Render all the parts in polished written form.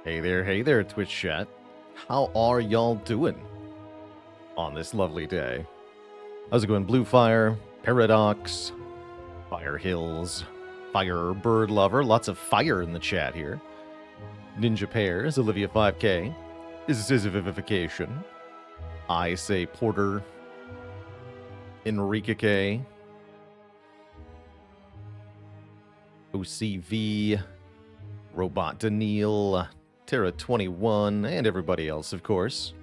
Hey there, Twitch chat. How are y'all doing on this lovely day? How's it going? Blue Fire, Paradox, Fire Hills, Fire Bird Lover, lots of fire in the chat here. Ninja Pears, Olivia 5K, Zizivivification, I Say Porter, Enrique K, OCV, Robot Daniil, Terra 21, and everybody else, of course.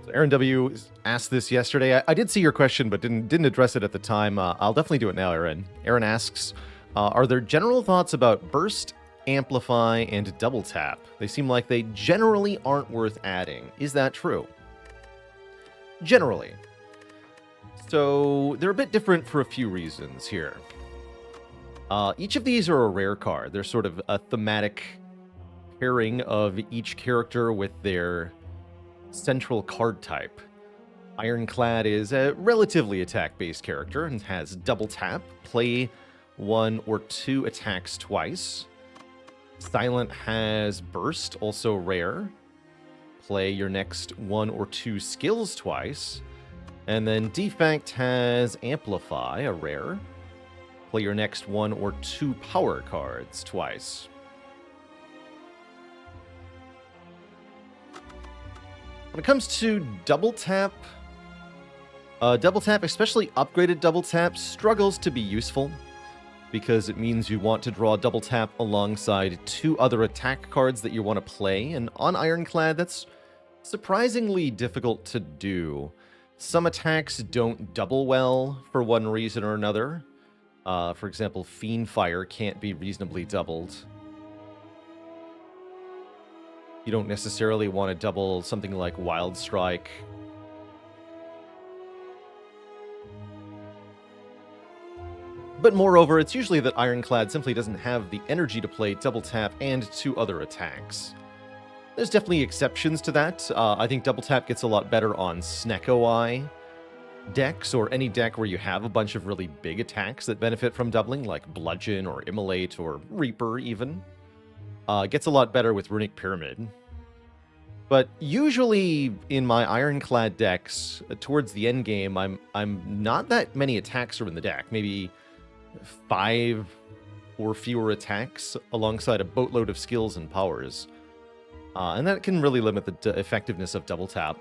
So Aaron W. asked this yesterday. I did see your question, but didn't address it at the time. I'll definitely do it now, Aaron. Aaron asks, are there general thoughts about burst, amplify, and double tap? They seem like they generally aren't worth adding. Is that true? Generally. So they're a bit different for a few reasons here. Each of these are a rare card. They're sort of a thematic pairing of each character with their central card type. Ironclad is a relatively attack-based character and has double tap, play 1 or 2 attacks twice. Silent has burst, also rare. Play your next 1 or 2 skills twice. And then Defect has amplify, a rare. Play your next 1 or 2 power cards twice. When it comes to double tap, especially upgraded double tap, struggles to be useful because it means you want to draw double tap alongside 2 other attack cards that you want to play, and on Ironclad, that's surprisingly difficult to do. Some attacks don't double well for one reason or another. For example, Fiend Fire can't be reasonably doubled. You don't necessarily want to double something like Wild Strike. But moreover, it's usually that Ironclad simply doesn't have the energy to play double tap and 2 other attacks. There's definitely exceptions to that. I think double tap gets a lot better on Sneko-Eye decks, or any deck where you have a bunch of really big attacks that benefit from doubling, like Bludgeon or Immolate or Reaper even. Gets a lot better with Runic Pyramid. But usually in my Ironclad decks, towards the end game, I'm not that many attacks are in the deck. Maybe 5 or fewer attacks alongside a boatload of skills and powers. And that can really limit the effectiveness of double tap.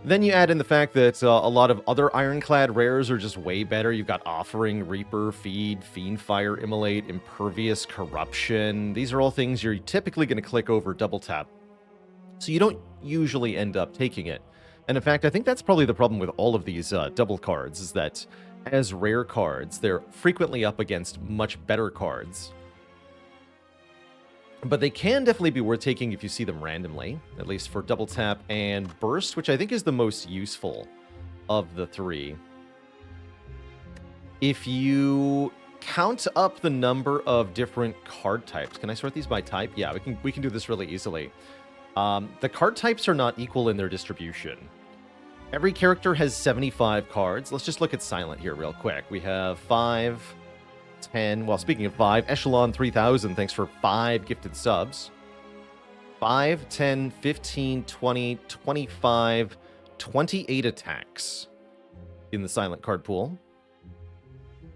Then you add in the fact that a lot of other Ironclad rares are just way better. You've got Offering, Reaper, Feed, Fiend Fire, Immolate, Impervious, Corruption. These are all things you're typically going to click over double tap. So you don't usually end up taking it. And in fact, I think that's probably the problem with all of these double cards, is that as rare cards, they're frequently up against much better cards. But they can definitely be worth taking if you see them randomly, at least for double tap and burst, which I think is the most useful of the 3. If you count up the number of different card types, can I sort these by type? Yeah, we can do this really easily. The card types are not equal in their distribution. Every character has 75 cards. Let's just look at Silent here real quick. We have 5, 10, well, speaking of 5, Echelon 3000, thanks for 5 gifted subs. 5, 10, 15, 20, 25, 28 attacks in the Silent card pool.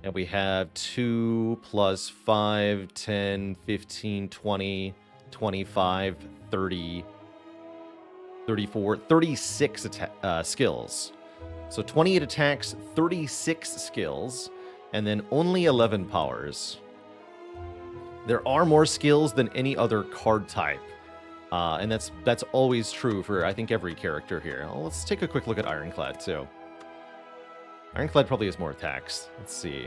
And we have 2 plus 5, 10, 15, 20, 25, 30, 34, 36 skills. So 28 attacks, 36 skills, and then only 11 powers. There are more skills than any other card type. And that's always true for, I think, every character here. Well, let's take a quick look at Ironclad, too. Ironclad probably has more attacks. Let's see.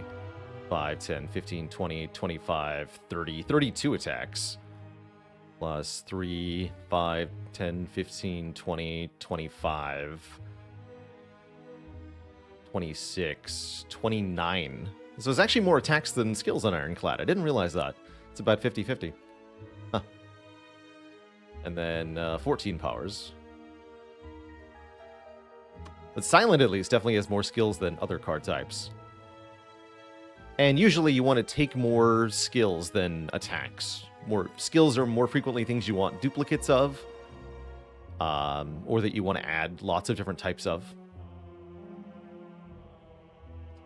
5, 10, 15, 20, 25, 30, 32 attacks. Plus 3, 5, 10, 15, 20, 25, 26, 29. So it's actually more attacks than skills on Ironclad. I didn't realize that. It's about 50-50. Huh. And then 14 powers. But Silent, at least, definitely has more skills than other card types. And usually you want to take more skills than attacks. More skills are more frequently things you want duplicates of, or that you want to add lots of different types of.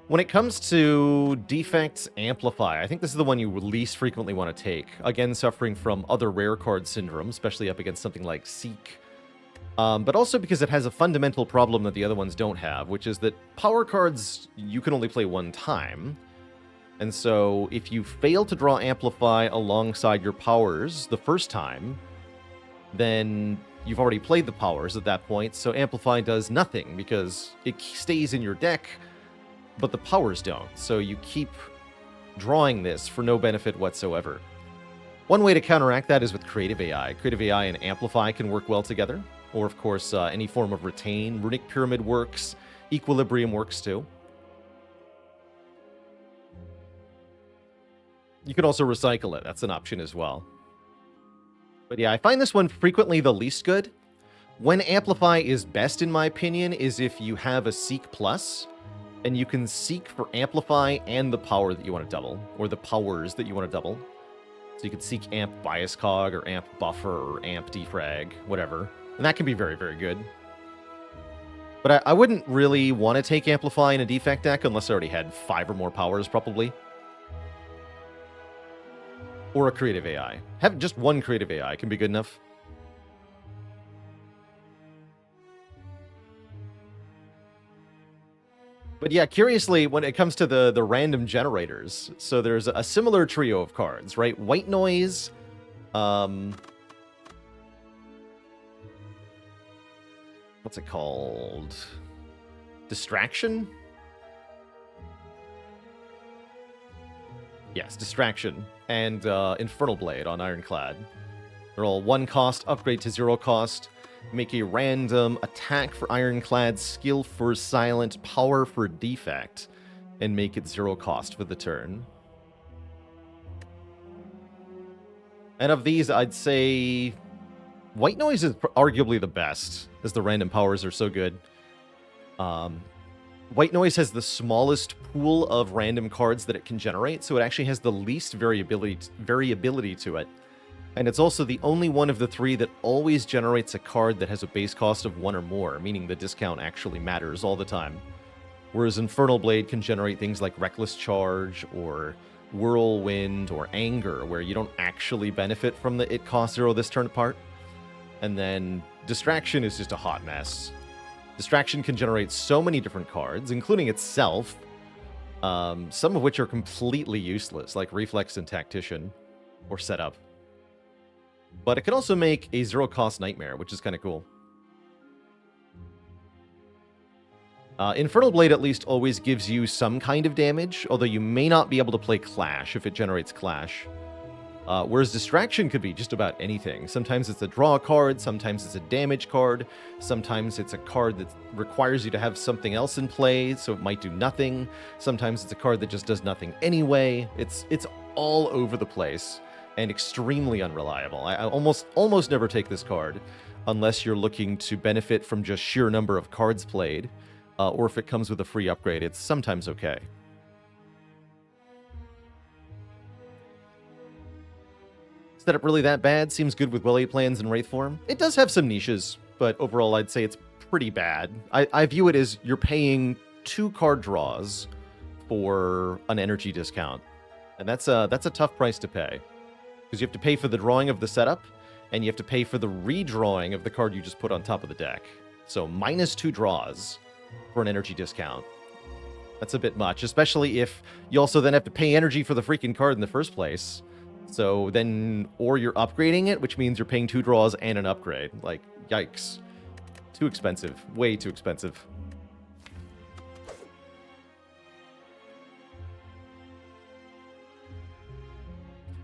When it comes to Defect's Amplify, I think this is the one you least frequently want to take. Again, suffering from other rare card syndrome, especially up against something like Seek. But also because it has a fundamental problem that the other ones don't have, which is that power cards you can only play one time. And so if you fail to draw Amplify alongside your powers the first time, then you've already played the powers at that point, so Amplify does nothing because it stays in your deck, but the powers don't. So you keep drawing this for no benefit whatsoever. One way to counteract that is with Creative AI. Creative AI and Amplify can work well together. Or, of course, any form of Retain. Runic Pyramid works. Equilibrium works too. You can also recycle it. That's an option as well. But yeah, I find this one frequently the least good. When Amplify is best, in my opinion, is if you have a Seek Plus, and you can seek for Amplify and the power that you want to double, or the powers that you want to double. So you could seek Amp Bias Cog, or Amp Buffer, or Amp Defrag, whatever. And that can be very, very good. But I wouldn't really want to take Amplify in a Defect deck unless I already had 5 or more powers, probably. Or a Creative AI. Have just one Creative AI can be good enough. But yeah, curiously, when it comes to the random generators, so there's a similar trio of cards, right? White Noise, what's it called? Distraction? Yes, Distraction. And Infernal Blade on Ironclad. They're all 1 cost, upgrade to 0 cost. Make a random attack for Ironclad, skill for Silent, power for Defect, and make it 0 cost for the turn. And of these, I'd say White Noise is arguably the best, as the random powers are so good. White Noise has the smallest pool of random cards that it can generate, so it actually has the least variability to it. And it's also the only one of the 3 that always generates a card that has a base cost of 1 or more, meaning the discount actually matters all the time. Whereas Infernal Blade can generate things like Reckless Charge, or Whirlwind, or Anger, where you don't actually benefit from the it costs 0 this turn apart. And then Distraction is just a hot mess. Distraction can generate so many different cards, including itself, some of which are completely useless, like Reflex and Tactician, or Setup. But it can also make a 0-cost Nightmare, which is kind of cool. Infernal Blade at least always gives you some kind of damage, although you may not be able to play Clash if it generates Clash. Whereas Distraction could be just about anything. Sometimes it's a draw card, sometimes it's a damage card, sometimes it's a card that requires you to have something else in play, so it might do nothing. Sometimes it's a card that just does nothing anyway. It's all over the place and extremely unreliable. I almost never take this card unless you're looking to benefit from just sheer number of cards played, or if it comes with a free upgrade, it's sometimes okay. Setup really that bad? Seems good with Well-8 plans and Wraith form. It does have some niches, but overall I'd say it's pretty bad. I view it as you're paying 2 card draws for an energy discount. And that's a tough price to pay. Because you have to pay for the drawing of the setup, and you have to pay for the redrawing of the card you just put on top of the deck. So minus 2 draws for an energy discount. That's a bit much, especially if you also then have to pay energy for the freaking card in the first place. So then, or you're upgrading it, which means you're paying 2 draws and an upgrade. Like, yikes. Too expensive. Way too expensive.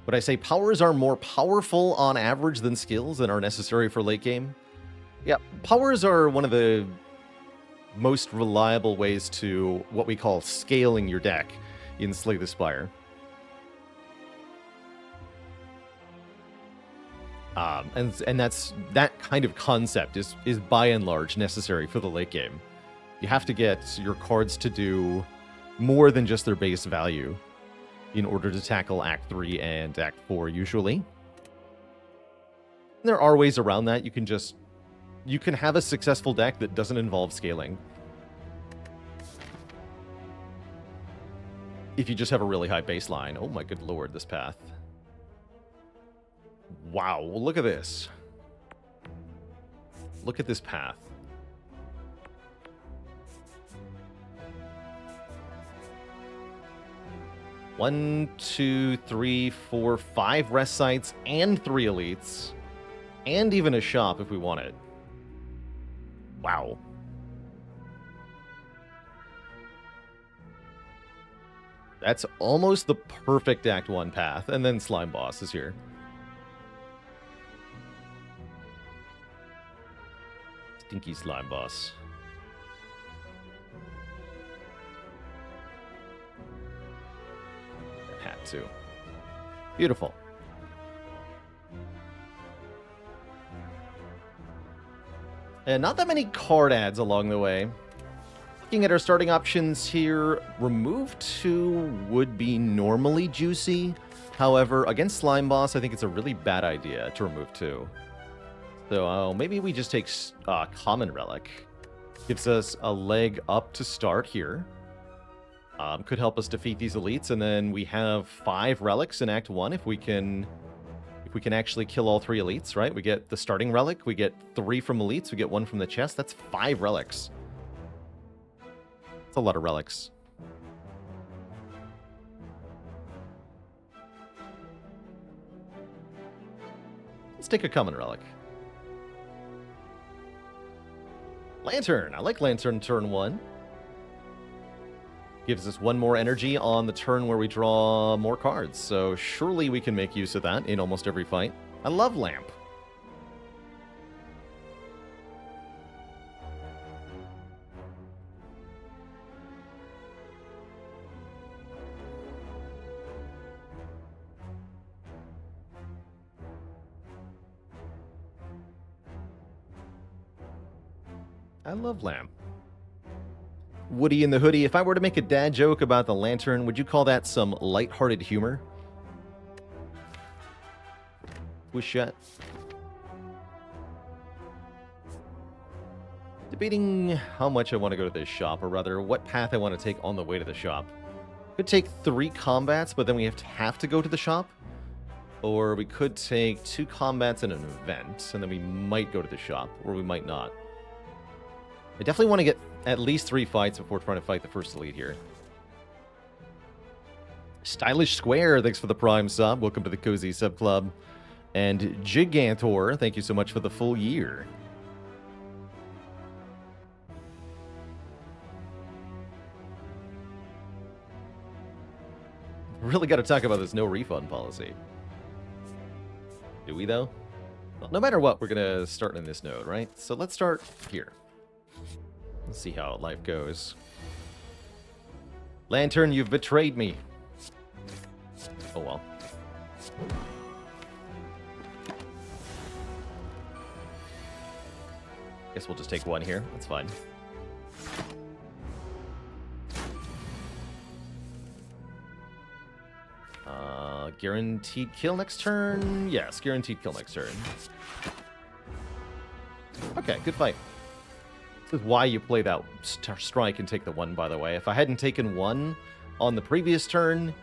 Would I say powers are more powerful on average than skills and are necessary for late game? Yeah, powers are one of the most reliable ways to what we call scaling your deck in Slay the Spire. And that kind of concept is by and large necessary for the late game. You have to get your cards to do more than just their base value. in order to tackle Act 3 and Act 4 usually. There are ways around that. You can have a successful deck that doesn't involve scaling. If you just have a really high baseline. Oh my good lord, this path. Wow, look at this. Look at this path. One, two, three, four, 5 rest sites and 3 elites. And even a shop if we want it. Wow. That's almost the perfect Act 1 path. And then Slime Boss is here. Stinky Slime Boss. Had to. Beautiful. And not that many card adds along the way. Looking at our starting options here, remove 2 would be normally juicy. However, against Slime Boss, I think it's a really bad idea to remove 2. So maybe we just take Common Relic. Gives us a leg up to start here. Could help us defeat these elites, and then we have 5 relics in Act 1 if we can actually kill all 3 elites, right? We get the starting relic, we get 3 from elites, we get 1 from the chest. That's 5 relics. That's a lot of relics. Let's take a common relic. Lantern. I like Lantern turn 1. Gives us 1 more energy on the turn where we draw more cards. So surely we can make use of that in almost every fight. I love Lamp. I love Lamp. Woody in the Hoodie, if I were to make a dad joke about the Lantern, would you call that some lighthearted humor? Wish yet. Debating how much I want to go to this shop, or rather, what path I want to take on the way to the shop. Could take 3 combats, but then we have to go to the shop. Or we could take 2 combats and an event, and then we might go to the shop, or we might not. I definitely want to get at least 3 fights before trying to fight the first elite here. Stylish Square, thanks for the Prime sub. Welcome to the Cozy Sub Club. And Gigantor, thank you so much for the full year. Really got to talk about this no refund policy. Do we, though? Well, no matter what, we're going to start in this node, right? So let's start here. Let's see how life goes. Lantern, you've betrayed me. Oh well. Guess we'll just take 1 here. That's fine. Guaranteed kill next turn? Yes, guaranteed kill next turn. Okay, good fight. This is why you play that strike and take the 1, by the way. If I hadn't taken 1 on the previous turn,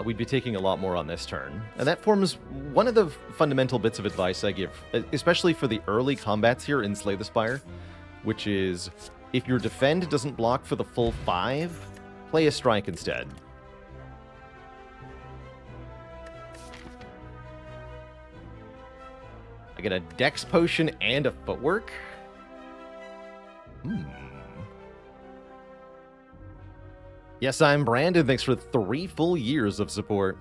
we'd be taking a lot more on this turn. And that forms one of the fundamental bits of advice I give, especially for the early combats here in Slay the Spire, which is, if your defend doesn't block for the full 5, play a strike instead. I get a dex potion and a footwork. Yes, I'm Brandon. Thanks for 3 full years of support.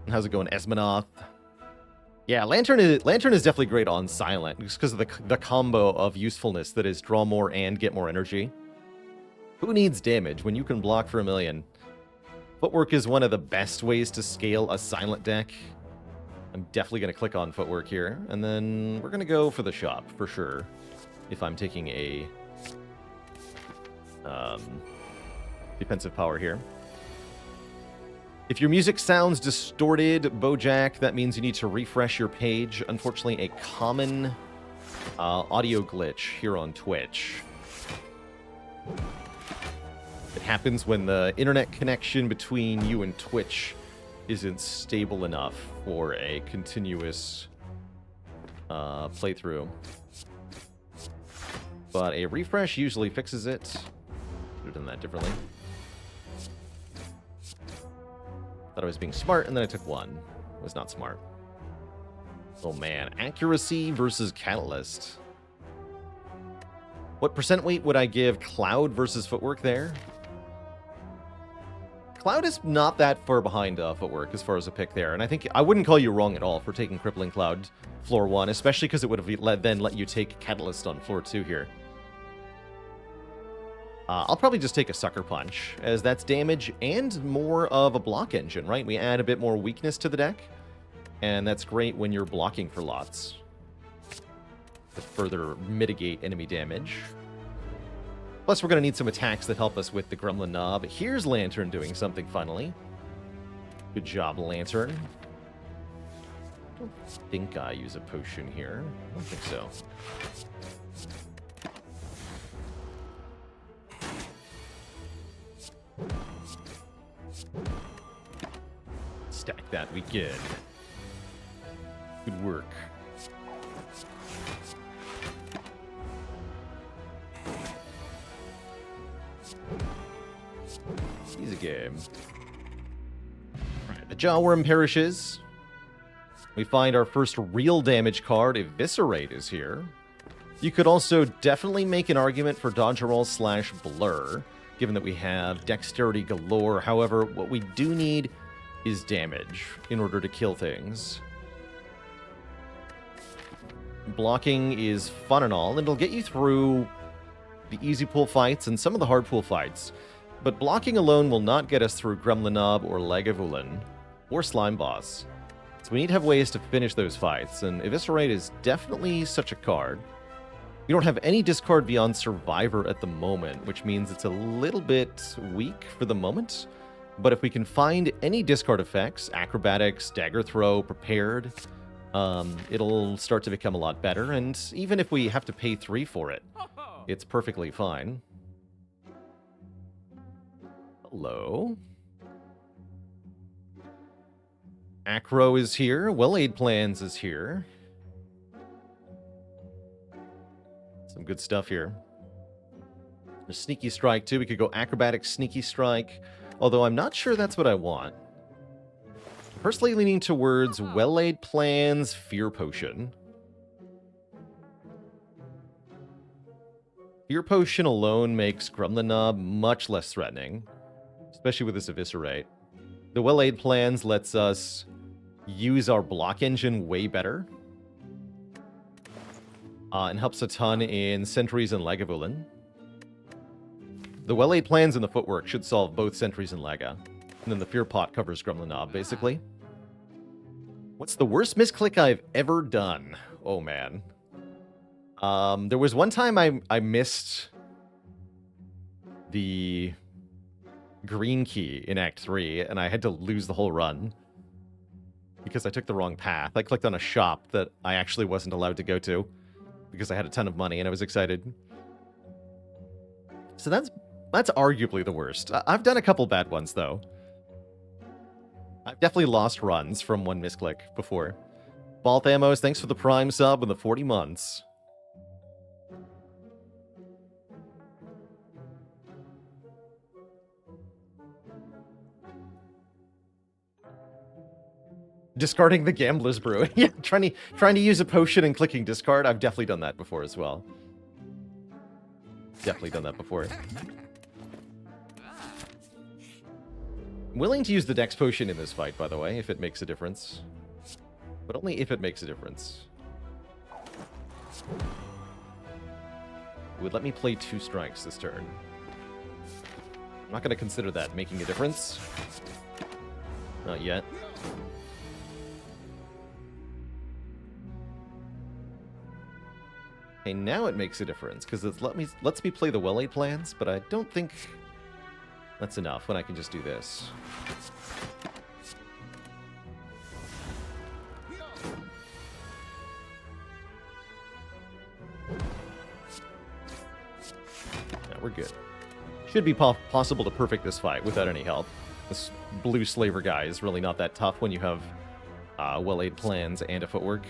How's it going, Esmanoth? Yeah, Lantern is definitely great on silent, just because of the combo of usefulness that is draw more and get more energy. Who needs damage when you can block for 1,000,000? Footwork is one of the best ways to scale a silent deck. I'm definitely going to click on Footwork here, and then we're going to go for the shop, for sure, if I'm taking a defensive power here. If your music sounds distorted, Bojack, that means you need to refresh your page. Unfortunately, a common audio glitch here on Twitch. It happens when the internet connection between you and Twitch isn't stable enough for a continuous playthrough. But a refresh usually fixes it. Should have done that differently. Thought I was being smart, and then I took one. Was not smart. Oh man, accuracy versus catalyst. What percent weight would I give Cloud versus footwork there? Cloud is not that far behind footwork as far as a pick there, and I think I wouldn't call you wrong at all for taking Crippling Cloud floor 1, especially because it would have then let you take Catalyst on floor 2 here. I'll probably just take a Sucker Punch, as that's damage and more of a block engine, right? We add a bit more weakness to the deck, and that's great when you're blocking for lots to further mitigate enemy damage. Plus, we're going to need some attacks that help us with the Gremlin Knob. Here's Lantern doing something finally. Good job, Lantern. I don't think I use a potion here. I don't think so. Stack that weekend. Good work. Easy game. Alright, the Jawworm perishes. We find our first real damage card. Eviscerate is here. You could also definitely make an argument for Dodge Roll / Blur, given that we have Dexterity galore. However, what we do need is damage in order to kill things. Blocking is fun and all, and it'll get you through the easy pool fights and some of the hard pool fights. But blocking alone will not get us through Gremlin Knob or Lagavulin or Slime Boss. So we need to have ways to finish those fights, and Eviscerate is definitely such a card. We don't have any discard beyond Survivor at the moment, which means it's a little bit weak for the moment. But if we can find any discard effects, Acrobatics, Dagger Throw, Prepared, it'll start to become a lot better. And even if we have to pay 3 for it, it's perfectly fine. Hello. Acro is here. Well-Laid Plans is here. Some good stuff here. There's Sneaky Strike, too. We could go Acrobatics, Sneaky Strike. Although I'm not sure that's what I want. Personally leaning towards Well-Laid Plans, Fear Potion. Fear Potion alone makes Gremlin Knob much less threatening, especially with this Eviscerate. The Well-Laid Plans lets us use our block engine way better, and helps a ton in Sentries and Lagavulin. The Well-Laid Plans and the Footwork should solve both Sentries and Laga. And then the Fear Pot covers Gremlin Knob, basically. What's the worst misclick I've ever done? Oh, man. There was one time I missed the green key in Act 3, and I had to lose the whole run because I took the wrong path. I clicked on a shop that I actually wasn't allowed to go to because I had a ton of money and I was excited. So that's arguably the worst. I've done a couple bad ones, though. I've definitely lost runs from one misclick before. Balthamos, thanks for the Prime sub and the 40 months. Discarding the Gambler's Brew. Yeah, trying to use a potion and clicking discard. I've definitely done that before as well. Definitely done that before. I'm willing to use the Dex Potion in this fight, by the way, if it makes a difference. But only if it makes a difference. It would let me play 2 strikes this turn. I'm not going to consider that making a difference. Not yet. Okay, now it makes a difference, because it lets me play the Well-Laid Plans, but I don't think that's enough when I can just do this. we're good. Should be possible to perfect this fight without any help. This blue slaver guy is really not that tough when you have well-laid plans and a footwork.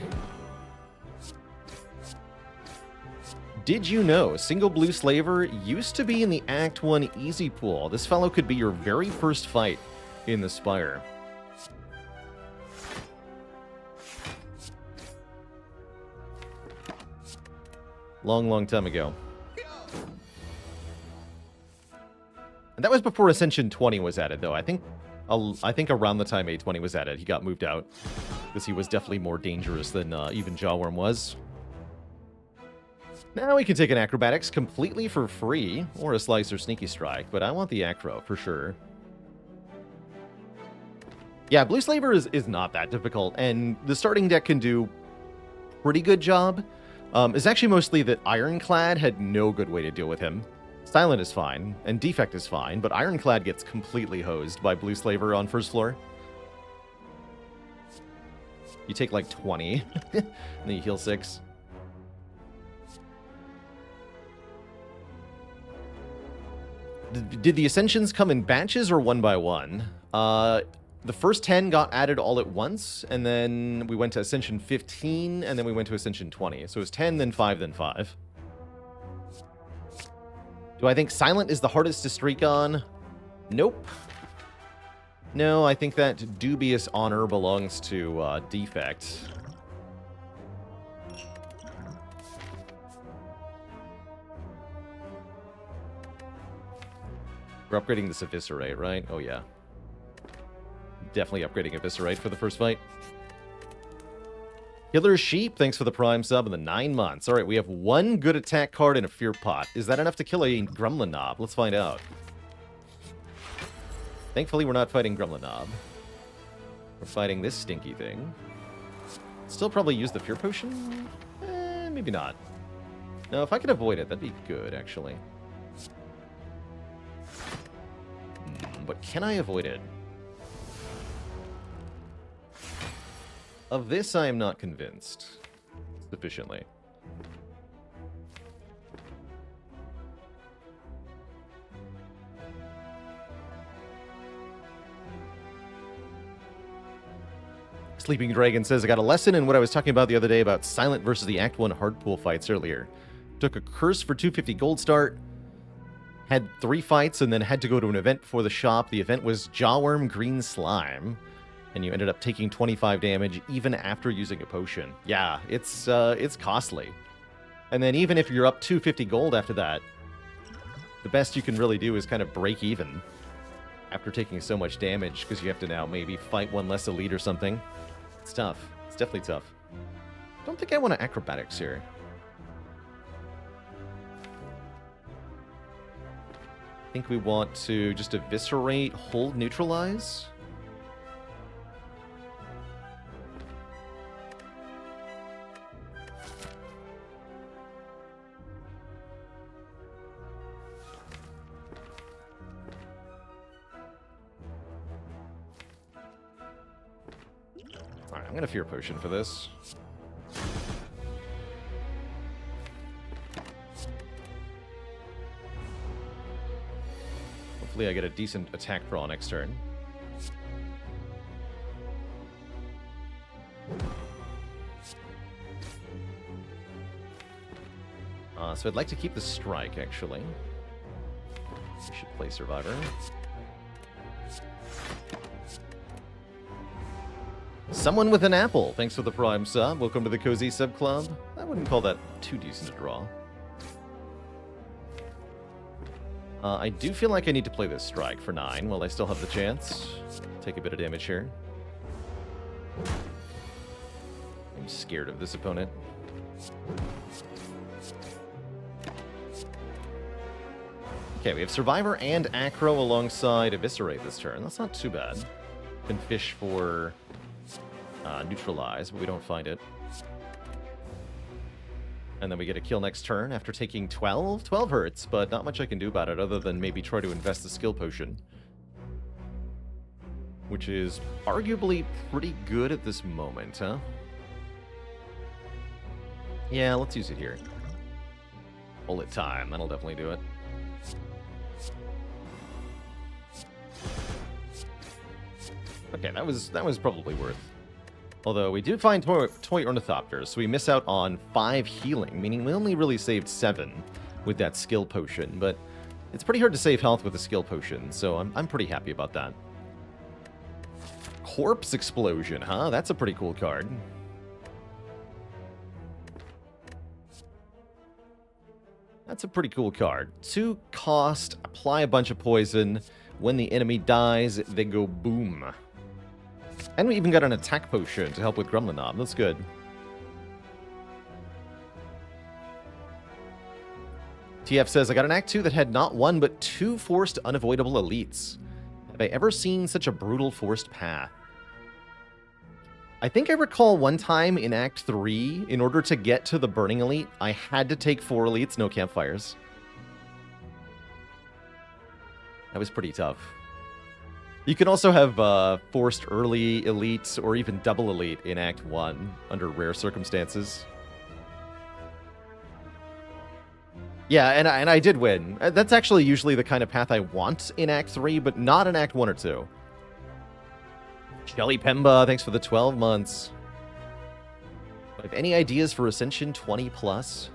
Did you know single blue slaver used to be in the Act 1 easy pool? This fellow could be your very first fight in the Spire. Long, long time ago. And that was before Ascension 20 was added, though. I think around the time A20 was added, he got moved out. Because he was definitely more dangerous than even Jawworm was. Now we can take an Acrobatics completely for free, or a Slice or Sneaky Strike, but I want the Acro for sure. Yeah, Blue Slaver is not that difficult, and the starting deck can do pretty good job. It's actually mostly that Ironclad had no good way to deal with him. Silent is fine, and Defect is fine, but Ironclad gets completely hosed by Blue Slaver on first floor. You take like 20, and then you heal 6. Did the Ascensions come in batches or one by one? The first 10 got added all at once, and then we went to Ascension 15, and then we went to Ascension 20. So it was 10, then 5, then 5. Do I think Silent is the hardest to streak on? Nope. No, I think that dubious honor belongs to Defect. We're upgrading this Eviscerate, right? Oh, yeah. Definitely upgrading Eviscerate for the first fight. Killer Sheep, thanks for the Prime sub in the 9 months. All right, we have one good attack card in a Fear Pot. Is that enough to kill a Gremlin Knob? Let's find out. Thankfully, we're not fighting Gremlin Knob. We're fighting this stinky thing. Still probably use the Fear Potion? Maybe not. No, if I could avoid it, that'd be good, actually. But can I avoid it? Of this, I am not convinced sufficiently. Sleeping Dragon says, I got a lesson in what I was talking about the other day about Silent versus the Act 1 hard pool fights earlier. Took a curse for 250 gold start. Had 3 fights and then had to go to an event before the shop. The event was Jawworm Green Slime. And you ended up taking 25 damage even after using a potion. Yeah, it's costly. And then even if you're up 250 gold after that, the best you can really do is kind of break even after taking so much damage, because you have to now maybe fight one less elite or something. It's tough. It's definitely tough. I don't think I want to acrobatics here. I think we want to just eviscerate, hold, neutralize. Alright, I'm gonna Fear Potion for this. Hopefully I get a decent attack draw next turn. So I'd like to keep the strike, actually. We should play Survivor. Someone with an apple, thanks for the Prime sub. Welcome to the Cozy Sub Club. I wouldn't call that too decent a draw. I do feel like I need to play this strike for 9 while I still have the chance. Take a bit of damage here. I'm scared of this opponent. Okay, we have Survivor and Acro alongside Eviscerate this turn. That's not too bad. Can fish for Neutralize, but we don't find it. And then we get a kill next turn after taking 12. 12 hurts, but not much I can do about it other than maybe try to invest the skill potion. Which is arguably pretty good at this moment, huh? Yeah, let's use it here. Bullet time, that'll definitely do it. Okay, that was probably worth. Although we do find toy ornithopters, so we miss out on 5 healing, meaning we only really saved 7 with that skill potion. But it's pretty hard to save health with a skill potion, so I'm pretty happy about that. Corpse Explosion, huh? That's a pretty cool card. That's a pretty cool card. 2 cost, apply a bunch of poison. When the enemy dies, they go boom. And we even got an attack potion to help with Gremlinob. That's good. TF says, I got an Act 2 that had not 1, but 2 forced unavoidable elites. Have I ever seen such a brutal forced path? I think I recall one time in Act 3, in order to get to the Burning Elite, I had to take 4 elites, no campfires. That was pretty tough. You can also have forced early elite or even double elite in Act 1 under rare circumstances. Yeah, and I did win. That's actually usually the kind of path I want in Act 3, but not in Act 1 or 2. Shelly Pemba, thanks for the 12 months. Have any ideas for Ascension 20+?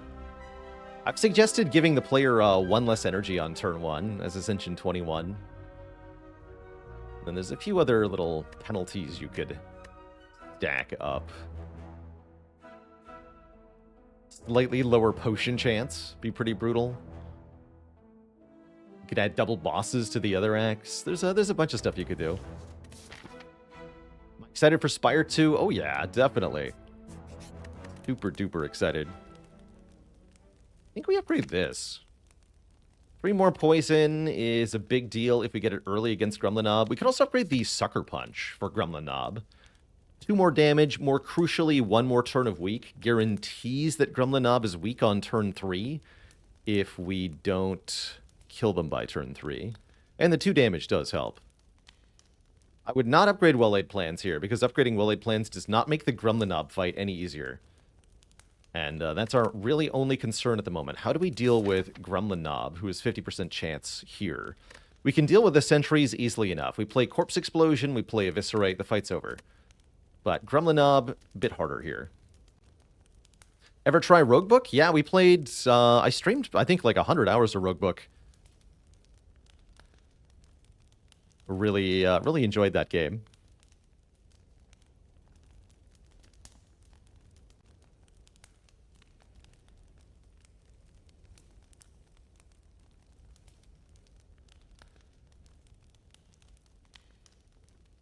I've suggested giving the player 1 less energy on turn 1 as Ascension 21. Then there's a few other little penalties you could stack up. Slightly lower potion chance, be pretty brutal. You could add double bosses to the other acts. There's a bunch of stuff you could do. Excited for Spire 2? Oh yeah, definitely. Super duper excited. I think we upgrade this. 3 more poison is a big deal if we get it early against Gremlinob. We could also upgrade the Sucker Punch for Gremlinob. 2 more damage, more crucially, 1 more turn of weak. Guarantees that Gremlinob is weak on turn 3 if we don't kill them by turn 3. And the 2 damage does help. I would not upgrade Well-Laid Plans here, because upgrading Well-Laid Plans does not make the Gremlinob fight any easier. And that's our really only concern at the moment. How do we deal with Gremlinob, who is 50% chance here? We can deal with the sentries easily enough. We play Corpse Explosion, we play Eviscerate, the fight's over. But Gremlinob, a bit harder here. Ever try Roguebook? Yeah, we played, I streamed, I think, like 100 hours of Roguebook. Really enjoyed that game.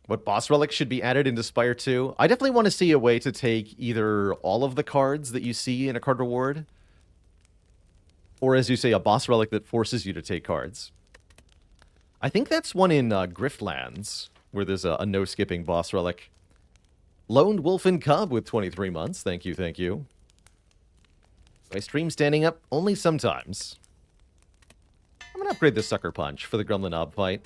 What boss relics should be added into Spire 2? I definitely want to see a way to take either all of the cards that you see in a card reward, or as you say, a boss relic that forces you to take cards. I think that's one in Griftlands, where there's a no-skipping boss relic. Lone Wolf and Cub with 23 months. Thank you, thank you. I stream standing up only sometimes. I'm going to upgrade the Sucker Punch for the Gremlinob fight.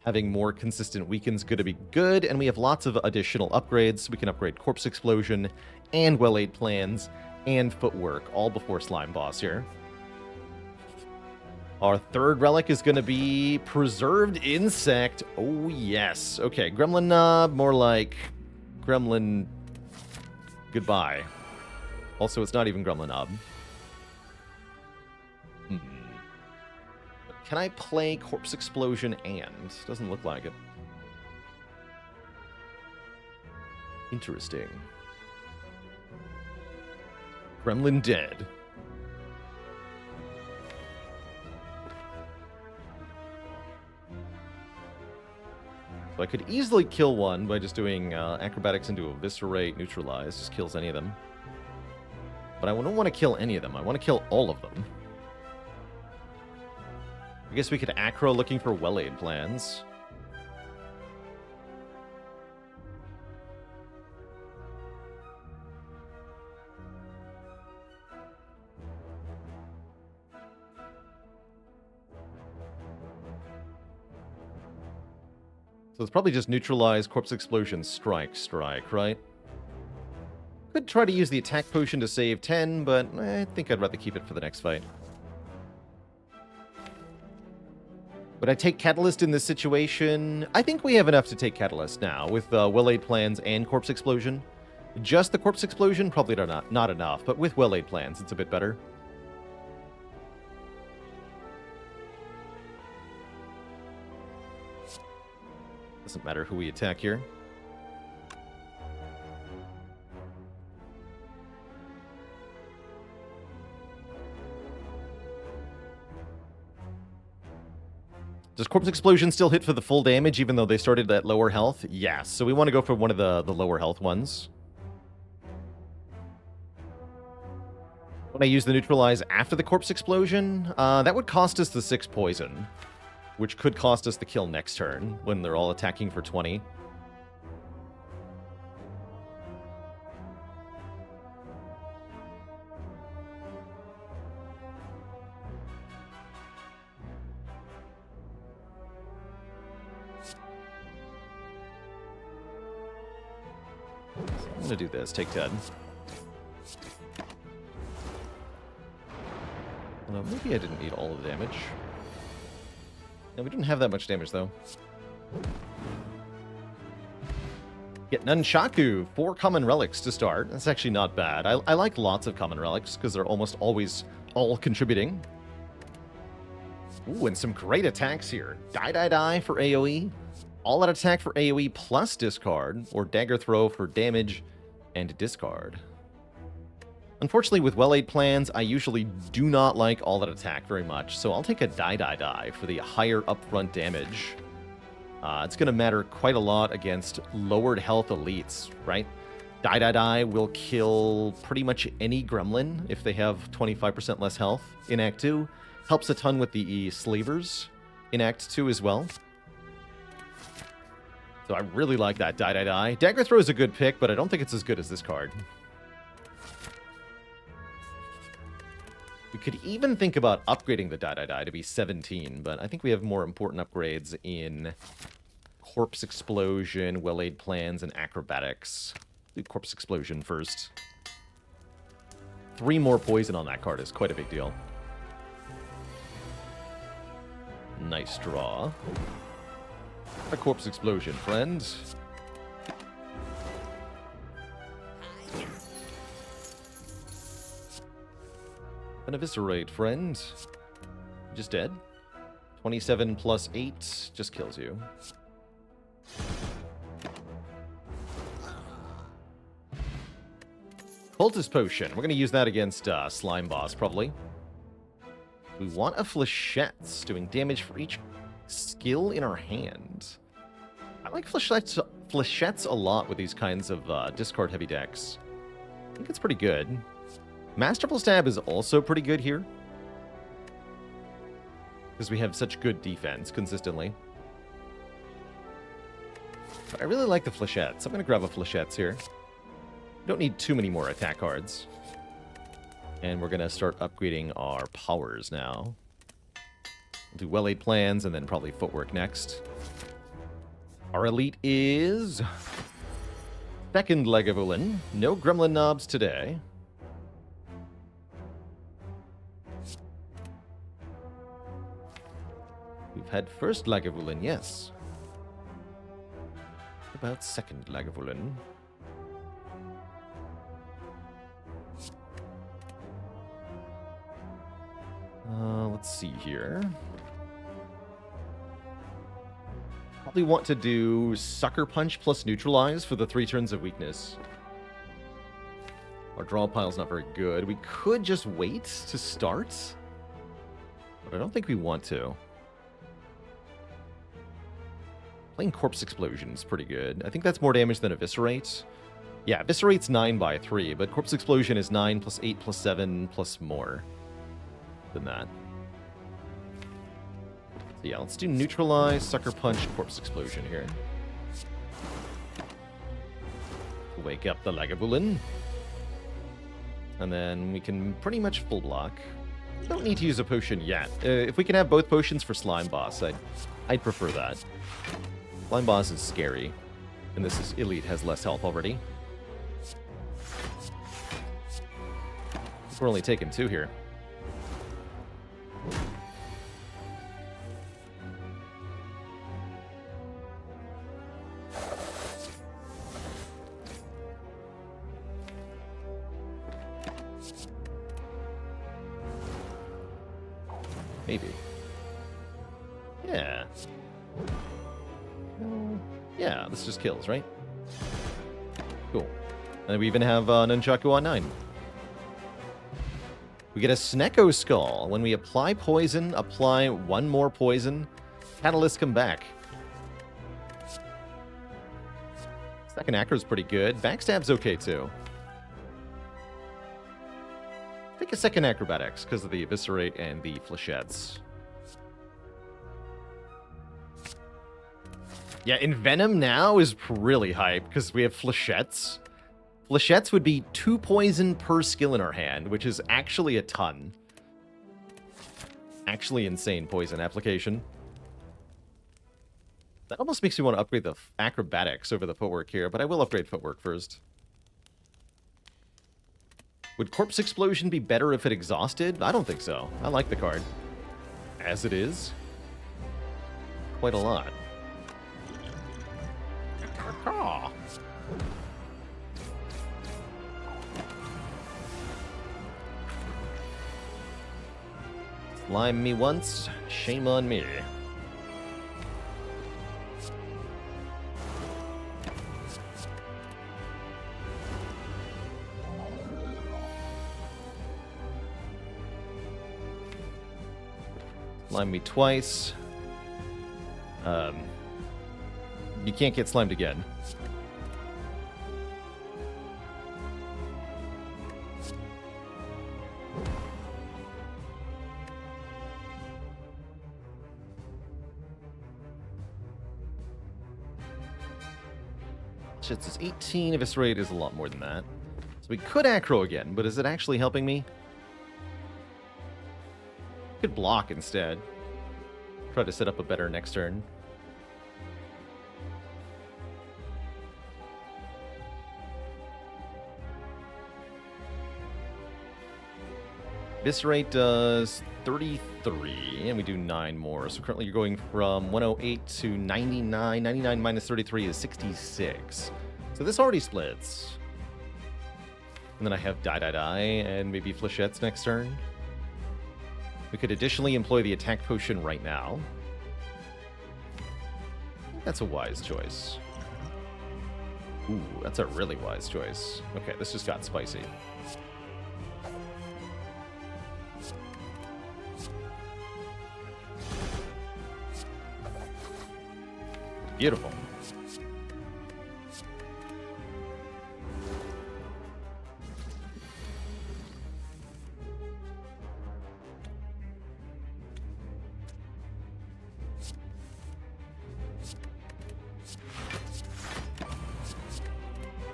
Having more consistent weakens going to be good, and we have lots of additional upgrades. We can upgrade Corpse Explosion, and Well-Laid Plans, and Footwork, all before Slime Boss here. Our 3rd relic is going to be Preserved Insect. Oh, yes. Okay, Gremlinob, more like Gremlin... Goodbye. Also, it's not even Gremlinob. Can I play Corpse Explosion and? Doesn't look like it. Interesting. Gremlin dead. So I could easily kill one by just doing acrobatics into Eviscerate, Neutralize. Just kills any of them. But I don't want to kill any of them. I want to kill all of them. I guess we could acro looking for Well-Laid Plans. So it's probably just Neutralize, Corpse Explosion, Strike, right? Could try to use the attack potion to save 10, but I think I'd rather keep it for the next fight. Would I take Catalyst in this situation? I think we have enough to take Catalyst now with well-laid plans and Corpse Explosion. Just the Corpse Explosion? Probably not enough, but with well-laid plans, it's a bit better. Doesn't matter who we attack here. Does Corpse Explosion still hit for the full damage even though they started at lower health? Yes, so we want to go for one of the lower health ones. When I use the Neutralize after the Corpse Explosion, that would cost us the 6 poison, which could cost us the kill next turn when they're all attacking for 20. I'm gonna do this, take 10. Well, maybe I didn't need all of the damage. No, we didn't have that much damage, though. Get Nunchaku, 4 common relics to start. That's actually not bad. I like lots of common relics, because they're almost always all contributing. Ooh, and some great attacks here. Die for AoE. All-out attack for AoE plus discard, or dagger throw for damage and discard. Unfortunately, with well-laid plans, I usually do not like all-out attack very much, so I'll take a die for the higher upfront damage. It's going to matter quite a lot against lowered health elites, right? Die will kill pretty much any gremlin if they have 25% less health in Act 2. Helps a ton with the slavers in Act 2 as well. So I really like that die. Dagger throw is a good pick, but I don't think it's as good as this card. We could even think about upgrading the die to be 17, but I think we have more important upgrades in Corpse Explosion, well-laid plans, and acrobatics. Do Corpse Explosion first. 3 more poison on that card is quite a big deal. Nice draw. A Corpse Explosion, friend. An Eviscerate, friend. Just dead. 27 plus 8 just kills you. Cultist Potion. We're going to use that against Slime Boss, probably. We want a Flechettes, doing damage for each skill in our hand. I like Flechettes a lot with these kinds of discard-heavy decks. I think it's pretty good. Masterful Stab is also pretty good here, because we have such good defense consistently. But I really like the Flechettes. I'm going to grab a Flechettes here. We don't need too many more attack cards. And we're going to start upgrading our powers now. We'll do well-laid plans and then probably footwork next. Our elite is second Lagavulin. No gremlin knobs today. We've had first Lagavulin, yes. What about second Lagavulin? Let's see here. Probably want to do Sucker Punch plus Neutralize for the 3 turns of weakness. Our draw pile's not very good. We could just wait to start, but I don't think we want to. Playing Corpse Explosion is pretty good. I think that's more damage than Eviscerate. Yeah, Eviscerate's 9 by 3, but Corpse Explosion is 9 plus 8 plus 7 plus more than that. So yeah, let's do Neutralize, Sucker Punch, Corpse Explosion here. Wake up the Lagavulin. And then we can pretty much full block. Don't need to use a potion yet. If we can have both potions for Slime Boss, I'd prefer that. Slime Boss is scary, and this elite has less health already. We're only taking 2 here. Maybe. Yeah. Yeah, this just kills, right? Cool. And we even have Nunchaku on 9. We get a Snecko Skull. When we apply poison, apply one more poison. Catalysts come back. Second Acro's pretty good. Backstab's okay, too. Take a second Acrobatics because of the Eviscerate and the Flechettes. Yeah, Envenom now is really hype because we have Flechettes. Flechettes would be 2 poison per skill in our hand, which is actually a ton. Actually insane poison application. That almost makes me want to upgrade the Acrobatics over the Footwork here, but I will upgrade Footwork first. Would Corpse Explosion be better if it exhausted? I don't think so. I like the card. As it is. Quite a lot. Slime me once, shame on me. Slime me twice. You can't get slimed again. Shit, it's 18. Eviscerate is a lot more than that. So we could Acro again, but is it actually helping me? Could block instead. Try to set up a better next turn. Eviscerate does 33, and we do 9 more. So currently you're going from 108 to 99. 99 minus 33 is 66. So this already splits. And then I have Die, and maybe Flechettes next turn. We could additionally employ the attack potion right now. That's a wise choice. Ooh, that's a really wise choice. Okay, this just got spicy. Beautiful.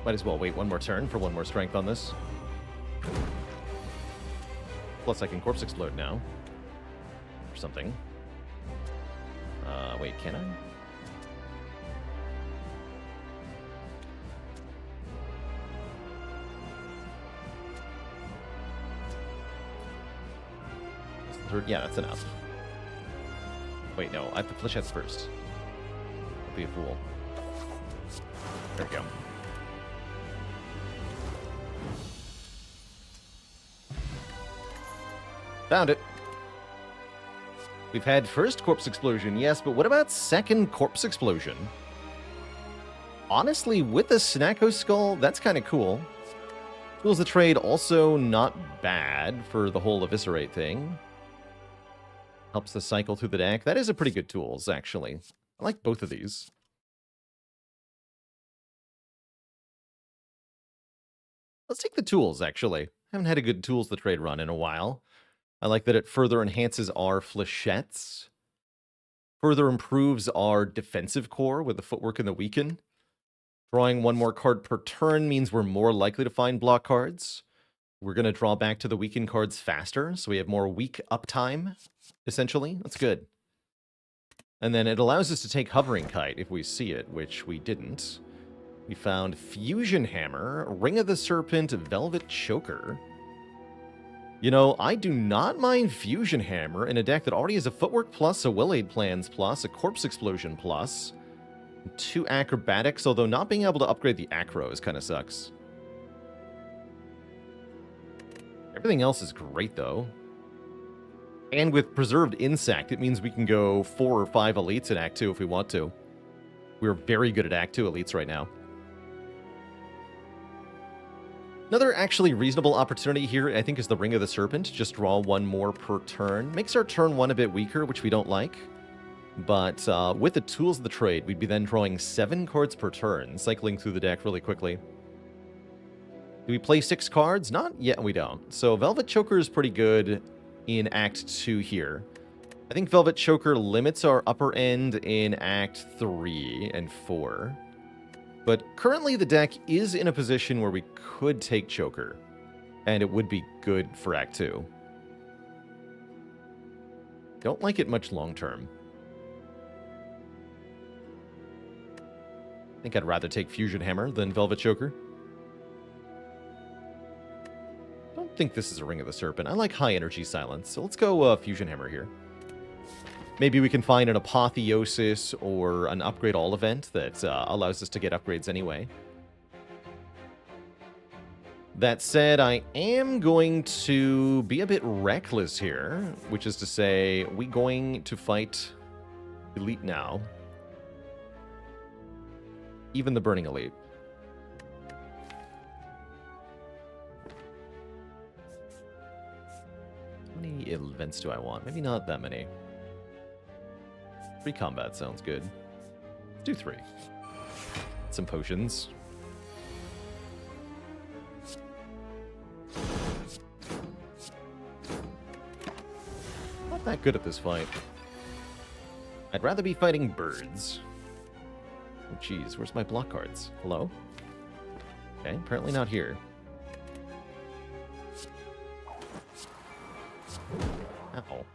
Might as well wait one more turn for one more strength on this. Plus I can Corpse Explode now. Or something. Wait, can I? Yeah, that's enough. Wait, no, I have to Flechettes first. I'll be a fool. There we go. Found it. We've had first Corpse Explosion, yes, but what about second Corpse Explosion? Honestly, with the Snacko Skull, that's kind of cool. Tools of Trade also not bad for the whole Eviscerate thing. Helps the cycle through the deck. That is a pretty good tools, actually. I like both of these. Let's take the tools, actually. Haven't had a good tools to trade run in a while. I like that it further enhances our Flechettes. Further improves our defensive core with the Footwork and the Weaken. Drawing one more card per turn means we're more likely to find block cards. We're going to draw back to the Weaken cards faster, so we have more weak uptime, essentially. That's good. And then it allows us to take Hovering Kite if we see it, which we didn't. We found Fusion Hammer, Ring of the Serpent, Velvet Choker. You know, I do not mind Fusion Hammer in a deck that already has a Footwork plus, a Will Aid Plans plus, a Corpse Explosion plus, 2 Acrobatics, although not being able to upgrade the Acros kind of sucks. Everything else is great, though. And with Preserved Insect, it means we can go 4 or 5 elites in Act 2 if we want to. We're very good at Act 2 elites right now. Another actually reasonable opportunity here, I think, is the Ring of the Serpent. Just draw 1 more per turn. Makes our turn 1 a bit weaker, which we don't like. But with the Tools of the Trade, we'd be then drawing 7 cards per turn, cycling through the deck really quickly. Do we play 6 cards? Not yet, we don't. So Velvet Choker is pretty good in Act 2 here. I think Velvet Choker limits our upper end in Act 3 and 4. But currently the deck is in a position where we could take Choker, and it would be good for Act 2. Don't like it much long term. I think I'd rather take Fusion Hammer than Velvet Choker. I don't think this is a Ring of the Serpent. I like high energy silence, so let's go Fusion Hammer here. Maybe we can find an Apotheosis or an Upgrade All event that allows us to get upgrades anyway. That said, I am going to be a bit reckless here, which is to say, we're going to fight Elite now. Even the Burning Elite. How many events do I want? Maybe not that many. 3 combat sounds good. Let's do 3. Some potions. Not that good at this fight. I'd rather be fighting birds. Oh, jeez, where's my block cards? Hello? Okay, apparently not here. Ow.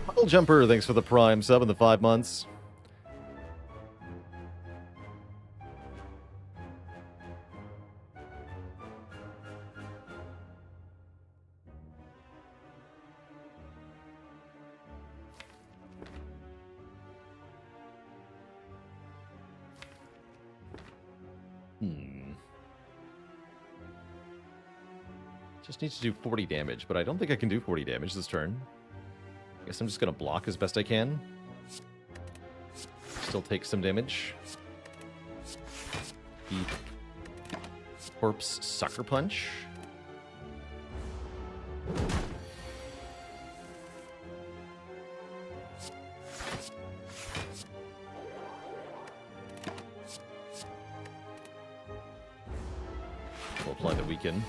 Puddle Jumper, thanks for the Prime sub in the 5 months. Just need to do 40 damage, but I don't think I can do 40 damage this turn. I guess I'm just going to block as best I can. Still take some damage. The Corpse Sucker Punch. We'll apply the Weaken.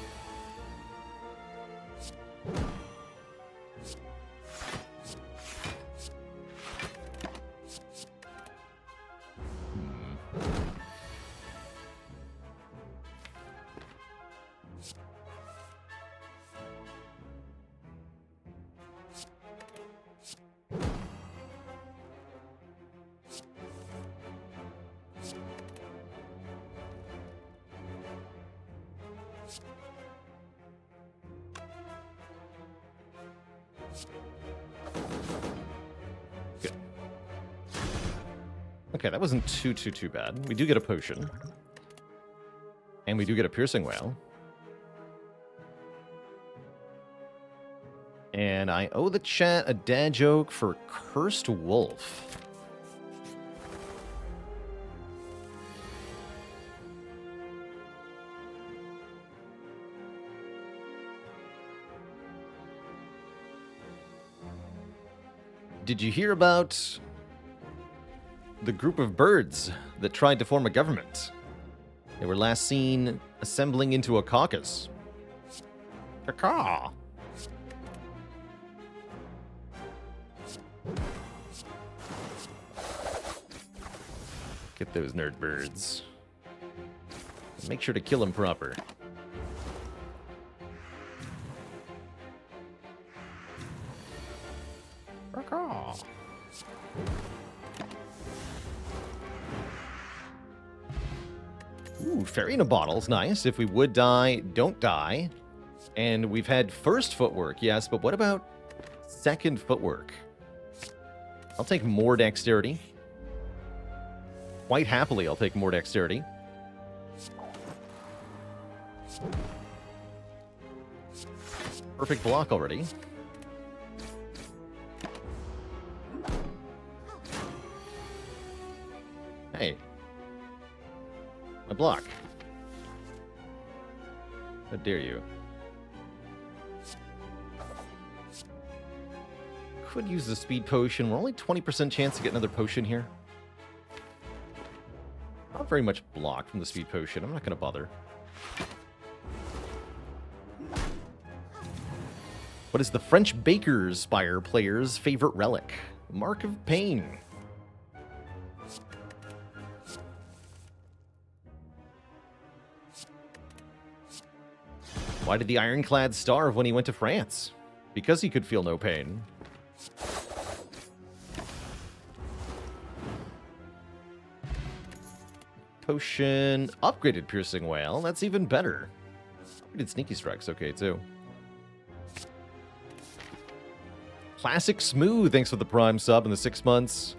Okay, that wasn't too bad. We do get a potion. And we do get a Piercing Wail. And I owe the chat a dad joke for Cursed Wolf. Did you hear about the group of birds that tried to form a government? They were last seen assembling into a caucus. Caw. Get those nerd birds. Make sure to kill them proper. Caw. Ooh, Fairy in a Bottle's nice. If we would die, don't die. And we've had first footwork, yes, but what about second footwork? I'll take more dexterity. Quite happily, I'll take more dexterity. Perfect block already. Hey. My block. How dare you? Could use the speed potion. We're only 20% chance to get another potion here. Not very much block from the speed potion. I'm not going to bother. What is the French baker's Spire player's favorite relic? Mark of Pain. Why did the Ironclad starve when he went to France? Because he could feel no pain. Potion. Upgraded Piercing Whale. That's even better. Upgraded Sneaky Strike's okay, too. Classic Smooth, thanks for the Prime sub in the 6 months.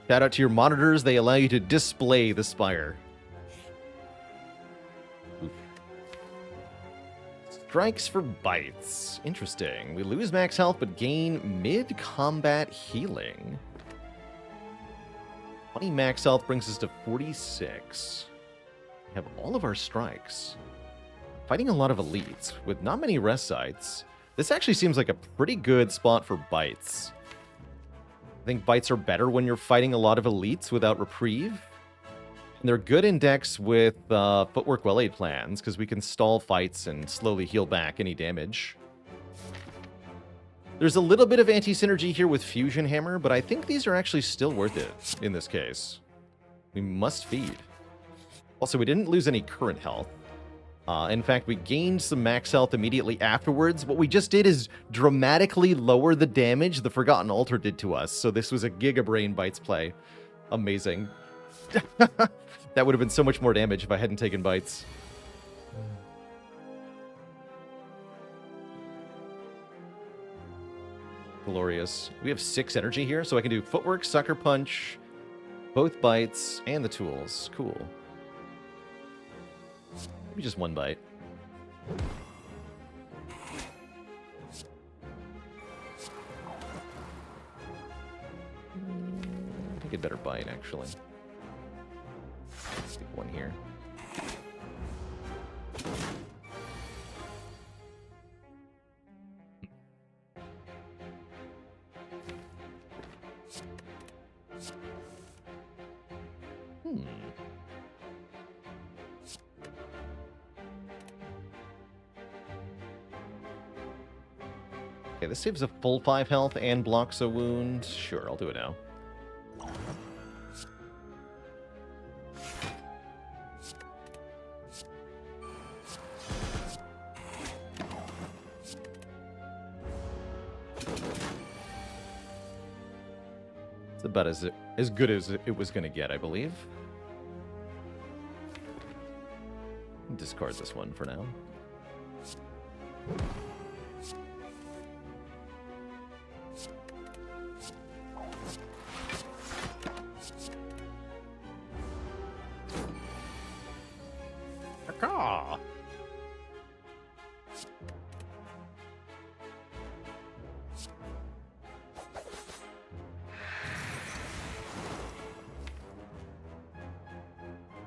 Shout out to your monitors. They allow you to display the Spire. Oof. Strikes for bites. Interesting. We lose max health, but gain mid-combat healing. 20 max health brings us to 46. We have all of our strikes. Fighting a lot of elites with not many rest sites. This actually seems like a pretty good spot for bites. I think bites are better when you're fighting a lot of elites without reprieve. And they're good in decks with footwork well-aid plans because we can stall fights and slowly heal back any damage. There's a little bit of anti-synergy here with Fusion Hammer, but I think these are actually still worth it in this case. We must feed. Also, we didn't lose any current health. In fact, we gained some max health immediately afterwards. What we just did is dramatically lower the damage the Forgotten Altar did to us. So this was a Giga Brain Bites play. Amazing. That would have been so much more damage if I hadn't taken bites. Glorious. We have 6 energy here, so I can do Footwork, Sucker Punch, both bites, and the tools. Cool. Maybe just 1 bite. I think I'd better bite, actually. Let's get 1 here. Okay, this saves a full 5 health and blocks a wound. Sure, I'll do it now. It's about as good as it was going to get, I believe. Discard this one for now.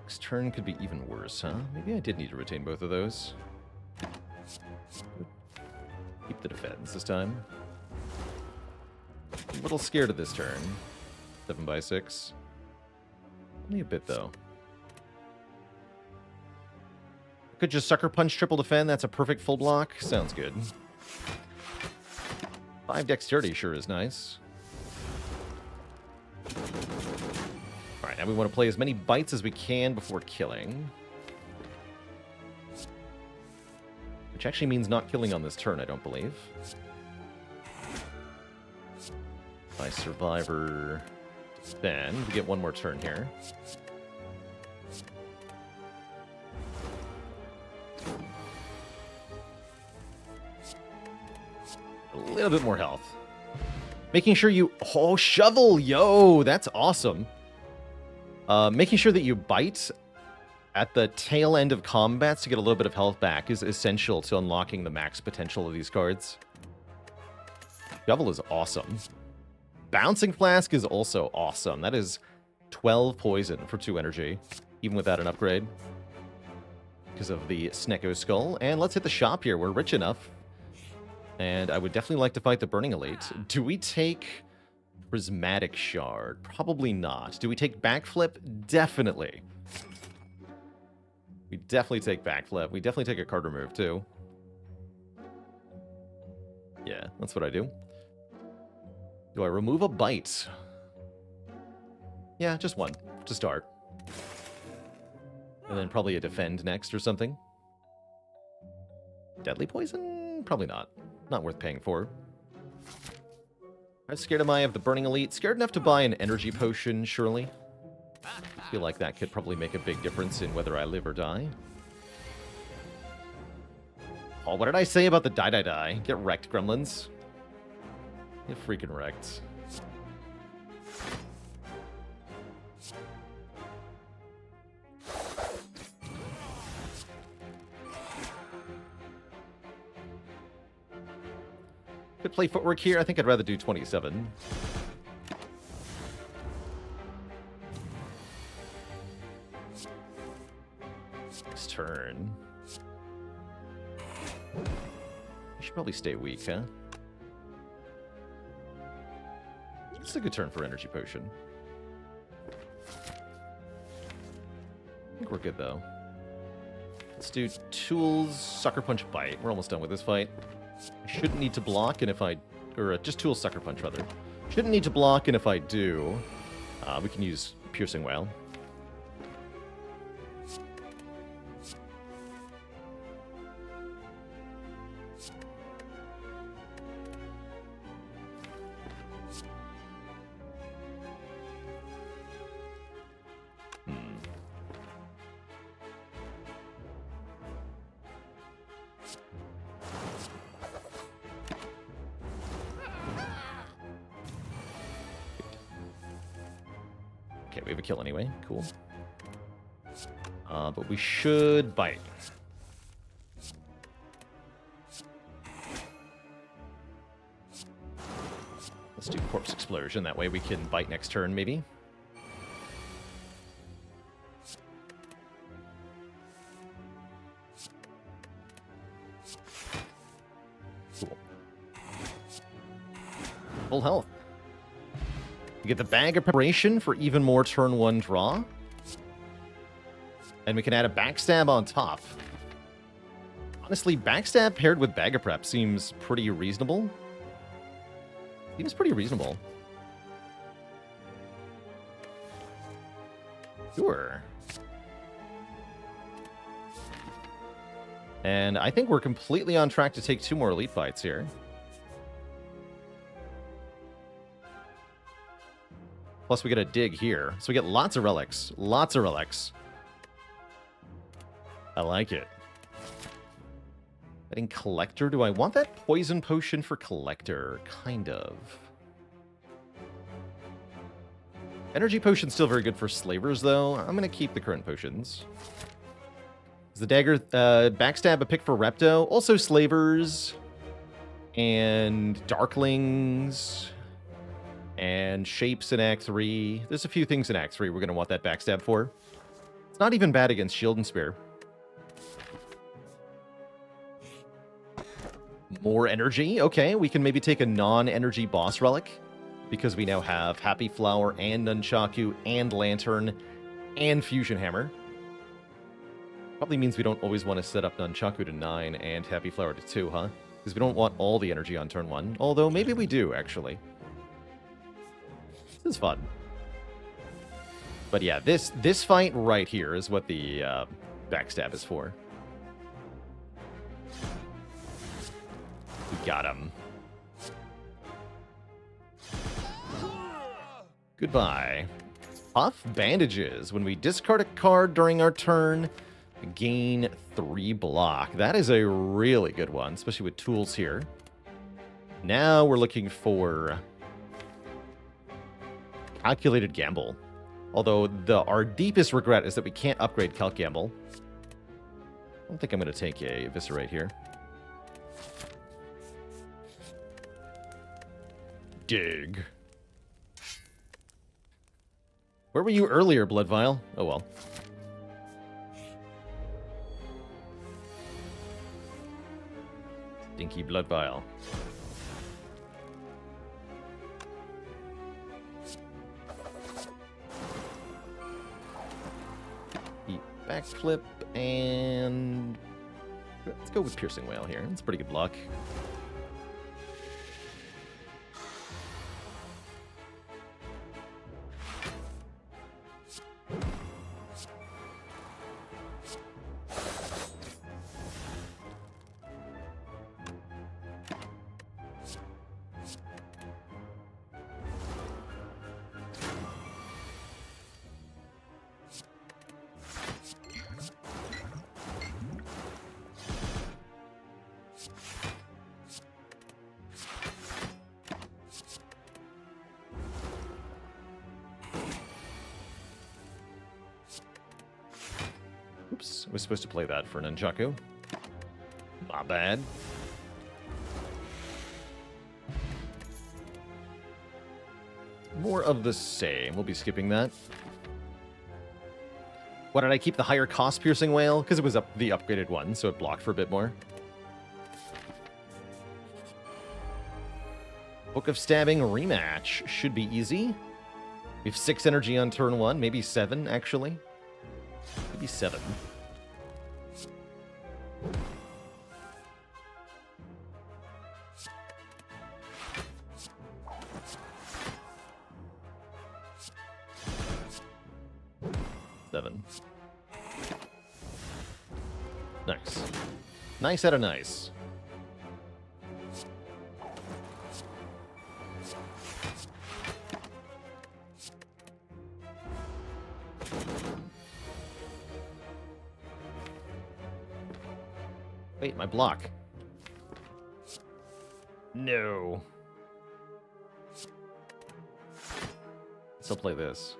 Next turn could be even worse, huh? Maybe I did need to retain both of those. Keep the defense this time. A little scared of this turn. 7x6. Only a bit, though. Could just Sucker Punch, triple defend. That's a perfect full block. Sounds good. 5 dexterity sure is nice. Alright, now we want to play as many bites as we can before killing. Which actually means not killing on this turn, I don't believe. By Survivor defend. We get 1 more turn here. A little bit more health. Making sure you... Oh, shovel! Yo, that's awesome. Making sure that you bite at the tail end of combats to get a little bit of health back is essential to unlocking the max potential of these cards. Shovel is awesome. Bouncing Flask is also awesome. That is 12 poison for 2 energy, even without an upgrade. Because of the Snecko Skull. And let's hit the shop here. We're rich enough. And I would definitely like to fight the Burning Elite. Do we take Prismatic Shard? Probably not. Do we take Backflip? Definitely. We definitely take Backflip. We definitely take a card remove, too. Yeah, that's what I do. Do I remove a Bite? Yeah, just one to start. And then probably a Defend next or something. Deadly Poison? Probably not. Not worth paying for. How scared am I of the Burning Elite? Scared enough to buy an Energy Potion, surely. I feel like that could probably make a big difference in whether I live or die. Oh, what did I say about the die? Get wrecked, gremlins. Get freaking wrecked. Could play footwork here. I think I'd rather do 27. Next turn. I should probably stay weak, huh? It's a good turn for Energy Potion. I think we're good, though. Let's do Tools, Sucker Punch, Bite. We're almost done with this fight. I shouldn't need to block, and if I... Or just Tools, Sucker Punch, rather. Shouldn't need to block, and if I do, we can use Piercing Wail. Okay, we have a kill anyway. Cool. But we should bite. Let's do Corpse Explosion. That way we can bite next turn, maybe. Cool. Full health. We get the Bag of Preparation for even more turn 1 draw. And we can add a Backstab on top. Honestly, Backstab paired with Bag of Prep seems pretty reasonable. Seems pretty reasonable. Sure. And I think we're completely on track to take 2 more Elite Fights here. Plus, we get a dig here. So we get lots of relics. Lots of relics. I like it. Betting Collector. Do I want that Poison Potion for Collector? Kind of. Energy Potion's still very good for Slavers, though. I'm going to keep the current potions. Is the Dagger Backstab a pick for Repto? Also Slavers. And Darklings. And Shapes in Act 3. There's a few things in Act 3 we're going to want that Backstab for. It's not even bad against Shield and Spear. More energy. Okay, we can maybe take a non-energy boss relic. Because we now have Happy Flower and Nunchaku and Lantern and Fusion Hammer. Probably means we don't always want to set up Nunchaku to 9 and Happy Flower to 2, huh? Because we don't want all the energy on turn 1. Although maybe we do, actually. This is fun. But yeah, this fight right here is what the Backstab is for. We got him. Goodbye. Off Bandages. When we discard a card during our turn, gain 3 block. That is a really good one, especially with tools here. Now we're looking for Calculated Gamble. Although our deepest regret is that we can't upgrade Calc Gamble. I don't think I'm going to take a Eviscerate here. Dig. Where were you earlier, Blood Vial? Oh well. Stinky Blood Vial. Backflip, and let's go with Piercing Wail here. That's pretty good block. Oops, I was supposed to play that for Nunchaku. My bad. More of the same. We'll be skipping that. Why did I keep the higher cost Piercing Wail? Because it was the upgraded one, so it blocked for a bit more. Book of Stabbing rematch. Should be easy. We have 6 energy on turn 1, maybe 7, actually. Maybe 7. Nice. Nice out of nice. Wait, my block. No. Let's play this.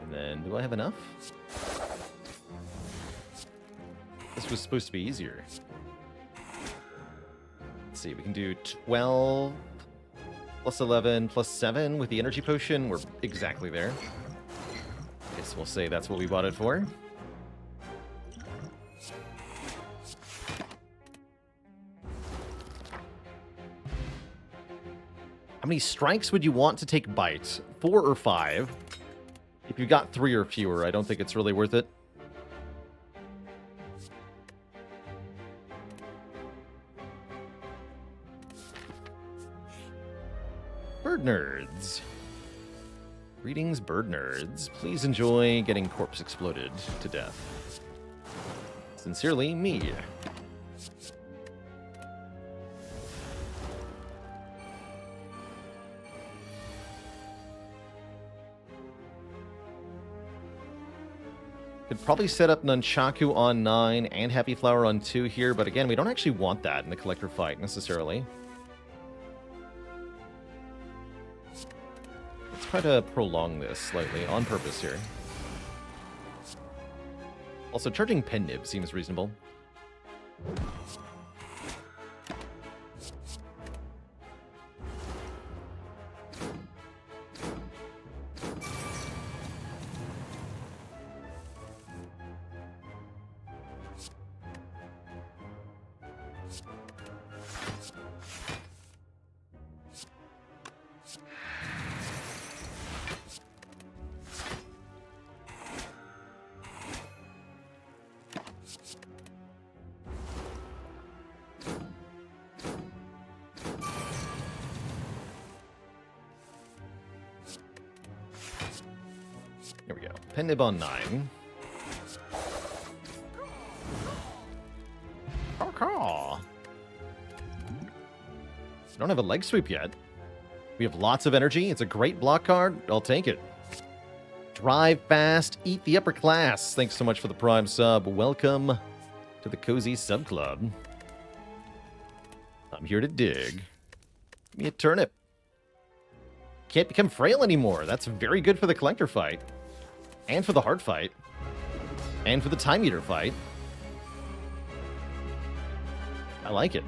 And then, do I have enough? This was supposed to be easier. Let's see, we can do 12 plus 11 plus 7 with the energy potion. We're exactly there. Guess we'll say that's what we bought it for. How many strikes would you want to take bite? 4 or 5? If you got 3 or fewer, I don't think it's really worth it. Bird nerds. Greetings, bird nerds. Please enjoy getting corpse exploded to death. Sincerely, me. Could probably set up Nunchaku on 9 and Happy Flower on 2 here, but again, we don't actually want that in the collector fight necessarily. Let's try to prolong this slightly on purpose here. Also, charging Pen Nib seems reasonable. Here we go. Pen Nib on 9. Caw. Don't have a leg sweep yet. We have lots of energy. It's a great block card. I'll take it. Drive fast, eat the upper class. Thanks so much for the Prime sub. Welcome to the Cozy Sub Club. I'm here to dig. Give me a turnip. Can't become frail anymore. That's very good for the collector fight. And for the heart fight. And for the time eater fight. I like it.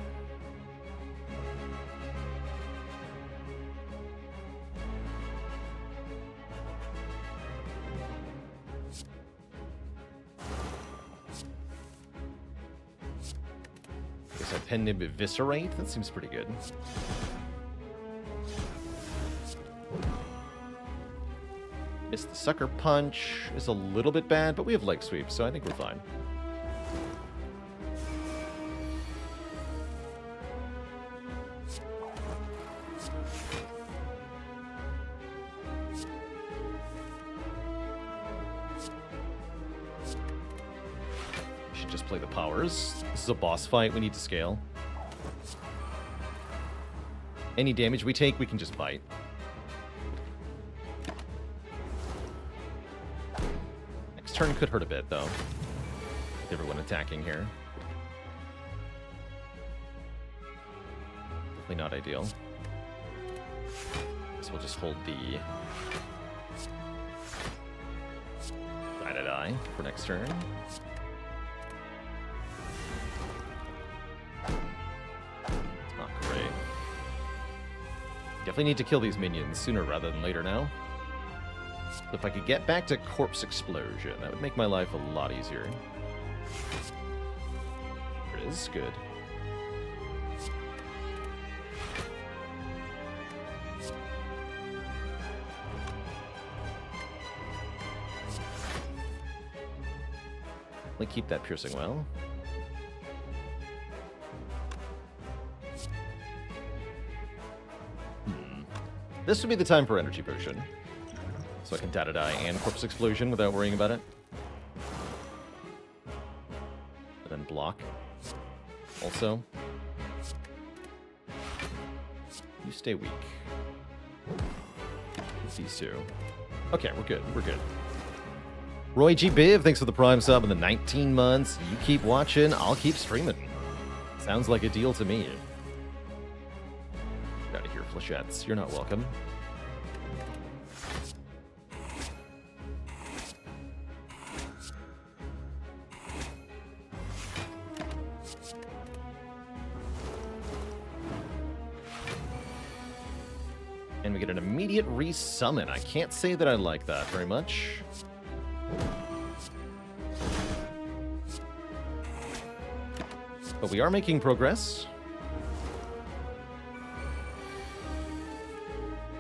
Guess I pen nib eviscerate. That seems pretty good. Miss the sucker punch is a little bit bad, but we have leg sweep, so I think we're fine. We should just play the powers. This is a boss fight. We need to scale. Any damage we take, we can just bite. Turn could hurt a bit, though. With everyone attacking here. Definitely not ideal. So we'll just hold the die for next turn. It's not great. Definitely need to kill these minions sooner rather than later now. If I could get back to Corpse Explosion, that would make my life a lot easier. There it is. Good. Let me keep that piercing well. This would be the time for Energy Potion. So I can die and Corpse Explosion without worrying about it. And then block. Also. You stay weak. These two. Okay, we're good. We're good. Roy G. Biv, thanks for the Prime sub in the 19 months. You keep watching, I'll keep streaming. Sounds like a deal to me. Get out of here, Flechettes. You're not welcome. And we get an immediate resummon. I can't say that I like that very much. But we are making progress.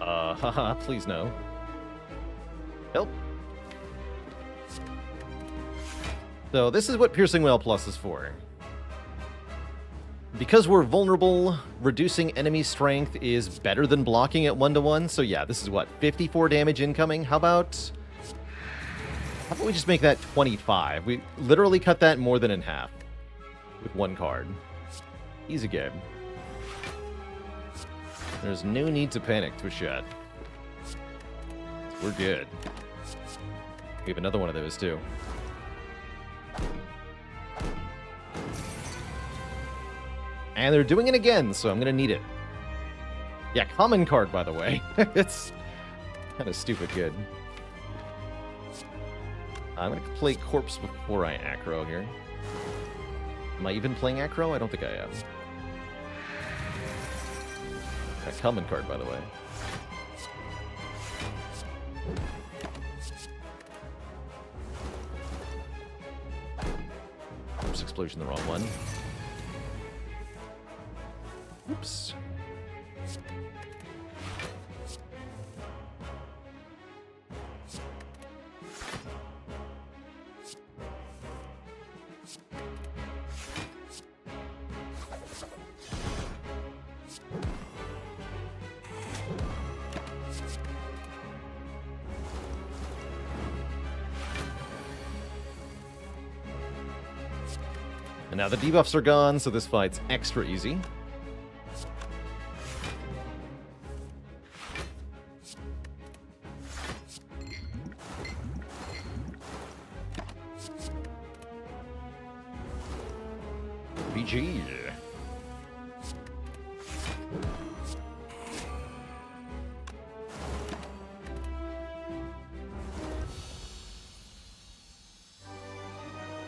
Haha, please no. Help. So this is what Piercing Wail Plus is for. Because we're vulnerable, reducing enemy strength is better than blocking at 1-to-1. So yeah, this is what, 54 damage incoming? How about we just make that 25? We literally cut that more than in half with one card. Easy game. There's no need to panic, Twitchet. We're good. We have another one of those too. And they're doing it again, so I'm going to need it. Yeah, common card, by the way. It's kind of stupid good. I'm going to play Corpse before I aggro here. Am I even playing aggro? I don't think I am. A common card, by the way. Corpse Explosion, the wrong one. Oops. And now the debuffs are gone, so this fight's extra easy. BG.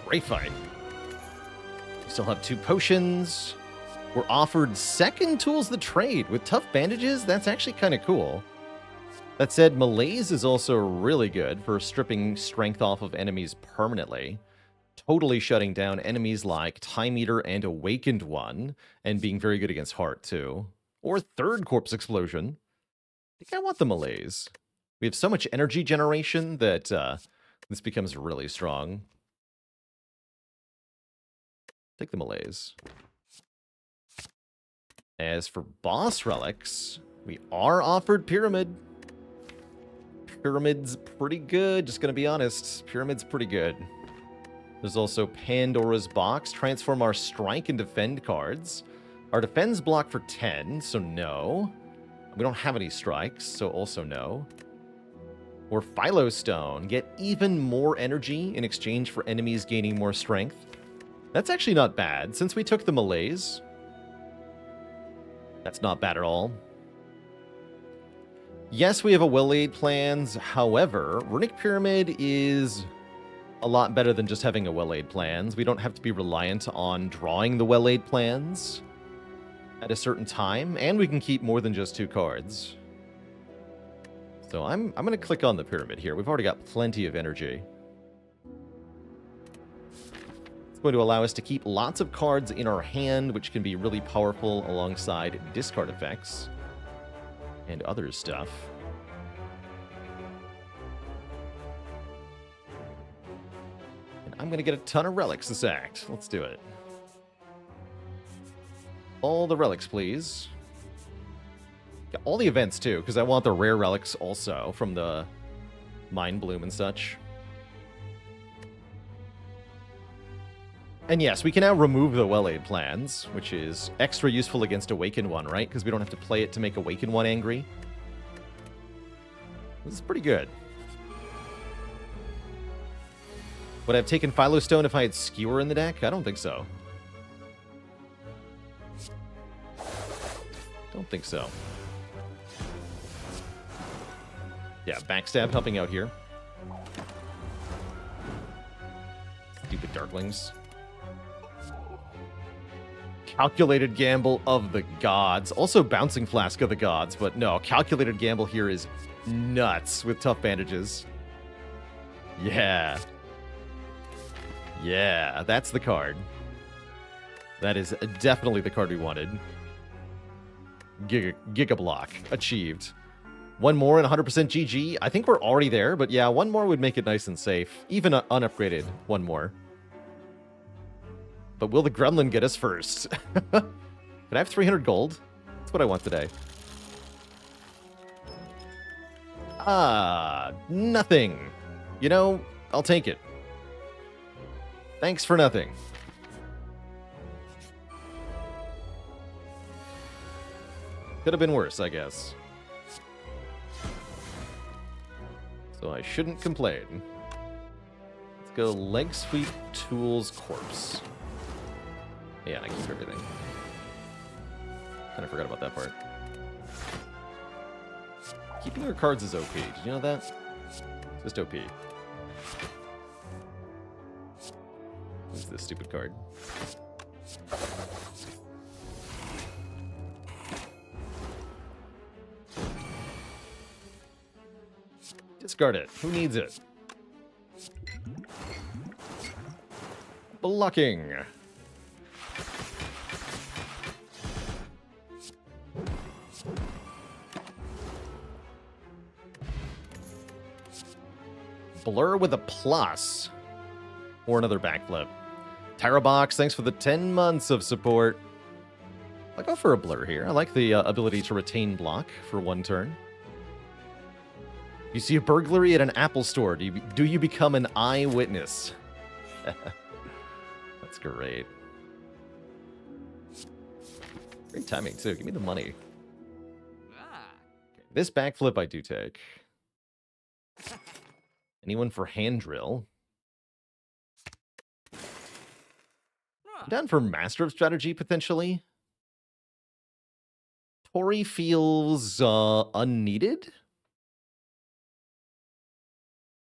Great fight. We still have 2 potions. We're offered second tools of the trade with tough bandages. That's actually kind of cool. That said, malaise is also really good for stripping strength off of enemies permanently. Totally shutting down enemies like Time Eater and Awakened One, and being very good against Heart, too. Or Third Corpse Explosion. I think I want the malaise. We have so much energy generation that this becomes really strong. Take the malaise. As for boss relics, we are offered Pyramid. Pyramid's pretty good, just gonna be honest. Pyramid's pretty good. There's also Pandora's Box. Transform our Strike and Defend cards. Our Defend's block for 10, so no. We don't have any strikes, so also no. Or Philo Stone. Get even more energy in exchange for enemies gaining more strength. That's actually not bad. Since we took the malaise, that's not bad at all. Yes, we have a well-laid plans. However, Runic Pyramid is a lot better than just having a well-laid plans. We don't have to be reliant on drawing the well-laid plans at a certain time, and we can keep more than just 2 cards. So I'm going to click on the Pyramid here. We've already got plenty of energy. It's going to allow us to keep lots of cards in our hand, which can be really powerful alongside discard effects and other stuff. And I'm going to get a ton of relics this act. Let's do it. All the relics, please. Yeah, all the events, too, because I want the rare relics also from the Mind Bloom and such. And yes, we can now remove the well-laid plans, which is extra useful against Awakened One, right? Because we don't have to play it to make Awakened One angry. This is pretty good. Would I have taken Philo Stone if I had Skewer in the deck? I don't think so. Don't think so. Yeah, Backstab helping out here. Stupid Darklings. Calculated Gamble of the Gods. Also Bouncing Flask of the Gods, but no, Calculated Gamble here is nuts with tough bandages. Yeah. Yeah, that's the card. That is definitely the card we wanted. Giga Block. Achieved. One more and 100% GG. I think we're already there, but yeah, one more would make it nice and safe. Even unupgraded, one more. But will the Gremlin get us first? Can I have 300 gold? That's what I want today. Nothing. You know, I'll take it. Thanks for nothing. Could have been worse, I guess. So I shouldn't complain. Let's go Leg Sweep Tools Corpse. Yeah, and I keep everything. Kind of forgot about that part. Keeping your cards is OP. Did you know that? Just OP. What's this stupid card? Discard it. Who needs it? Blocking. Blur with a plus. Or another backflip. Tyra Box, thanks for the 10 months of support. I'll go for a blur here. I like the ability to retain block for one turn. You see a burglary at an Apple store. Do you become an eyewitness? That's great. Great timing, too. Give me the money. Okay, this backflip I do take. Anyone for hand drill? I'm down for Master of Strategy, potentially. Tori feels unneeded.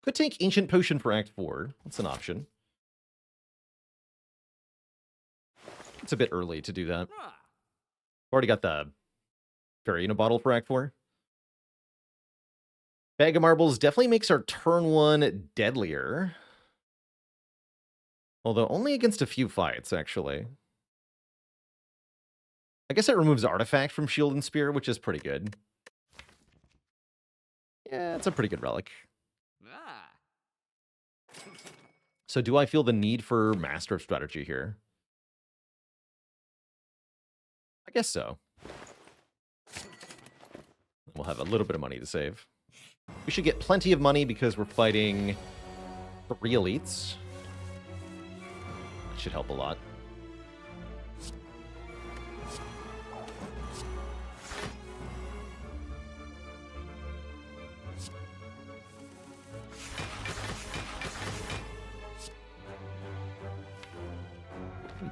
Could take Ancient Potion for Act 4. That's an option. It's a bit early to do that. Already got the Fairy in a Bottle for Act 4. Bag of Marbles definitely makes our turn 1 deadlier. Although only against a few fights, actually. I guess it removes Artifact from Shield and Spear, which is pretty good. Yeah, it's a pretty good relic. So do I feel the need for Master of Strategy here? I guess so. We'll have a little bit of money to save. We should get plenty of money because we're fighting 3 elites. That should help a lot.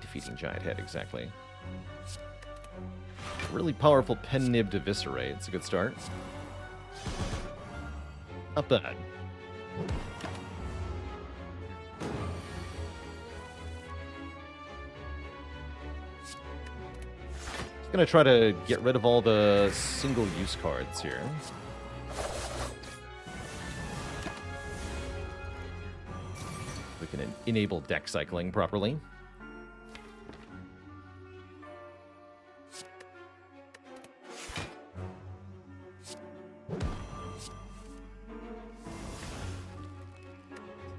Defeating Giant Head, exactly. Really powerful Pen Nib to Eviscerate. It's a good start. Not bad. Just gonna try to get rid of all the single-use cards here. We can enable deck cycling properly.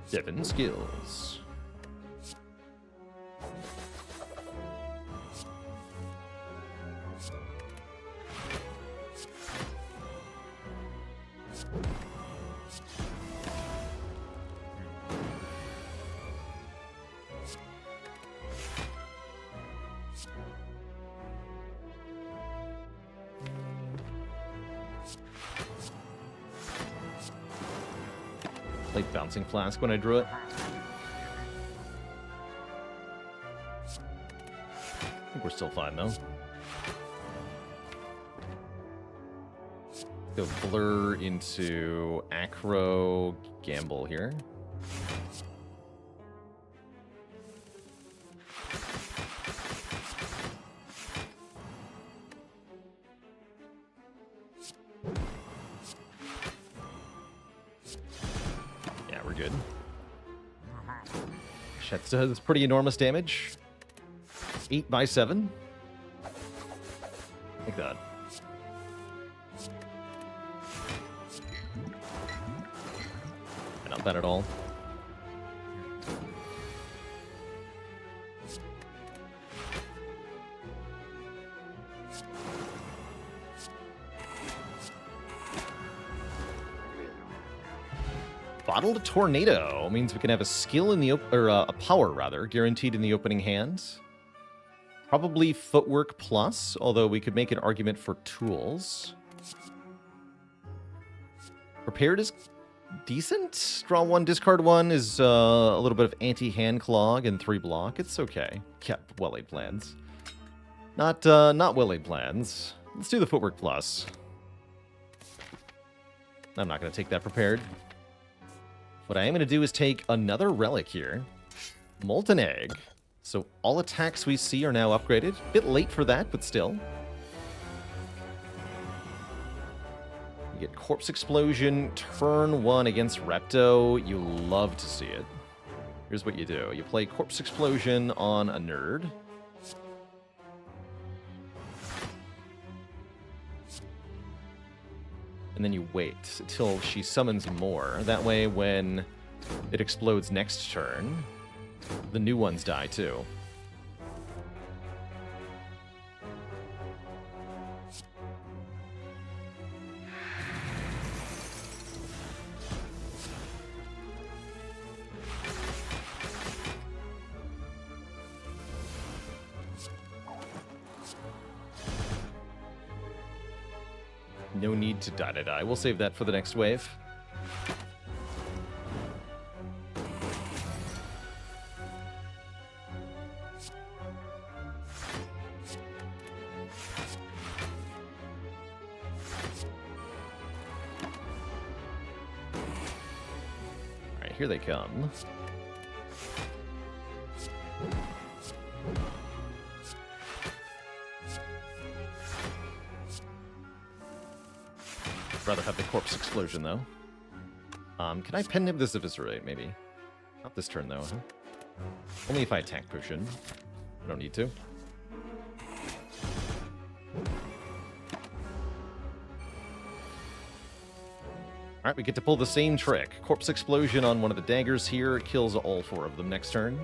Seven skills. Played Bouncing Flask when I drew it. I think we're still fine, though. Go Blur into Acro Gamble here. Yeah, we're good. Shit, does pretty enormous damage. 8 by 7. Like that. Not bad at all. Bottled Tornado means we can have a skill in the a power rather guaranteed in the opening hand. Probably Footwork Plus, although we could make an argument for Tools. Prepared is decent. Draw 1, discard 1 is a little bit of anti-hand clog and 3 block. It's okay. Yeah, well-laid plans. Not well-laid plans. Let's do the Footwork Plus. I'm not going to take that prepared. What I am going to do is take another relic here. Molten Egg. So all attacks we see are now upgraded. Bit late for that, but still. You get Corpse Explosion, turn 1 against Repto. You love to see it. Here's what you do. You play Corpse Explosion on a nerd. And then you wait until she summons more. That way, when it explodes next turn, the new ones die too. No need to die. We'll save that for the next wave. here they come. I'd rather have the corpse explosion, though. Can I pen nib this eviscerate, maybe? Not this turn, though, huh? Only if I attack potion. I don't need to. Alright, we get to pull the same trick. Corpse explosion on one of the daggers here. It kills all 4 of them next turn.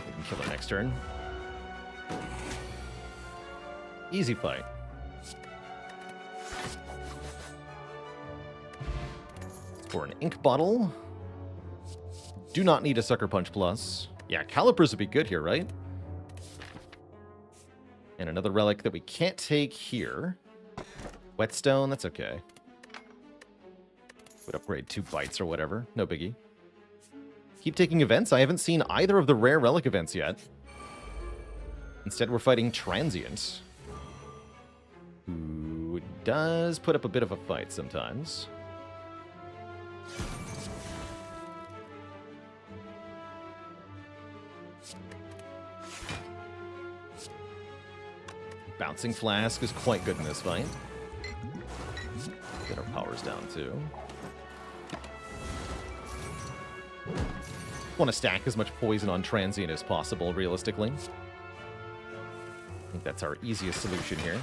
We can kill her next turn. Easy fight. For an ink bottle. Do not need a Sucker Punch Plus. Yeah, Calipers would be good here, right? And another relic that we can't take here. Whetstone, that's okay. Would upgrade 2 bites or whatever. No biggie. Keep taking events. I haven't seen either of the rare relic events yet. Instead, we're fighting Transient, who does put up a bit of a fight sometimes. Bouncing Flask is quite good in this fight. Get our powers down, too. Want to stack as much poison on Transient as possible, realistically. I think that's our easiest solution here.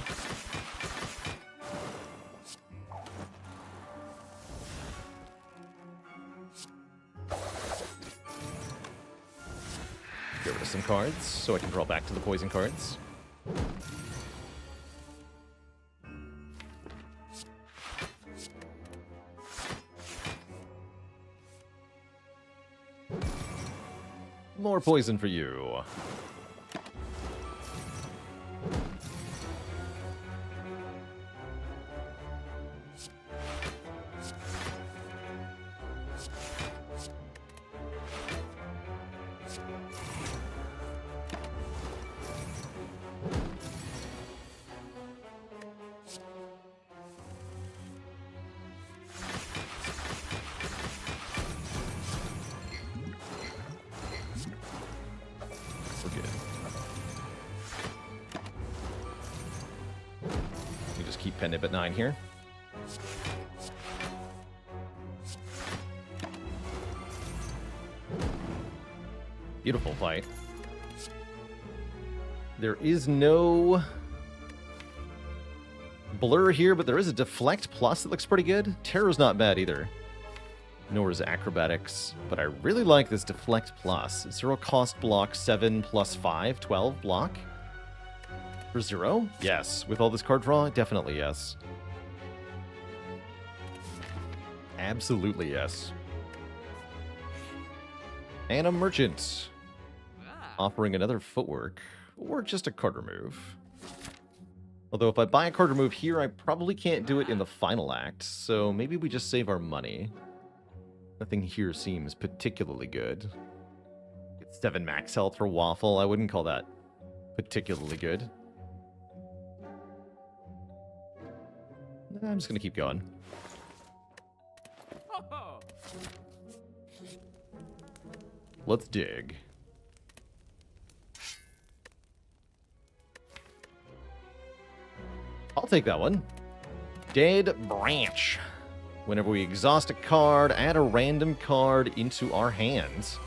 Get rid of some cards, so I can draw back to the poison cards. More poison for you. Keep pen nib at 9 here. Beautiful fight. There is no blur here, but there is a Deflect Plus that looks pretty good. Terror's not bad either. Nor is Acrobatics, but I really like this Deflect Plus. 0 cost block, 7 plus 5, 12 block. For 0? Yes. With all this card draw? Definitely yes. Absolutely yes. And a Merchant. Offering another Footwork. Or just a card remove. Although if I buy a card remove here, I probably can't do it in the final act. So maybe we just save our money. Nothing here seems particularly good. It's 7 max health for Waffle. I wouldn't call that particularly good. I'm just going to keep going. Let's dig. I'll take that one. Dead Branch. Whenever we exhaust a card, add a random card into our hands.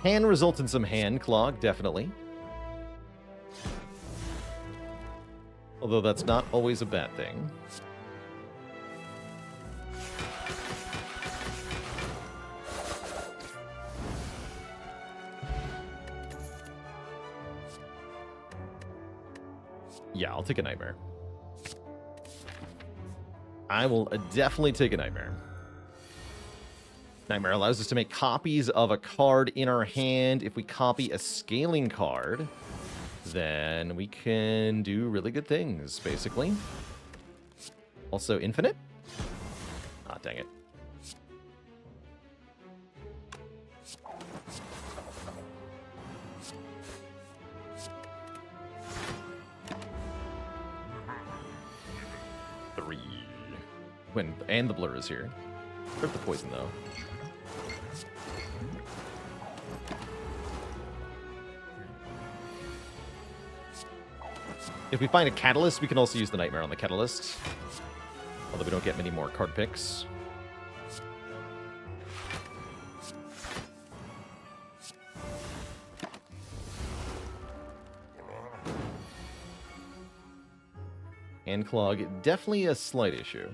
Can result in some hand clog, definitely. Although that's not always a bad thing. Yeah, I'll take a Nightmare. I will definitely take a Nightmare. Nightmare allows us to make copies of a card in our hand. If we copy a scaling card, then we can do really good things, basically. Also infinite? Ah, dang it. Three. And the blur is here. Rip the poison, though. If we find a catalyst, we can also use the Nightmare on the catalyst. Although we don't get many more card picks. And Clog, definitely a slight issue.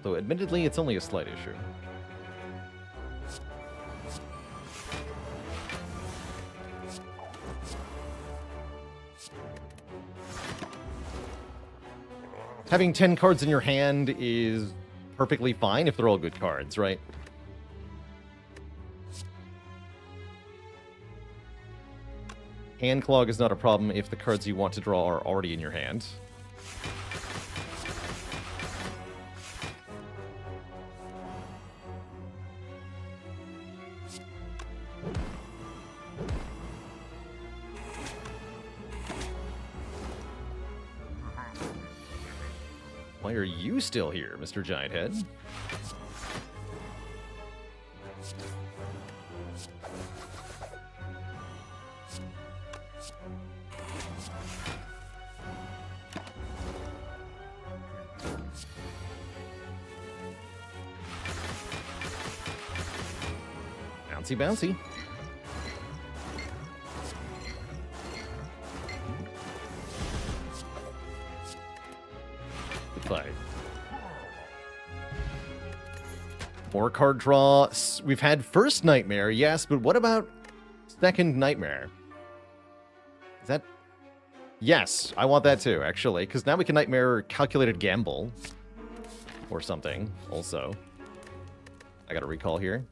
Though admittedly, it's only a slight issue. Having 10 cards in your hand is perfectly fine if they're all good cards, right? Hand Clog is not a problem if the cards you want to draw are already in your hand. Why are you still here, Mr. Giant Head? Bouncy, bouncy. Fight. More card draw. We've had first Nightmare, yes, but what about second Nightmare? Is that... Yes, I want that too, actually, because now we can Nightmare Calculated Gamble. Or something, also. I got a recall here.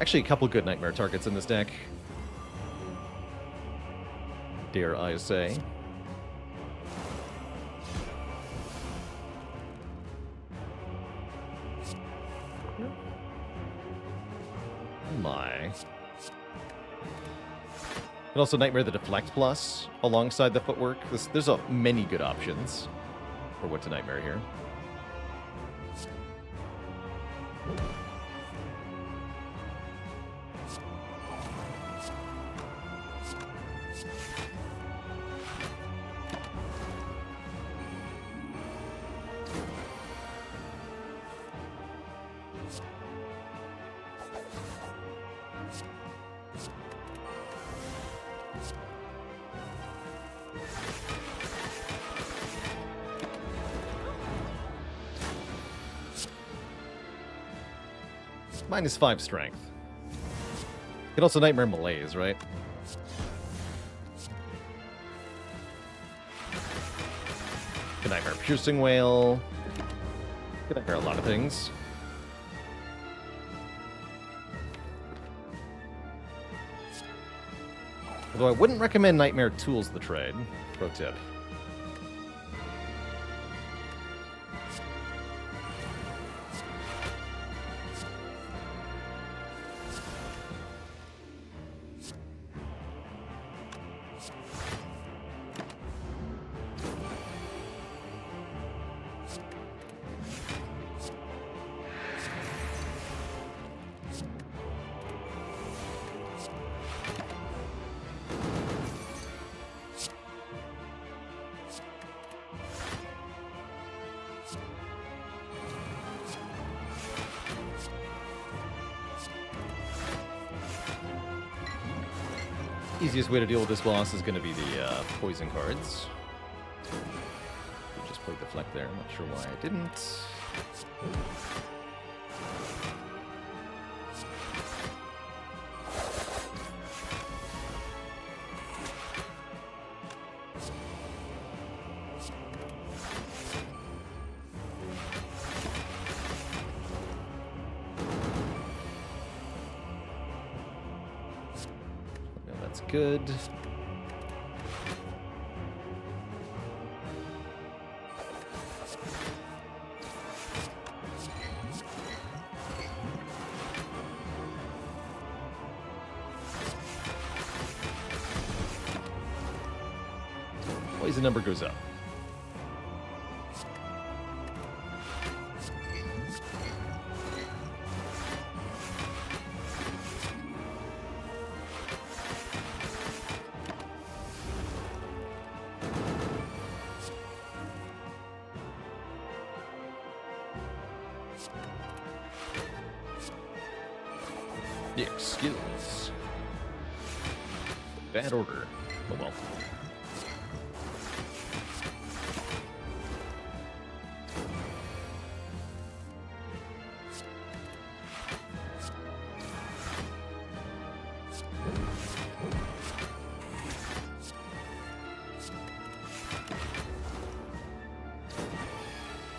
Actually, a couple good Nightmare targets in this deck. Dare I say. Oh my. And also Nightmare the Deflect Plus alongside the footwork. There's many good options for what to Nightmare here. -5 strength. You can also Nightmare Malaise, right? Good Nightmare Piercing Whale. Good Nightmare a lot of things. Although I wouldn't recommend Nightmare Tools the trade. Pro tip. Easiest way to deal with this boss is going to be the poison cards. Just played Deflect there. I'm not sure why I didn't. That's good. Poison number goes up. The skills. Bad order. Oh well.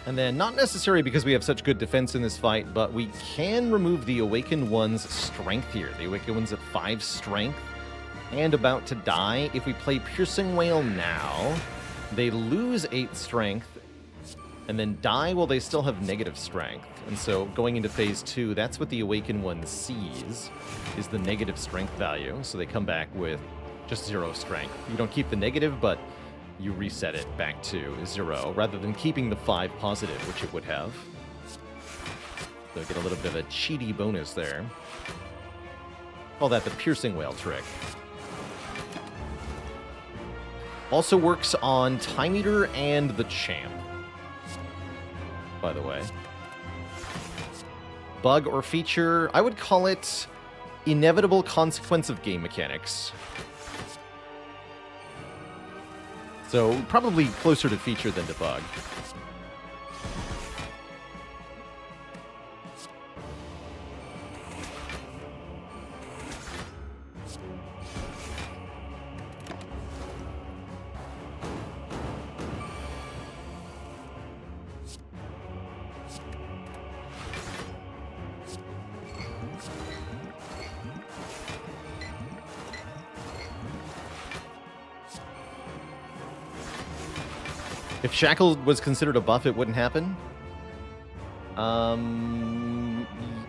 And then, not necessary because we have such good defense in this fight, but we can remove the Awakened One's strength here. The Awakened One's at 5 strength and about to die. If we play Piercing Wail now, they lose 8 strength and then die while they still have negative strength. And so going into phase 2, that's what the Awakened One sees, is the negative strength value. So they come back with just 0 strength. You don't keep the negative, but you reset it back to 0, rather than keeping the 5 positive, which it would have. So get a little bit of a cheaty bonus there. Call that the Piercing Wail trick. Also works on Time Eater and the Champ, by the way. Bug or feature, I would call it inevitable consequence of game mechanics. So, probably closer to feature than to bug. If Shackle was considered a buff, it wouldn't happen.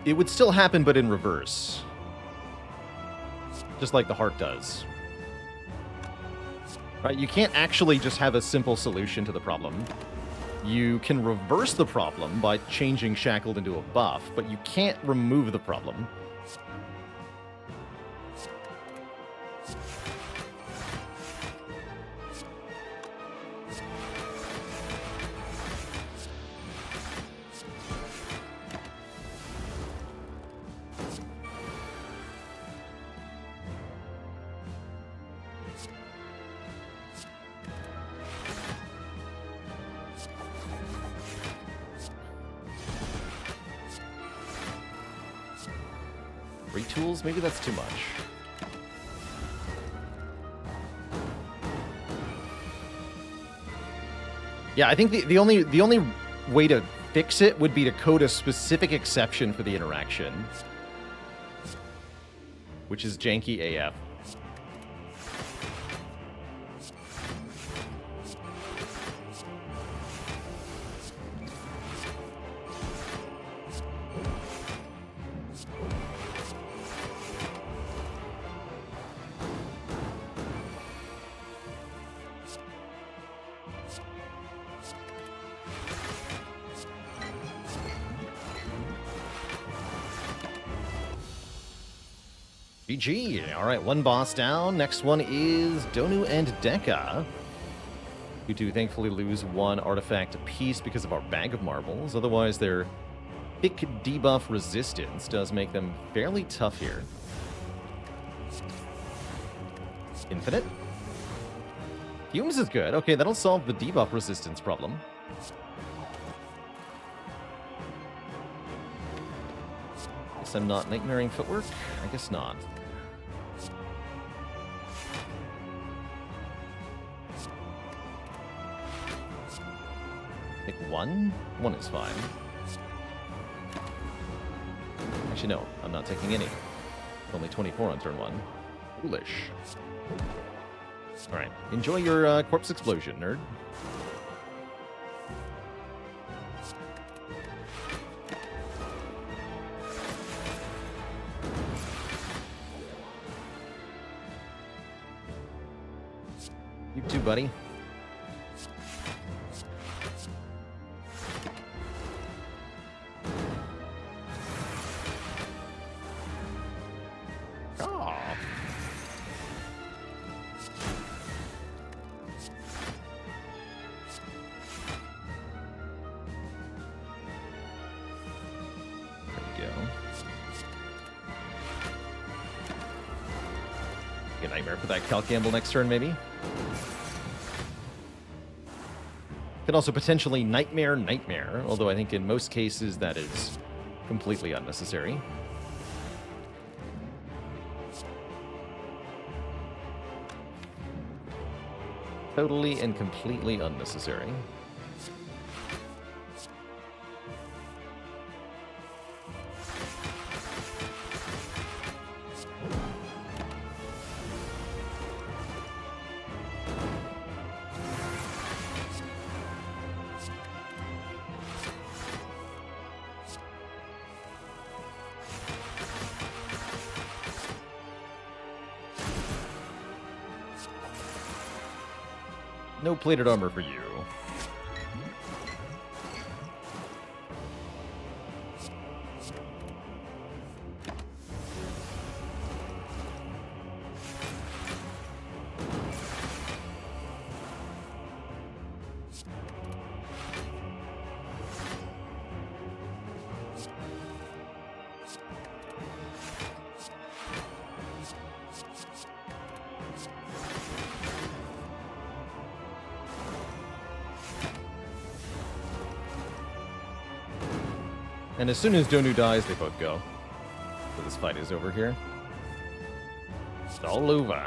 It would still happen, but in reverse. Just like the heart does. Right? You can't actually just have a simple solution to the problem. You can reverse the problem by changing Shackled into a buff, but you can't remove the problem. Tools, maybe that's too much. Yeah, I think the only way to fix it would be to code a specific exception for the interaction, which is janky AF. GG. All right, one boss down. Next one is Donu and Deka, who do thankfully lose 1 artifact apiece because of our Bag of Marbles. Otherwise, their thick debuff resistance does make them fairly tough here. Infinite. Fumes is good. Okay, that'll solve the debuff resistance problem. Guess I'm not nightmaring footwork? I guess not. Take 1? 1 is fine. Actually, no. I'm not taking any. Only 24 on turn 1. Foolish. Alright, enjoy your corpse explosion, nerd. You too, buddy. A nightmare for that Cal Gamble next turn, maybe. Could also potentially nightmare, although I think in most cases that is completely unnecessary. Totally and completely unnecessary. No plated armor for you. And as soon as Donu dies, they both go. So this fight is over here. It's all over.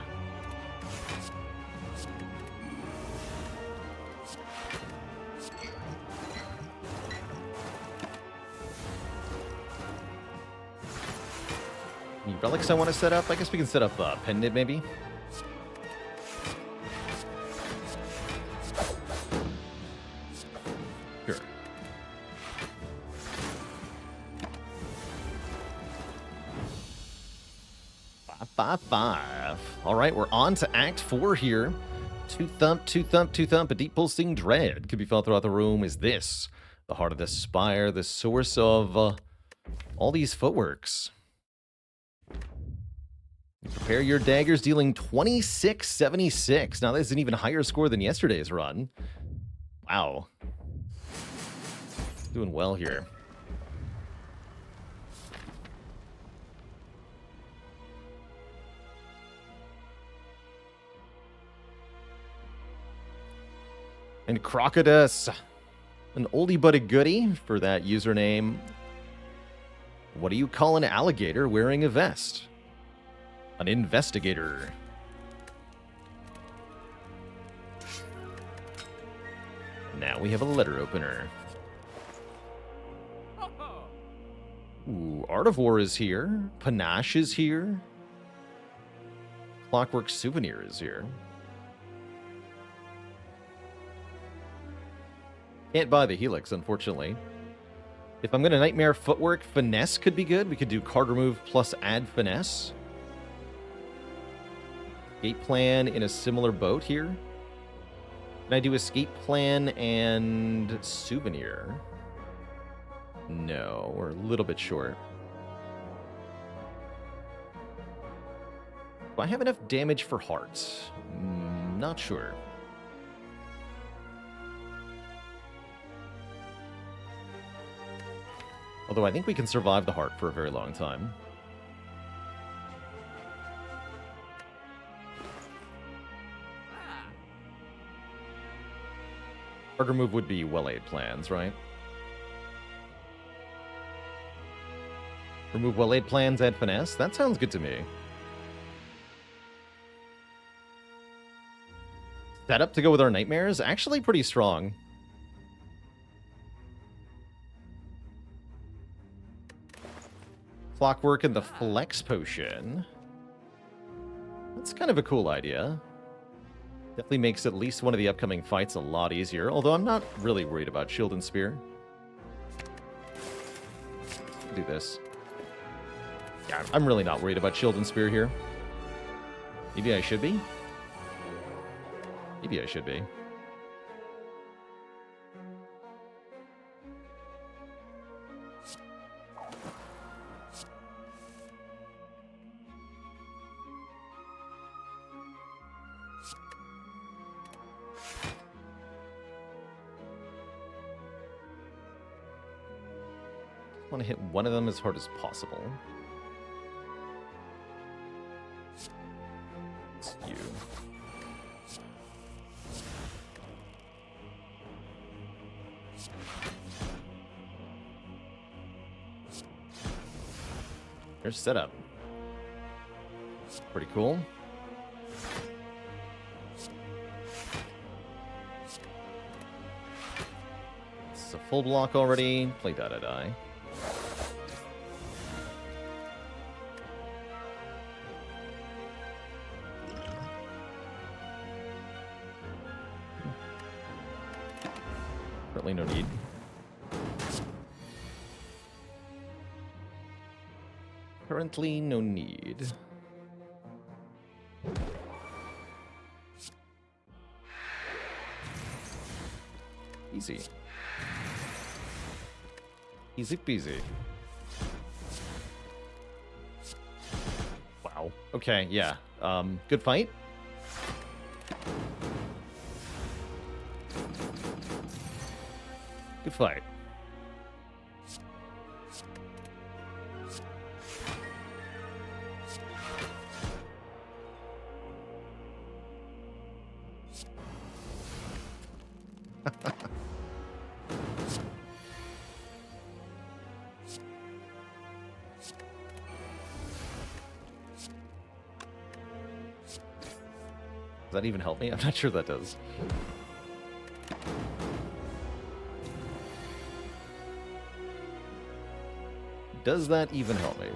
Any relics I want to set up? I guess we can set up Pendant, maybe. Sure. 5-5. All right, we're on to Act 4 here. Two thump, two thump, two thump. A deep pulsing dread could be felt throughout the room. Is this the heart of the Spire, the source of all these footworks? Prepare your daggers, dealing 2676. Now, that's an even higher score than yesterday's run. Wow. Doing well here. And Crocodus, an oldie but a goodie for that username. What do you call an alligator wearing a vest? An investigator. Now we have a letter opener. Ooh, Art of War is here. Panache is here. Clockwork Souvenir is here. Can't buy the Helix, unfortunately. If I'm going to Nightmare Footwork, Finesse could be good. We could do card remove plus add Finesse. Escape Plan in a similar boat here. Can I do Escape Plan and Souvenir? No, we're a little bit short. Do I have enough damage for hearts? Not sure. Although I think we can survive the heart for a very long time. Card remove would be well-laid plans, right? Remove well-laid plans, add finesse? That sounds good to me. Setup to go with our nightmares? Actually pretty strong. Clockwork and the Flex Potion. That's kind of a cool idea. Definitely makes at least one of the upcoming fights a lot easier, although I'm not really worried about Shield and Spear. Do this. Yeah, I'm really not worried about Shield and Spear here. Maybe I should be? Maybe I should be. I want to hit one of them as hard as possible. It's you. Here's setup. Pretty cool. It's a full block already. Play die. Currently no need. Currently no need. Easy. Easy peasy. Wow. Okay, yeah. Good fight. Good fight. Does that even help me? I'm not sure that does. Does that even help me?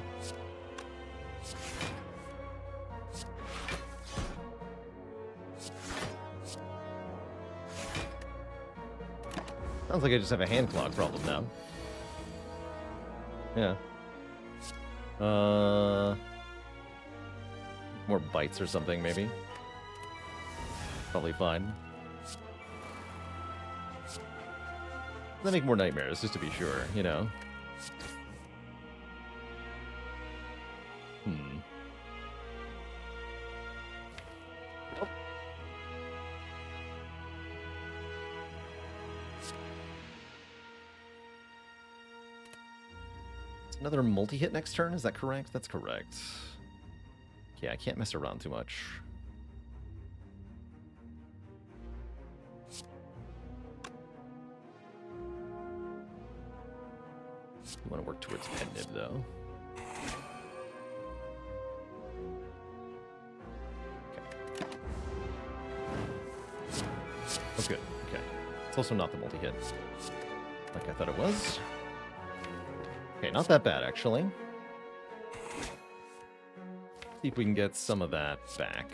Sounds like I just have a hand clog problem now. Yeah. More bites or something, maybe. Probably fine. They make more nightmares, just to be sure, you know. Oh. Another multi-hit next turn, is that correct? That's correct. Yeah, I can't mess around too much. You want to work towards Pen Nib, though. Okay. Oh, good. Okay. It's also not the multi-hit, like I thought it was. Okay, not that bad, actually. See if we can get some of that back.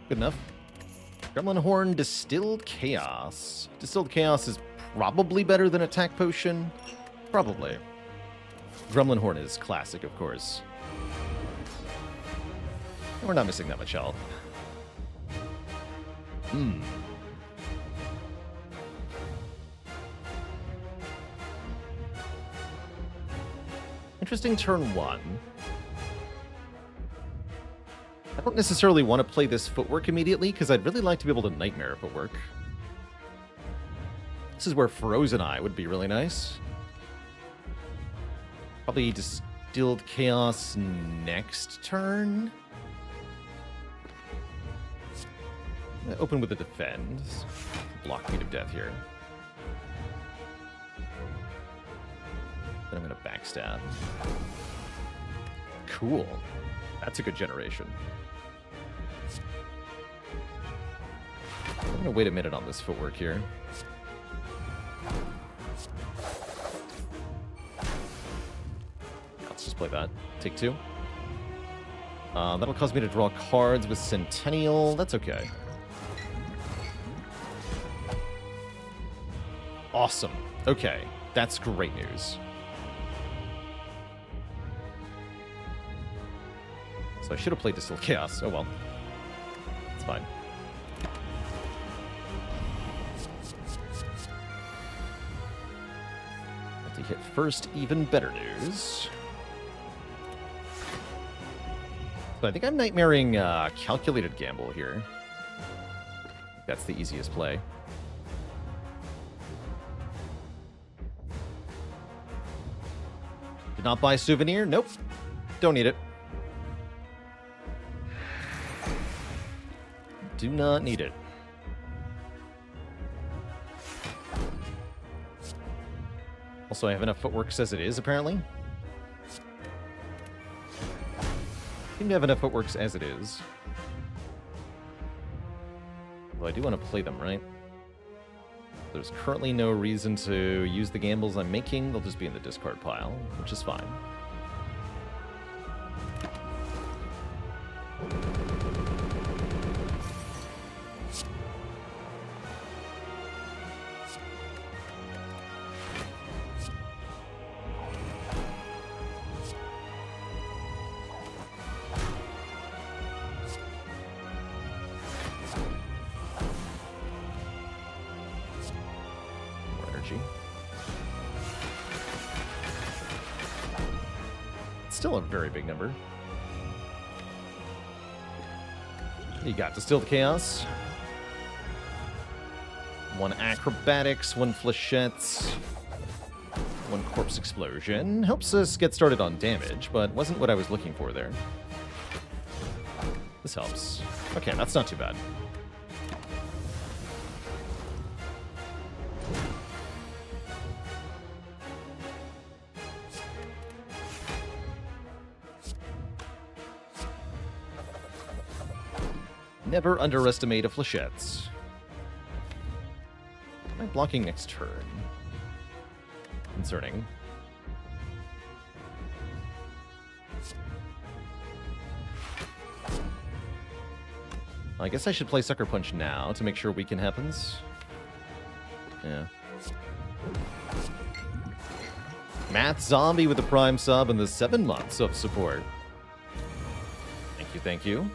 Good enough. Gremlin Horn, Distilled Chaos. Distilled Chaos is probably better than Attack Potion. Probably. Gremlin Horn is classic, of course. And we're not missing that much health. Interesting turn one. I don't necessarily want to play this footwork immediately, because I'd really like to be able to Nightmare footwork. This is where Frozen Eye would be really nice. Probably Distilled Chaos next turn. Open with a defend. Block Beat of Death here. Then I'm going to backstab. Cool. That's a good generation. I'm going to wait a minute on this footwork here. Let's just play that. Take 2. That'll cause me to draw cards with Centennial. That's okay. Awesome. Okay. That's great news. So I should have played Distilled Chaos. Oh well. It's fine. Have to hit first, even better news. So I think I'm nightmaring Calculated Gamble here. That's the easiest play. Did not buy Souvenir? Nope. Don't need it. Do not need it. Also, I have enough footworks as it is, apparently. Seem to have enough footworks as it is. Well, I do want to play them, right? There's currently no reason to use the gambles I'm making. They'll just be in the discard pile, which is fine. Still a very big number. You got Distilled Chaos. 1 Acrobatics, 1 Flechettes, 1 Corpse Explosion. Helps us get started on damage, but wasn't what I was looking for there. This helps. Okay, that's not too bad. Never underestimate a Flechettes. Am I blocking next turn? Concerning. I guess I should play Sucker Punch now to make sure weaken happens. Yeah. Math Zombie with the Prime sub and the 7 months of support. Thank you, thank you.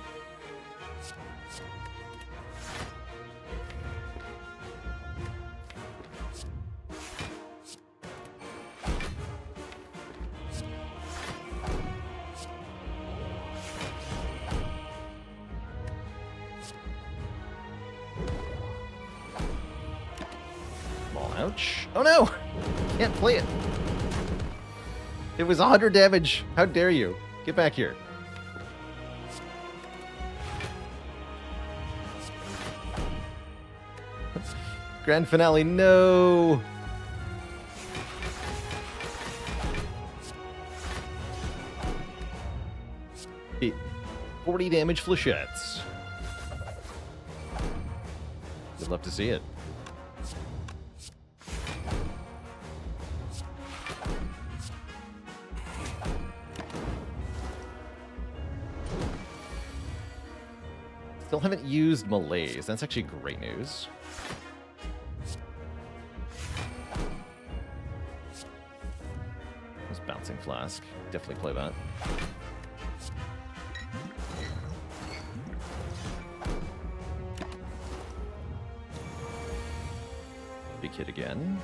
Ouch. Oh no! Can't play it. It was 100 damage. How dare you? Get back here. Grand finale, no! Hit 40 damage Flechettes. You'd love to see it. Still haven't used Malaise. That's actually great news. This Bouncing Flask. Definitely play that. Big hit again.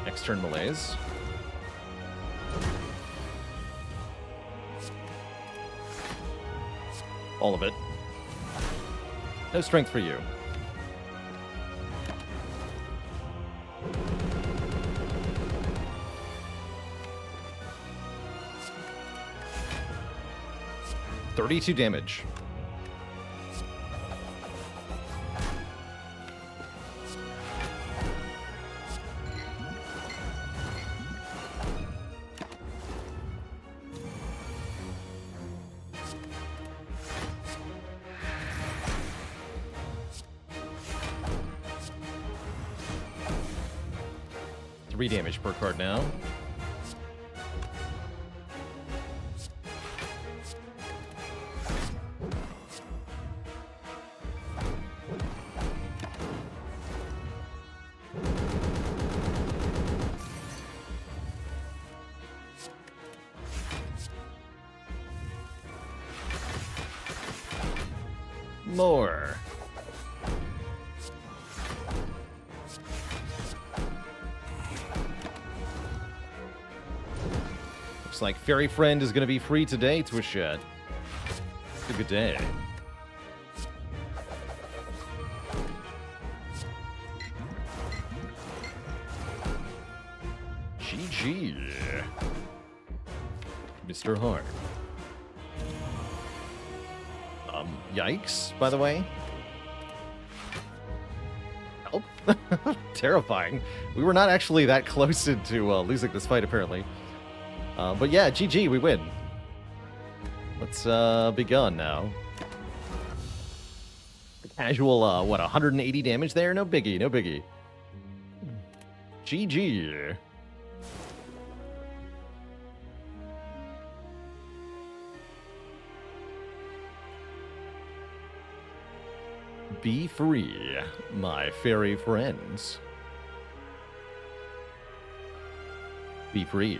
Next turn, Malaise. All of it. No strength for you. 32 damage. Three damage per card now. More. Looks like Fairy Friend is going to be free today, Twishette. It's a good day. GG. Mr. Hart. Yikes, by the way. Help. Terrifying. We were not actually that close into losing this fight, apparently. But yeah, GG, we win. Let's be gone now. The casual, what, 180 damage there? No biggie, no biggie. GG. Be free, my fairy friends. Be free.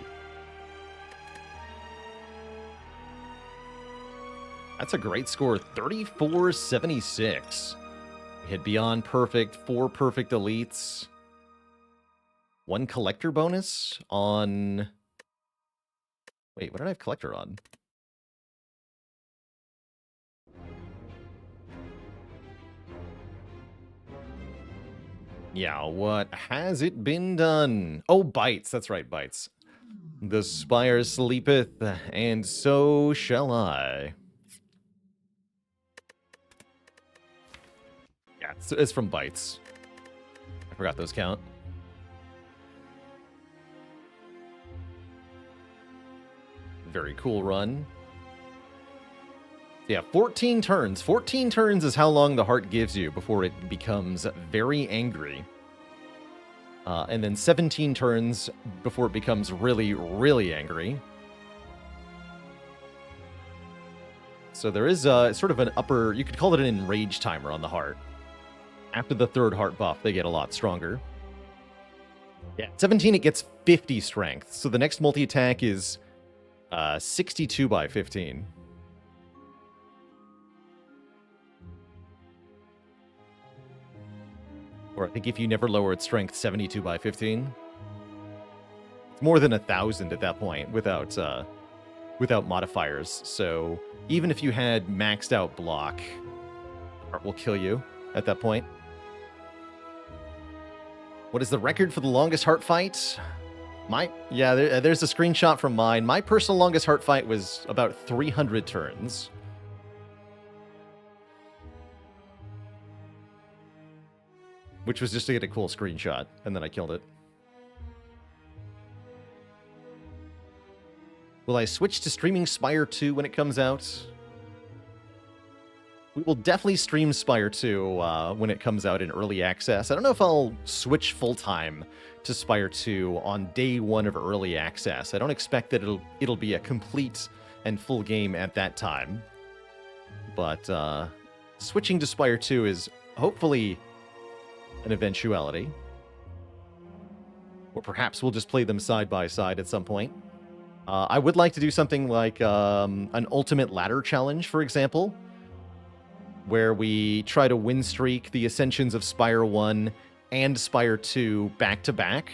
That's a great score, 3476. Hit beyond perfect, 4 perfect elites. 1 collector bonus on... Wait, what did I have collector on? Yeah, what has it been done? Oh, bites. That's right, bites. The spire sleepeth, and so shall I. Yeah, it's from bites. I forgot those count. Very cool run. Yeah, 14 turns. 14 turns is how long the heart gives you before it becomes very angry. And then 17 turns before it becomes really, really angry. So there is sort of an upper... You could call it an enrage timer on the heart. After the 3rd heart buff, they get a lot stronger. Yeah, 17 it gets 50 strength. So the next multi-attack is 62 by 15. Or I think if you never lower its strength, 72 by 15. It's more than 1,000 at that point without modifiers. So even if you had maxed out block, heart will kill you at that point. What is the record for the longest heart fight? There's a screenshot from mine. My personal longest heart fight was about 300 turns. Which was just to get a cool screenshot, and then I killed it. Will I switch to streaming Spire 2 when it comes out? We will definitely stream Spire 2 when it comes out in early access. I don't know if I'll switch full-time to Spire 2 on day 1 of early access. I don't expect that it'll be a complete and full game at that time. But switching to Spire 2 is hopefully an eventuality. Or perhaps we'll just play them side by side at some point. I would like to do something like an ultimate ladder challenge, for example, where we try to win streak the Ascensions of Spire 1 and Spire 2 back to back.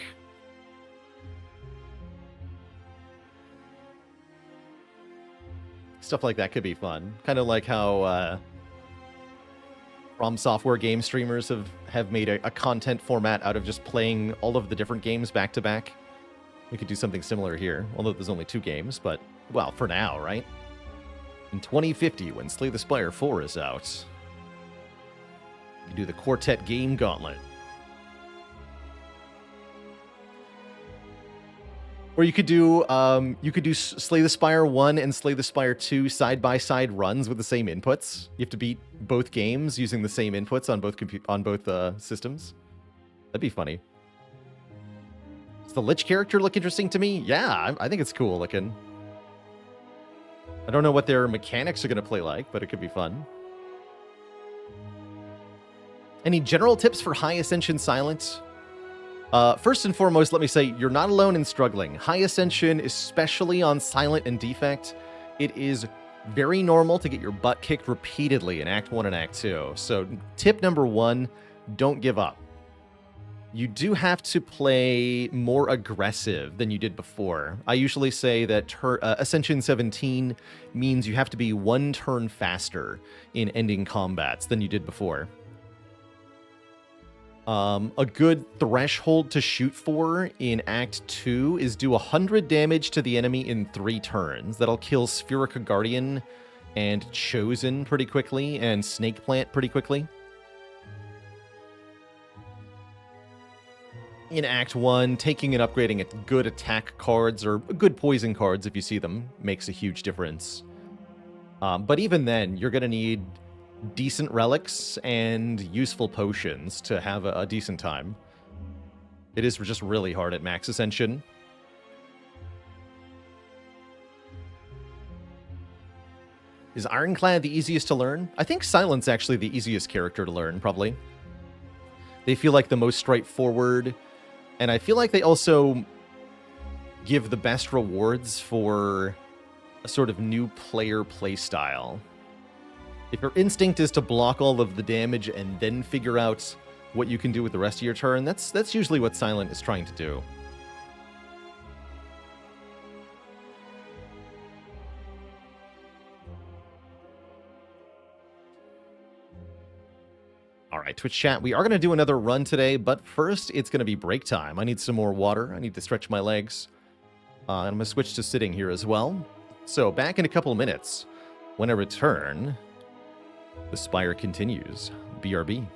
Stuff like that could be fun. Kind of like how From Software game streamers have made a content format out of just playing all of the different games back to back. We could do something similar here, although there's only 2 games, but, well, for now, right? In 2050, when Slay the Spire 4 is out, you do the Quartet Game Gauntlet. Or you could do Slay the Spire 1 and Slay the Spire 2 side-by-side runs with the same inputs. You have to beat both games using the same inputs on both systems. That'd be funny. Does the Lich character look interesting to me? Yeah, I think it's cool looking. I don't know what their mechanics are going to play like, but it could be fun. Any general tips for High Ascension Silence? First and foremost, let me say, you're not alone in struggling. High Ascension, especially on Silent and Defect, it is very normal to get your butt kicked repeatedly in Act 1 and Act 2. So tip number 1, don't give up. You do have to play more aggressive than you did before. I usually say that Ascension 17 means you have to be 1 turn faster in ending combats than you did before. A good threshold to shoot for in Act 2 is do 100 damage to the enemy in 3 turns. That'll kill Spherica Guardian and Chosen pretty quickly, and Snake Plant pretty quickly. In Act 1, taking and upgrading good attack cards, or good poison cards if you see them, makes a huge difference. But even then, you're going to need decent relics and useful potions to have a decent time. It is just really hard at Max Ascension. Is Ironclad the easiest to learn? I think Silent's actually the easiest character to learn, probably. They feel like the most straightforward, and I feel like they also give the best rewards for a sort of new player playstyle. If your instinct is to block all of the damage and then figure out what you can do with the rest of your turn, that's usually what Silent is trying to do. All right, Twitch chat, we are going to do another run today, but first it's going to be break time. I need some more water. I need to stretch my legs. And I'm going to switch to sitting here as well. So back in a couple of minutes. When I return, the Spire continues. BRB.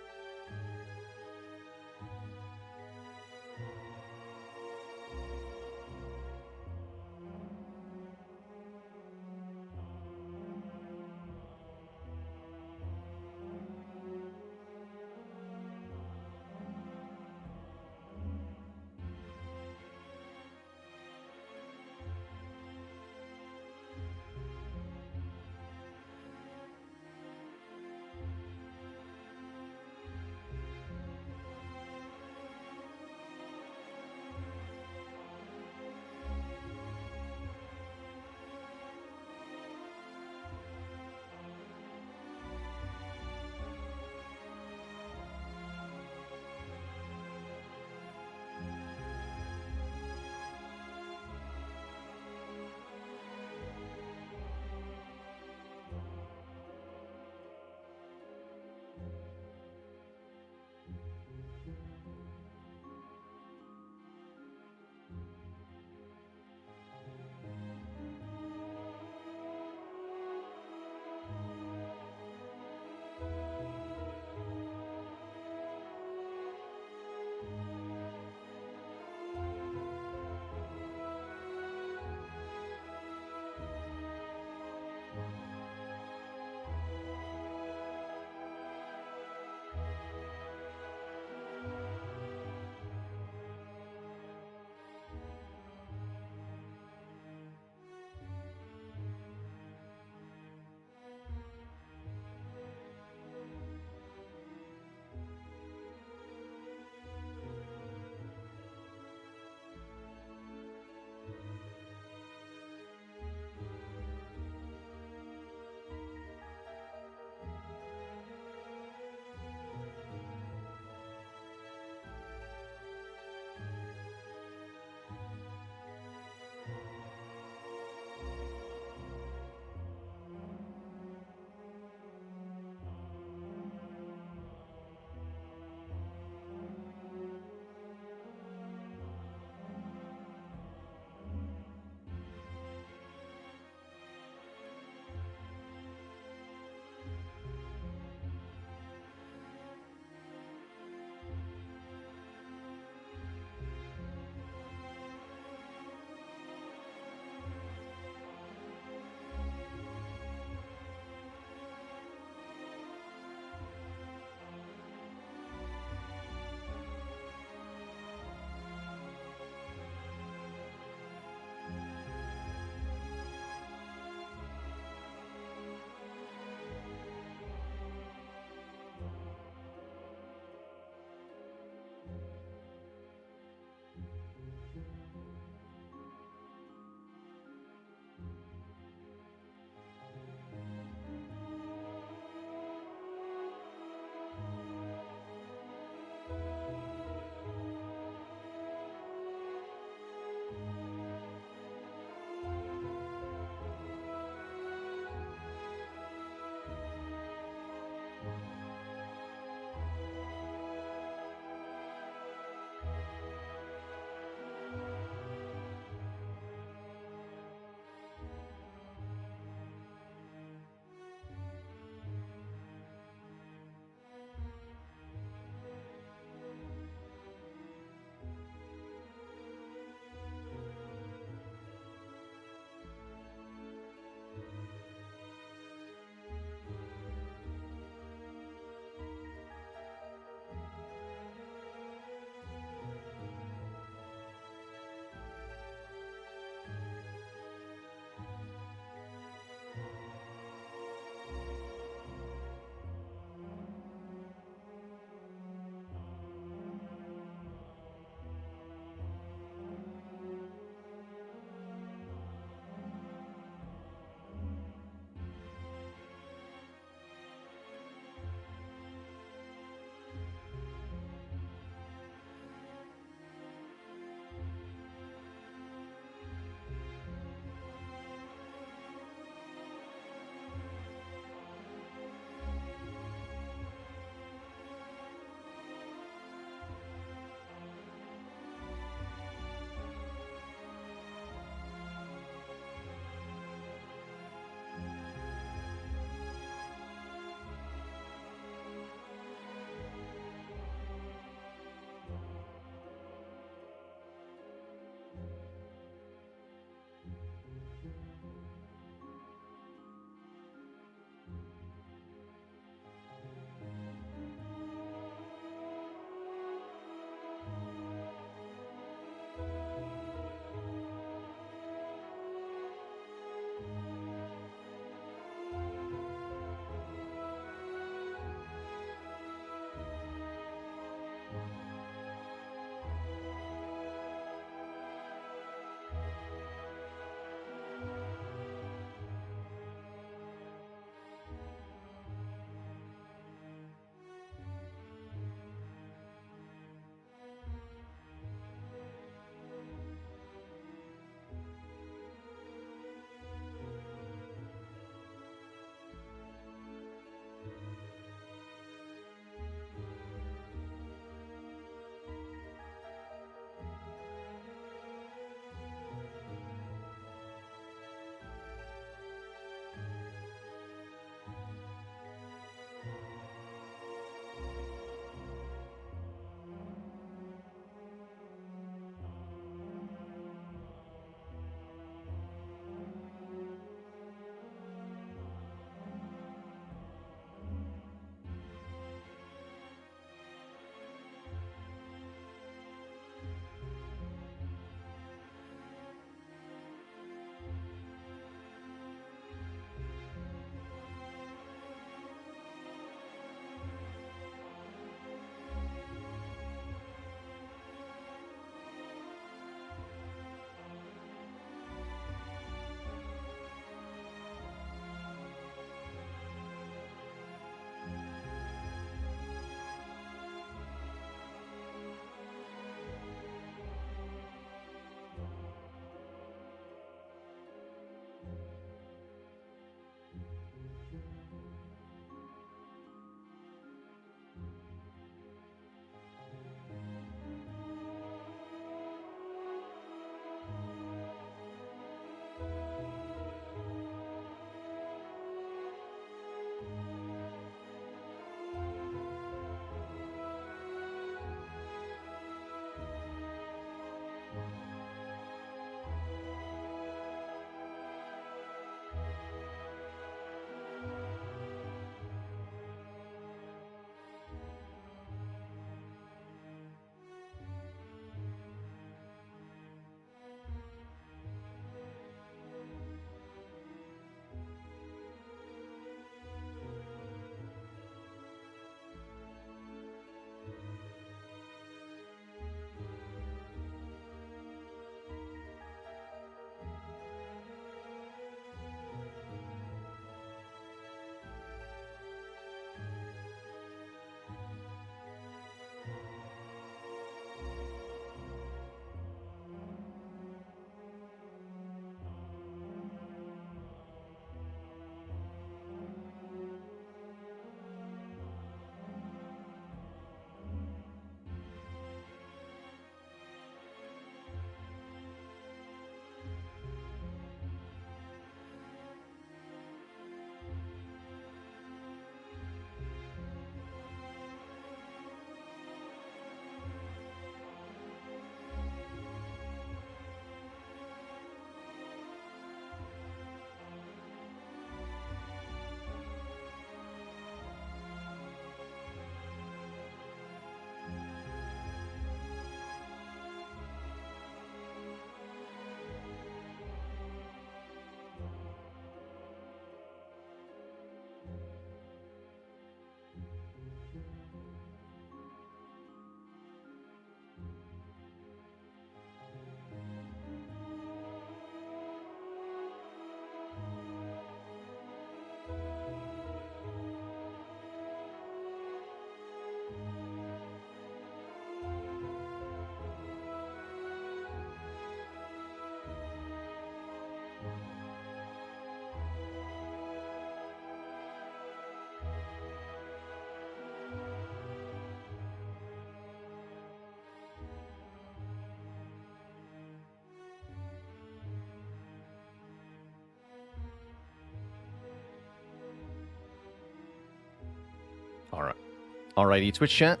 Alrighty, Twitch chat.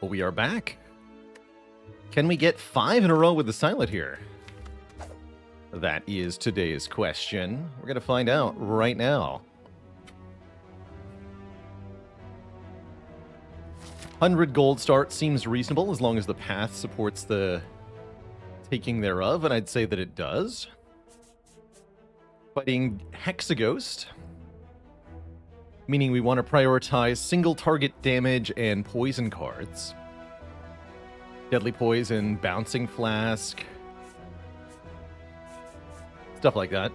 Well, we are back. Can we get 5 in a row with the silent here? That is today's question. We're going to find out right now. 100 gold start seems reasonable as long as the path supports the taking thereof, and I'd say that it does. Fighting Hexaghost, meaning we want to prioritize single target damage and poison cards. Deadly Poison, Bouncing Flask, stuff like that.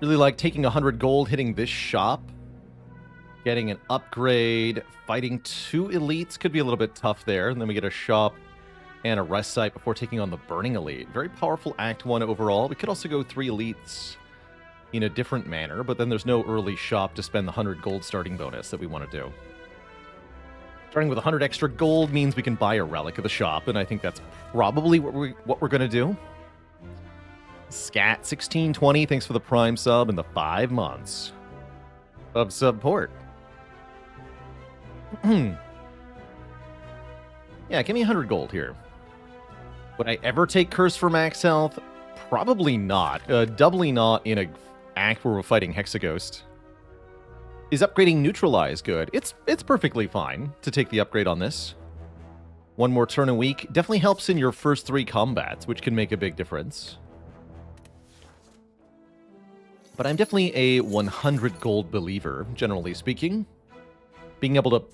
Really like taking 100 gold, hitting this shop, getting an upgrade, fighting 2 elites. Could be a little bit tough there. And then we get a shop and a rest site before taking on the Burning Elite. Very powerful Act 1 overall. We could also go 3 elites in a different manner, but then there's no early shop to spend the 100 gold starting bonus that we want to do. Starting with 100 extra gold means we can buy a relic of the shop, and I think that's probably what we're going to do. Scat1620, thanks for the Prime sub and the 5 months of support. Yeah, give me 100 gold here. Would I ever take Curse for max health? Probably not. Doubly not in a act where we're fighting Hexaghost. Is upgrading Neutralize good? It's perfectly fine to take the upgrade on this. 1 more turn a week. Definitely helps in your first 3 combats, which can make a big difference. But I'm definitely a 100 gold believer, generally speaking. Being able to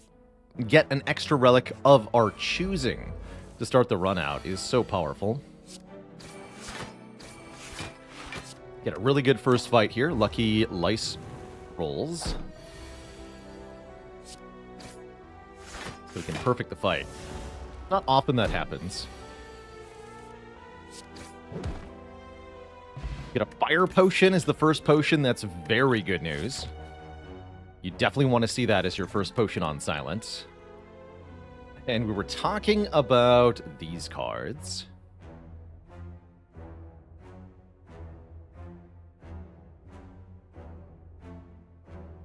get an extra relic of our choosing to start the run out is so powerful. Get a really good first fight here. Lucky Lice rolls. So we can perfect the fight. Not often that happens. Get a Fire Potion as the first potion. That's very good news. You definitely want to see that as your first potion on Silent. And we were talking about these cards.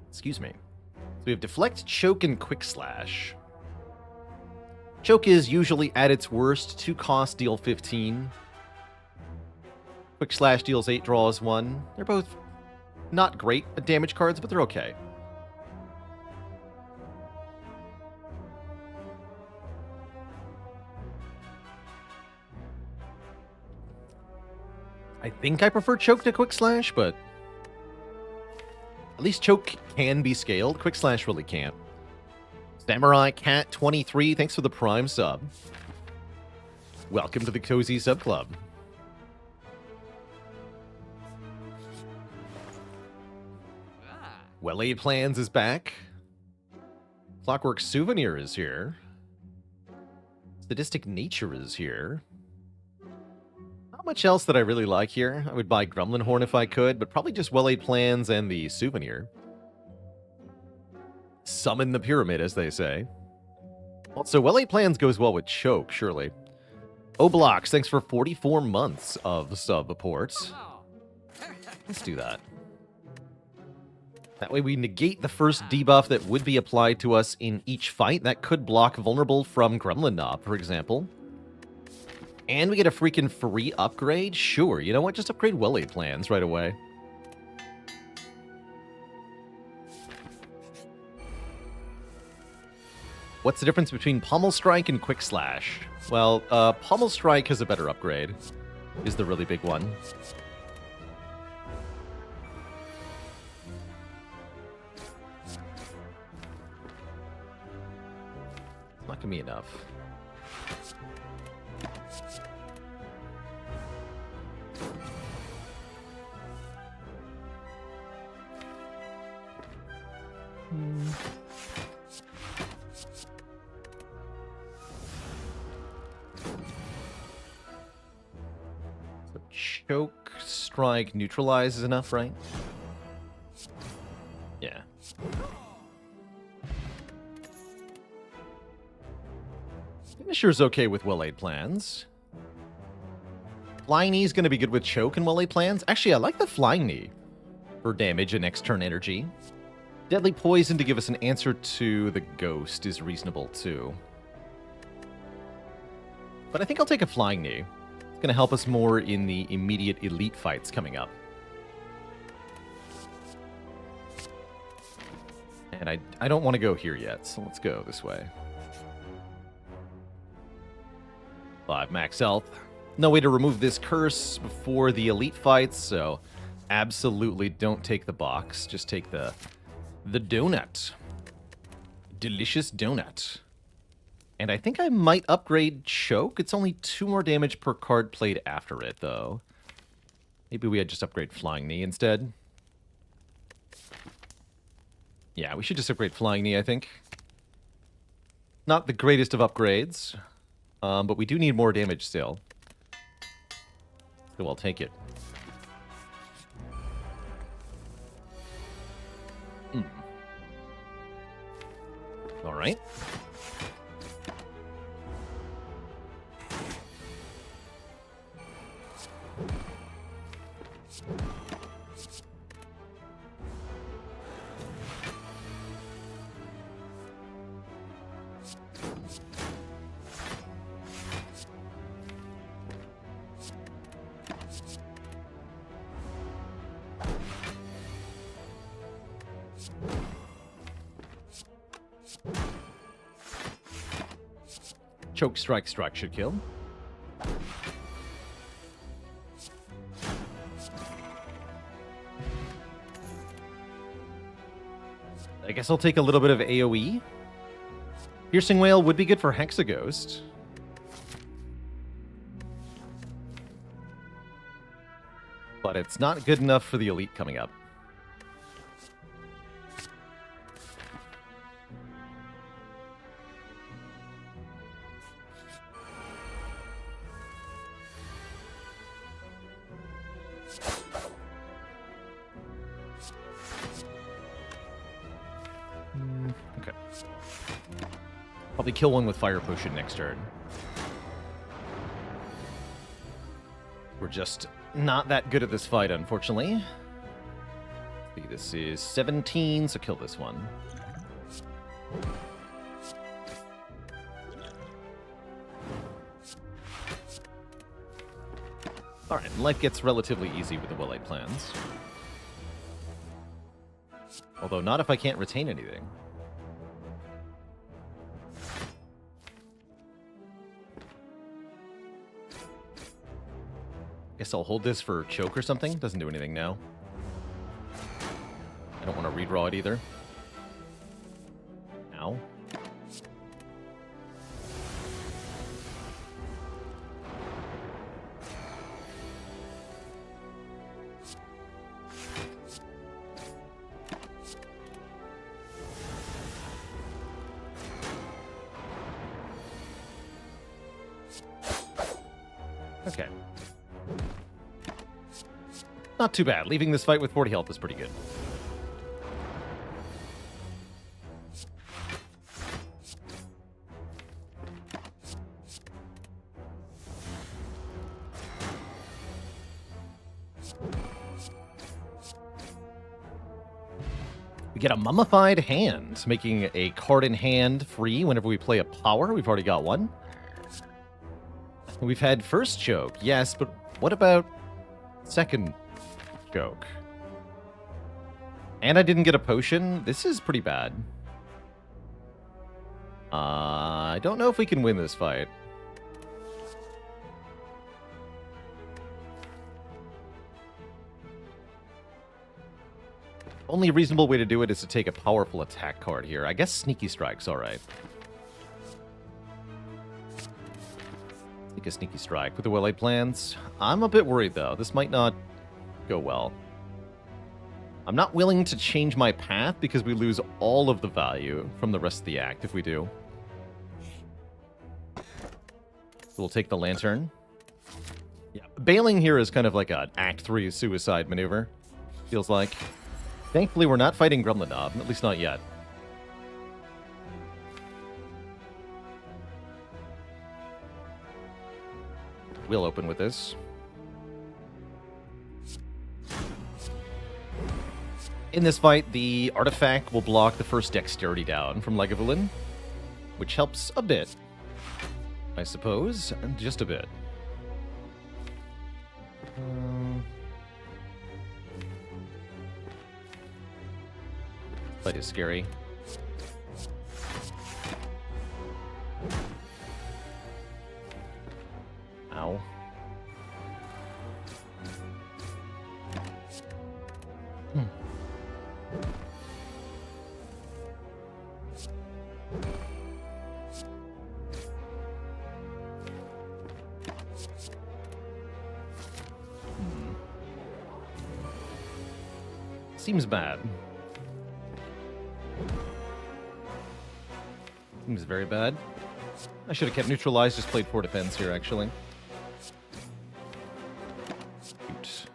Excuse me. So we have Deflect, Choke, and Quick Slash. Choke is usually at its worst. 2 cost, deal 15. Quick Slash deals 8, draws 1. They're both not great at damage cards, but they're okay. I think I prefer Choke to Quick Slash, but at least Choke can be scaled. Quick Slash really can't. Samurai Cat 23, thanks for the Prime sub. Welcome to the Cozy Sub Club. Well-Laid Plans is back. Clockwork Souvenir is here. Sadistic Nature is here. Not much else that I really like here. I would buy Gremlin Horn if I could, but probably just Well-Laid Plans and the Souvenir. Summon the Pyramid, as they say. Also, Well-Laid Plans goes well with Choke, surely. Oblox, thanks for 44 months of sub-support. Let's do that. That way we negate the first debuff that would be applied to us in each fight. That could block Vulnerable from Gremlin Knob, for example. And we get a freaking free upgrade? Sure, you know what? Just upgrade Well-Laid Plans right away. What's the difference between Pommel Strike and Quick Slash? Well, Pommel Strike has a better upgrade, is the really big one. It's not gonna be enough. So Choke, Strike, Neutralize is enough, right? Yeah. Finisher's okay with Well-Laid Plans. Flying Knee is going to be good with Choke and Well-Laid Plans. Actually, I like the Flying Knee for damage and next turn energy. Deadly Poison to give us an answer to the Ghost is reasonable, too. But I think I'll take a Flying Knee. It's going to help us more in the immediate elite fights coming up. And I don't want to go here yet, so let's go this way. 5 max health. No way to remove this curse before the elite fights, so absolutely don't take the box. Just take the donut. Delicious donut. And I think I might upgrade Choke. It's only 2 more damage per card played after it, though. Maybe we had just upgrade Flying Knee instead. Yeah, we should just upgrade Flying Knee, I think. Not the greatest of upgrades, but we do need more damage still. So I'll take it. All right. Choke Strike should kill. I guess I'll take a little bit of AoE. Piercing Wail would be good for Hexaghost. But it's not good enough for the elite coming up. Okay. Probably kill one with Fire Potion next turn. We're just not that good at this fight, unfortunately. See, this is 17, so kill this one. Alright, life gets relatively easy with the Well-Laid Plans. Although not if I can't retain anything. Guess I'll hold this for Choke or something. Doesn't do anything now. I don't want to redraw it either. Ow. Okay. Not too bad. Leaving this fight with 40 health is pretty good. We get a Mummified Hand, making a card in hand free whenever we play a power. We've already got one. We've had first Choke, yes, but what about second Choke? And I didn't get a potion. This is pretty bad. I don't know if we can win this fight. Only reasonable way to do it is to take a powerful attack card here. I guess Sneaky Strike's alright. Take a Sneaky Strike with the Well-Laid Plans. I'm a bit worried, though. This might not go well. I'm not willing to change my path because we lose all of the value from the rest of the act if we do. We'll take the Lantern. Yeah, bailing here is kind of like an Act 3 suicide maneuver, feels like. Thankfully, we're not fighting Gremlin Knob, at least not yet. We'll open with this. In this fight, the artifact will block the first dexterity down from Lagavulin, which helps a bit, I suppose, just a bit. Fight is scary. Ow. Seems bad. Seems very bad. I should have kept neutralized, just played 4 defense here, actually. Shoot.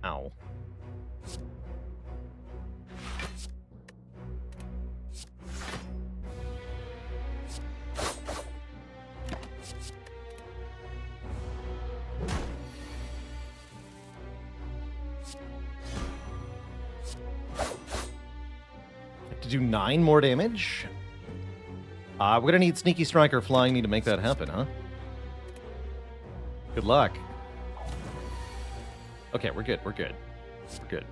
Ow. Do 9 more damage. We're gonna need Sneaky Strike or Flying Knee to make that happen, huh? Good luck. Okay, we're good, we're good. We're good.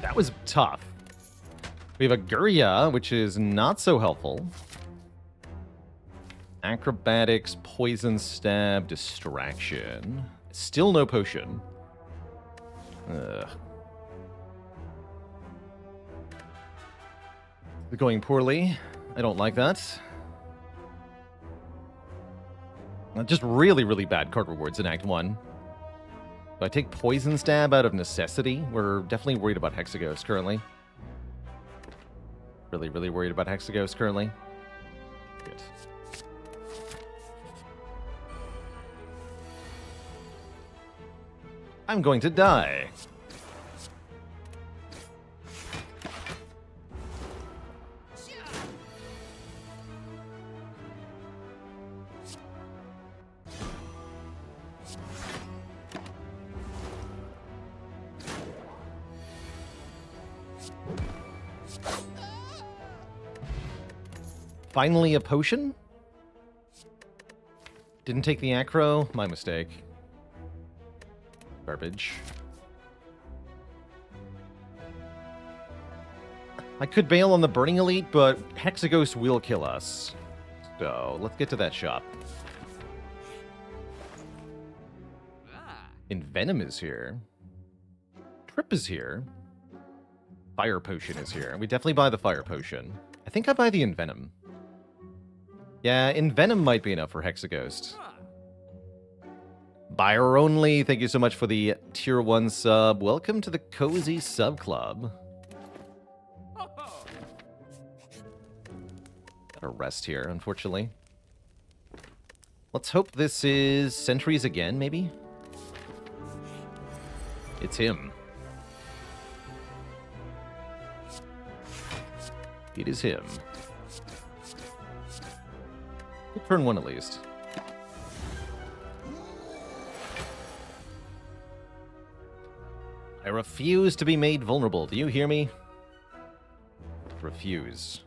That was tough. We have a Gurya, which is not so helpful. Acrobatics, Poison Stab, Distraction. Still no potion. Ugh. Going poorly. I don't like that. Just really, really bad card rewards in Act 1. Do I take Poison Stab out of necessity? We're definitely worried about Hexaghost currently. Really, really worried about Hexaghost currently. Good. I'm going to die. Finally a potion? Didn't take the acro? My mistake. Garbage. I could bail on the Burning Elite, but Hexaghost will kill us. So, let's get to that shop. Envenom is here. Trip is here. Fire Potion is here. We definitely buy the Fire Potion. I think I buy the Envenom. Yeah, Envenom might be enough for Hexaghost. Buyer only, thank you so much for the tier 1 sub. Welcome to the Cozy Sub Club. Gotta rest here, unfortunately. Let's hope this is Sentries again, maybe? It's him. It is him. Good turn 1 at least. I refuse to be made vulnerable. Do you hear me? Refuse.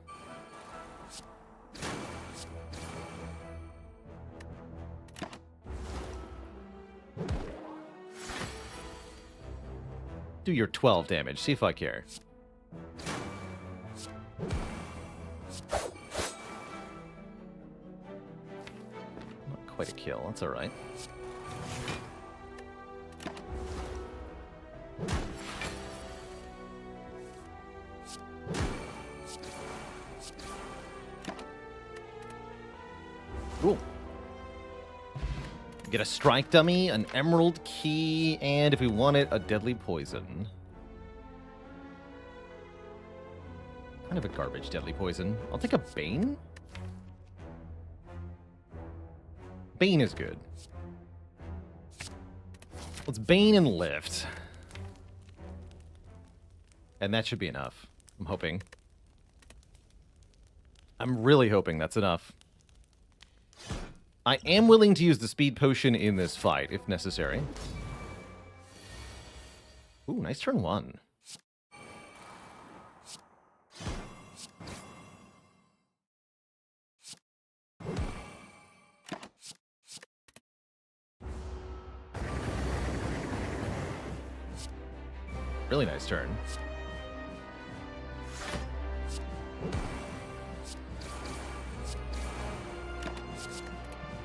Do your 12 damage. See if I care. Quite a kill. That's all right. Cool. Get a strike dummy, an emerald key, and if we want it, a deadly poison. Kind of a garbage deadly poison. I'll take a Bane. Bane is good. Let's Bane and lift. And that should be enough. I'm hoping. I'm really hoping that's enough. I am willing to use the speed potion in this fight, if necessary. Ooh, nice turn 1. Really nice turn.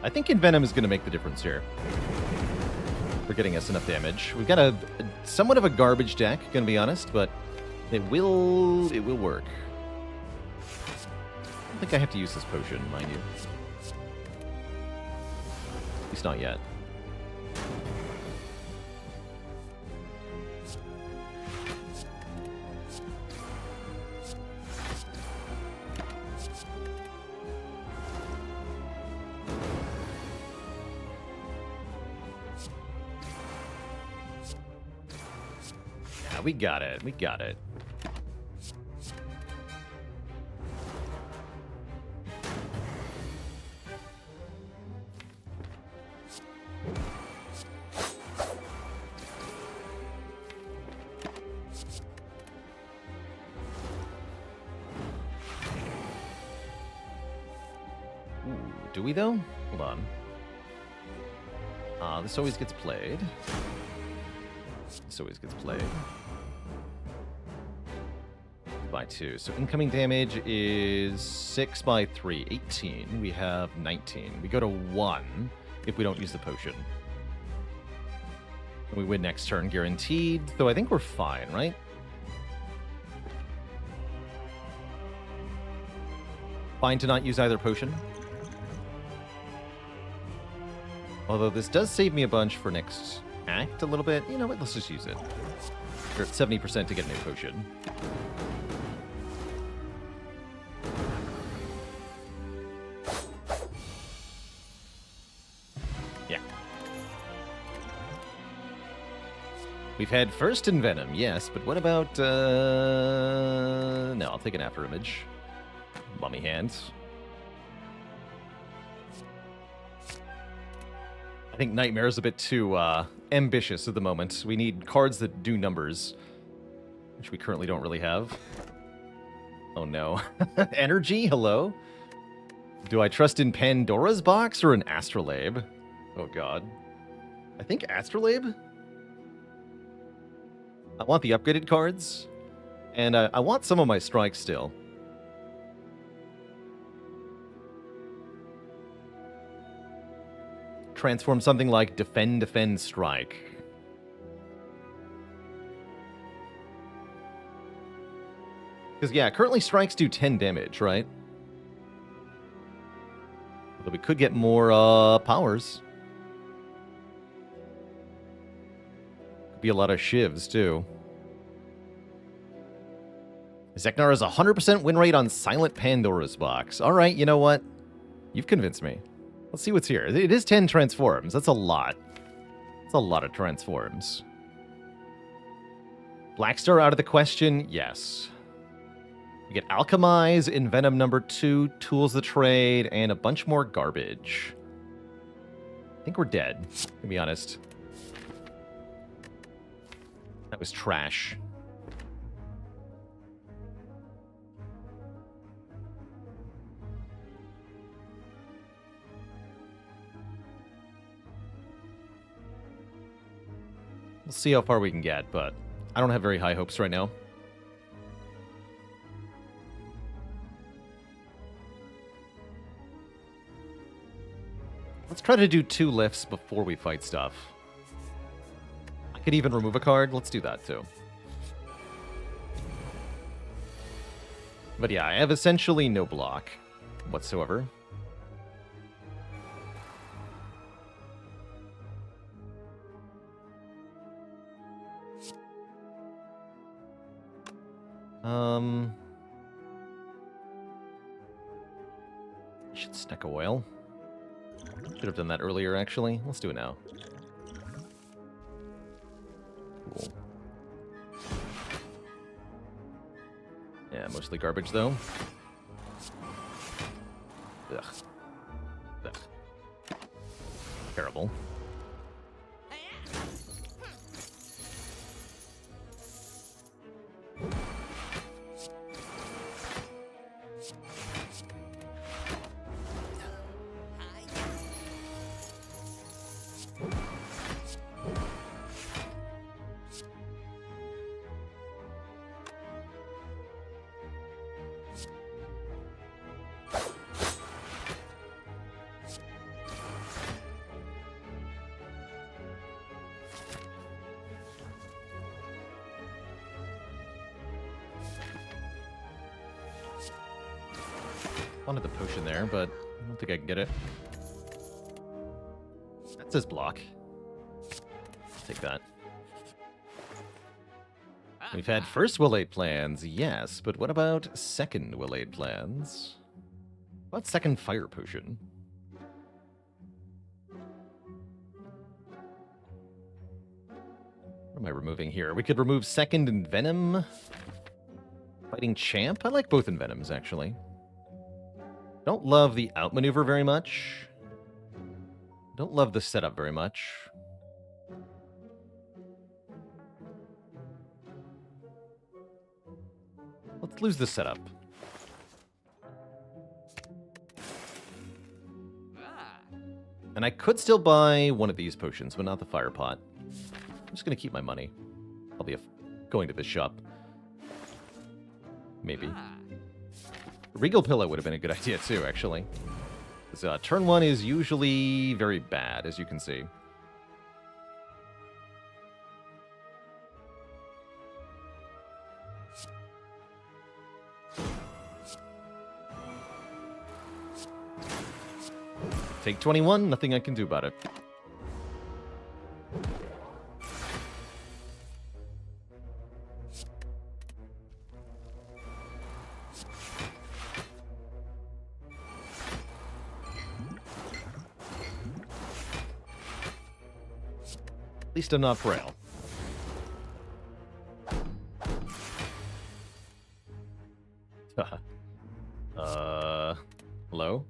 I think Envenom is going to make the difference here. For getting us enough damage. We've got a somewhat of a garbage deck, gonna be honest, but it will work. I don't think I have to use this potion, mind you. At least not yet. We got it. We got it. Ooh, do we though? Hold on. This always gets played. This always gets played. By 2. So incoming damage is 6 by 3, 18. We have 19. We go to 1 if we don't use the potion. And we win next turn, guaranteed. Though I think we're fine, right? Fine to not use either potion. Although this does save me a bunch for next act a little bit. You know what? Let's just use it. We're at 70% to get a new potion. We've had first Envenom, yes, but what about, no, I'll take an After Image. Mummy Hands. I think Nightmare is a bit too, ambitious at the moment. We need cards that do numbers, which we currently don't really have. Oh no. Energy, hello? Do I trust in Pandora's Box or an Astrolabe? Oh god. I think Astrolabe? I want the upgraded cards, and I want some of my strikes still. Transform something like Defend, Defend, Strike. Because, yeah, currently strikes do 10 damage, right? Although we could get more powers. Be a lot of shivs, too. Zeknar has a 100% win rate on Silent Pandora's Box. All right, you know what? You've convinced me. Let's see what's here. It is 10 transforms. That's a lot. That's a lot of transforms. Blackstar out of the question? Yes. We get Alchemize, Envenom number 2, Tools the Trade, and a bunch more garbage. I think we're dead, to be honest. That was trash. We'll see how far we can get, but I don't have very high hopes right now. Let's try to do 2 lifts before we fight stuff. I could even remove a card. Let's do that, too. But yeah, I have essentially no block whatsoever. Should stack a whale. Should have done that earlier, actually. Let's do it now. Cool. Yeah, mostly garbage, though. Ugh. Ugh. Terrible. Wanted the potion there, but I don't think I can get it. That's his block. Take that. We've had first will aid plans, yes, but what about second will aid plans? What about second fire potion? What am I removing here? We could remove second Envenom. Fighting Champ? I like both Envenoms, actually. Don't love the outmaneuver very much. Don't love the setup very much. Let's lose the setup. And I could still buy one of these potions, but not the fire pot. I'm just going to keep my money. I'll be going to this shop. Maybe. Regal Pillow would have been a good idea too, actually. Turn 1 is usually very bad, as you can see. Take 21, nothing I can do about it. At least I'm not frail. Hello?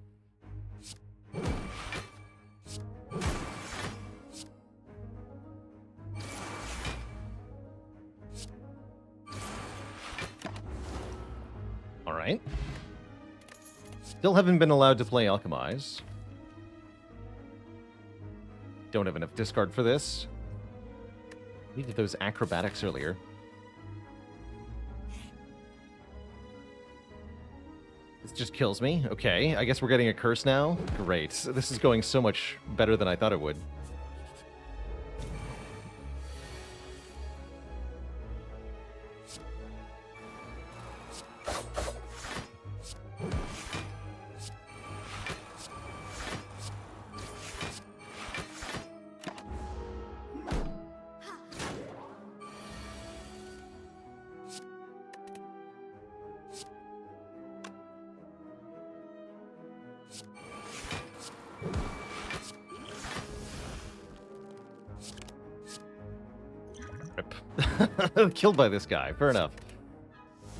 All right. Still haven't been allowed to play Alchemize. Don't have enough discard for this. Needed those acrobatics earlier. This just kills me. Okay, I guess we're getting a curse now. Great. This is going so much better than I thought it would. Killed by this guy. Fair enough.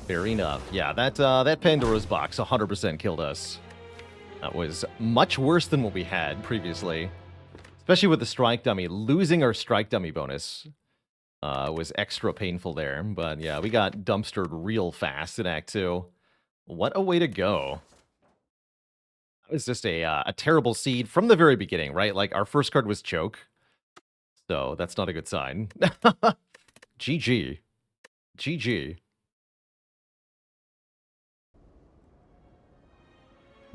Fair enough. Yeah, that Pandora's box 100% killed us. That was much worse than what we had previously. Especially with the strike dummy. Losing our strike dummy bonus was extra painful there. But yeah, we got dumpstered real fast in Act 2. What a way to go. That was just a terrible seed from the very beginning, right? Like, our first card was Choke. So, that's not a good sign. GG. GG.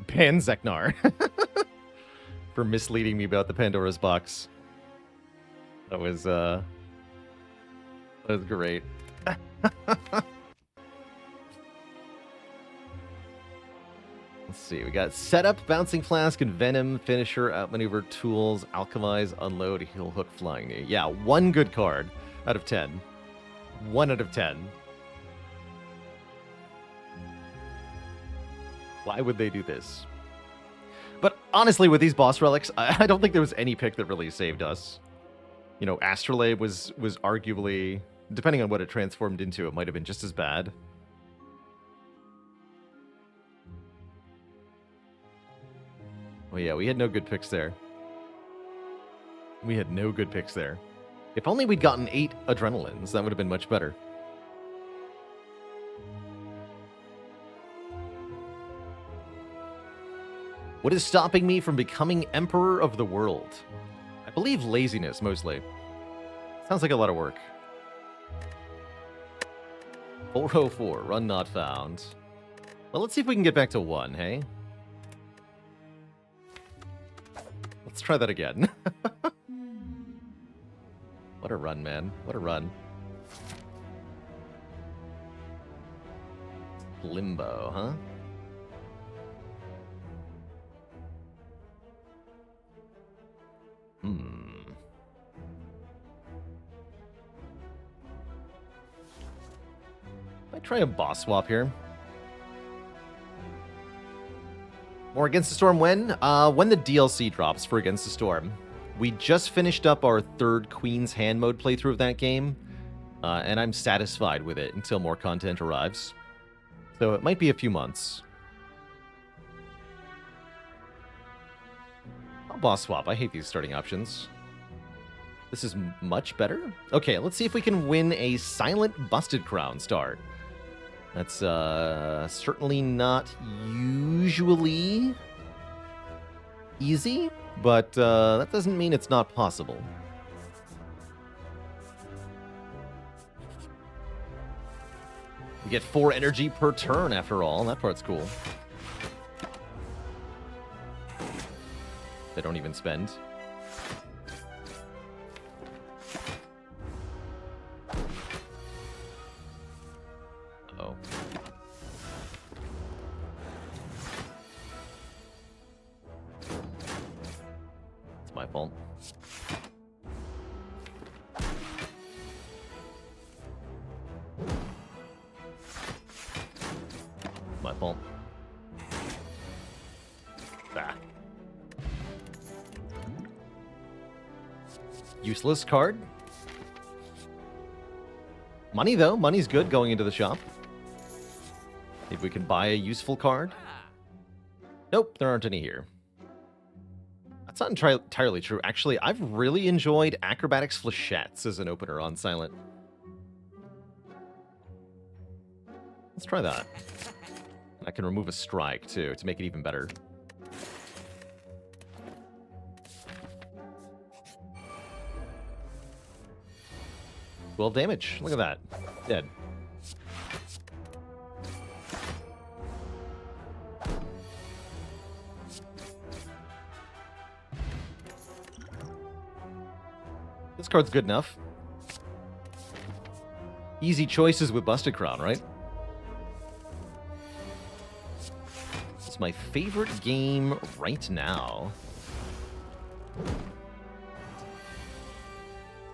Ban Zeknar. For misleading me about the Pandora's box. That was great. Let's see, we got Setup, Bouncing Flask, and Venom, Finisher, Outmaneuver, Tools, Alchemize, Unload, Heal Hook, Flying Knee. Yeah, one good card out of 10. 1 out of 10. Why would they do this? But honestly, with these boss relics, I don't think there was any pick that really saved us. You know, Astrolabe was arguably, depending on what it transformed into, it might have been just as bad. Oh yeah, we had no good picks there. We had no good picks there. If only we'd gotten 8 adrenalines, that would have been much better. What is stopping me from becoming Emperor of the World? I believe laziness, mostly. Sounds like a lot of work. 404, run not found. Well, let's see if we can get back to 1, hey? Let's try that again. What a run, man. What a run. Limbo, huh? Might try a boss swap here. More Against the Storm when? When the DLC drops for Against the Storm. We just finished up our 3rd Queen's Hand mode playthrough of that game, and I'm satisfied with it until more content arrives. So it might be a few months. I'll boss swap. I hate these starting options. This is much better? Okay, let's see if we can win a Silent Busted Crown start. That's certainly not usually easy, but that doesn't mean it's not possible. We get 4 energy per turn after all. That part's cool. They don't even spend. Oh. It's my fault. My fault. Ah. Useless card. Money, though. Money's good going into the shop. Maybe we can buy a useful card. Nope, there aren't any here. That's not entirely true. Actually, I've really enjoyed Acrobatics Flechettes as an opener on Silent. Let's try that. I can remove a strike, too, to make it even better. 12 damage. Look at that. Dead. This card's good enough. Easy choices with Busted Crown, right? It's my favorite game right now.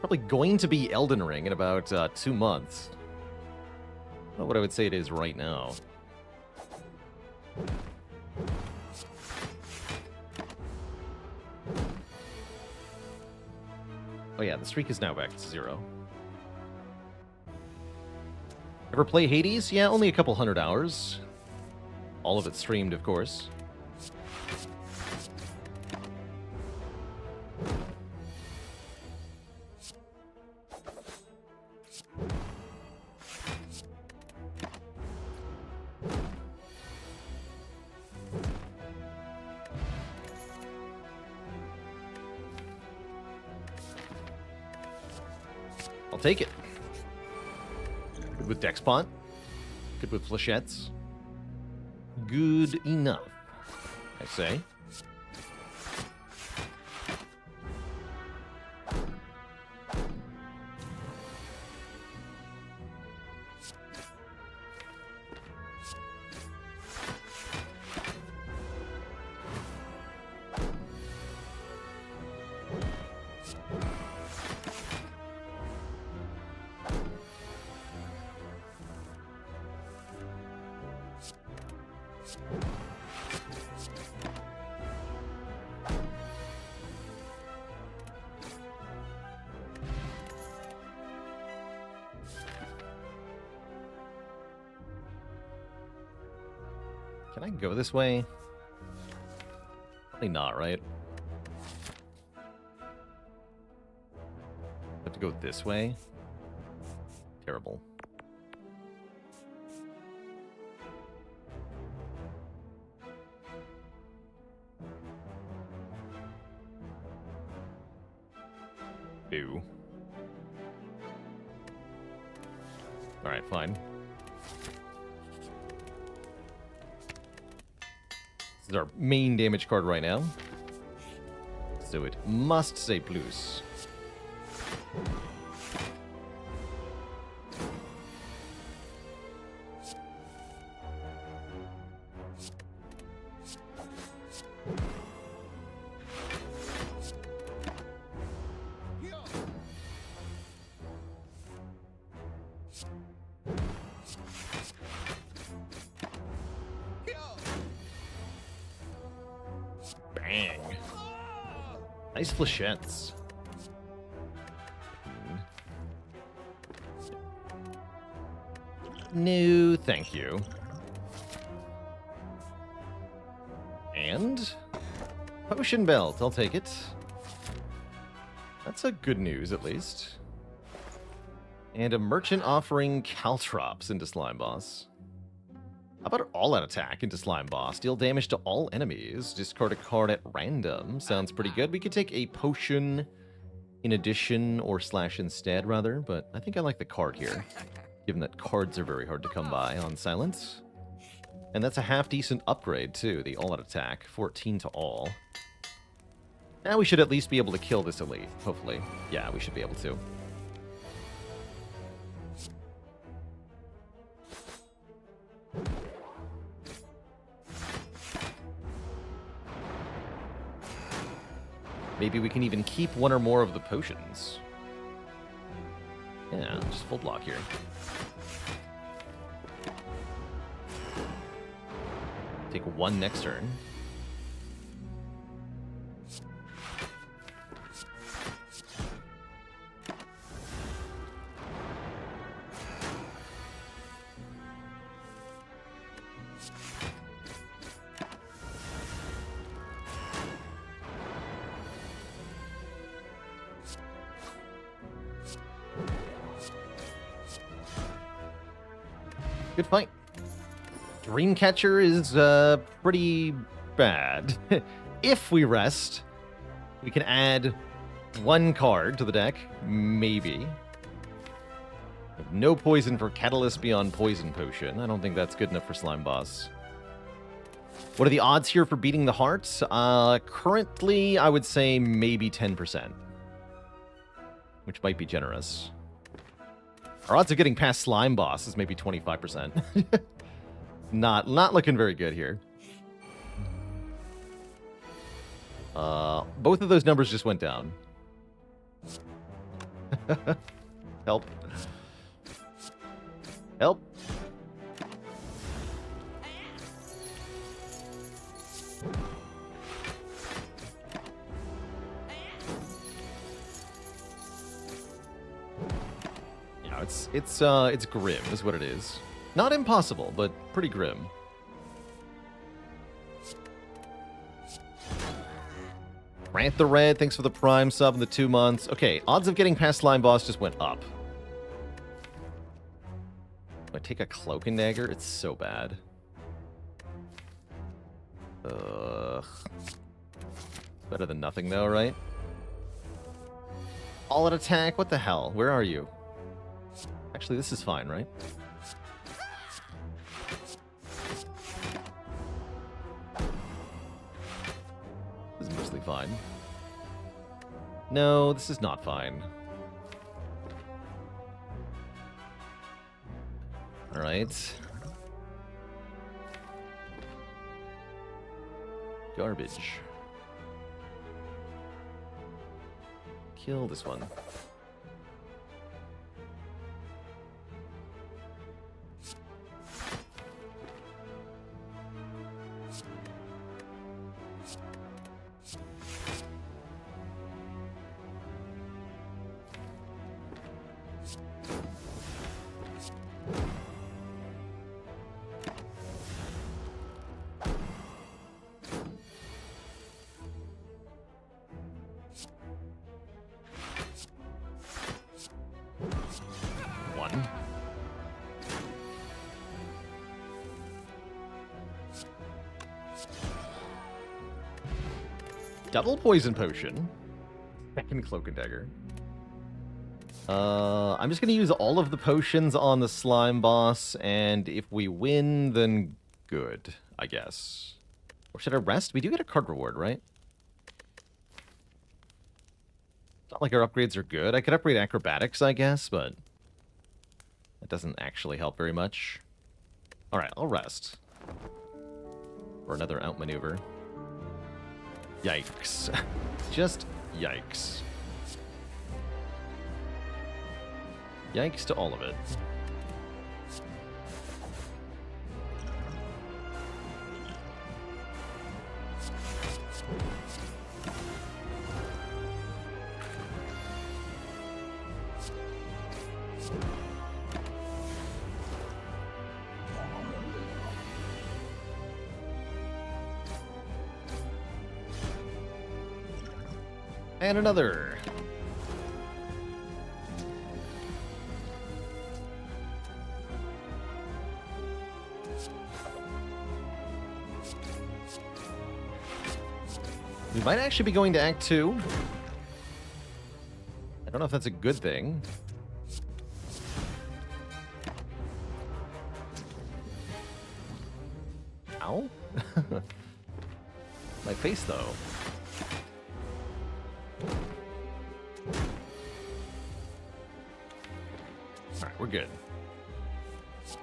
Probably going to be Elden Ring in about 2 months. I don't know what I would say it is right now. Oh yeah, the streak is now back to 0. Ever play Hades? Yeah, only a couple 100 hours. All of it streamed, of course. I'll take it. Good with Dexpont. Good with Flechettes. Good enough, I say. Can I go this way? Probably not, right? go this way. Terrible. Ew. Alright, fine. This is our main damage card right now. So it must say plus. Bang. Nice flechettes. No, thank you. And potion belt, I'll take it. That's a good news, at least. And a merchant offering caltrops into Slime Boss. How about all-out attack into Slime Boss? Deal damage to all enemies. Discard a card at random. Sounds pretty good. We could take a potion in addition, or slash instead, rather. But I think I like the card here, given that cards are very hard to come by on Silence. And that's a half-decent upgrade, too. The all-out attack. 14 to all. Now we should at least be able to kill this elite, hopefully. Yeah, we should be able to. Maybe we can even keep one or more of the potions. Yeah, just full block here. Take one next turn. Good fight. Dreamcatcher is pretty bad. If we rest, we can add one card to the deck, maybe. No poison for Catalyst beyond Poison Potion. I don't think that's good enough for Slime Boss. What are the odds here for beating the hearts? Currently, I would say maybe 10%, which might be generous. Our odds of getting past Slime Boss is maybe 25%. Not looking very good here. Both of those numbers just went down. Help. Help. It's grim, is what it is. Not impossible, but pretty grim. Grant the Red, thanks for the Prime sub in the 2 months. Okay, odds of getting past Slime Boss just went up. I take a Cloak and Dagger? It's so bad. Ugh. Better than nothing, though, right? All out attack? What the hell? Where are you? Actually, this is fine, right? This is mostly fine. No, this is not fine. Alright. Garbage. Kill this one. Double poison potion. Second cloak and dagger. I'm just gonna use all of the potions on the slime boss, and if we win, then good, I guess. Or should I rest? We do get a card reward, right? It's not like our upgrades are good. I could upgrade acrobatics, I guess, but that doesn't actually help very much. Alright, I'll rest. For another outmaneuver. Yikes. Just yikes. Yikes to all of it. And another. We might actually be going to Act 2. I don't know if that's a good thing. Ow. My face, though. Alright, we're good.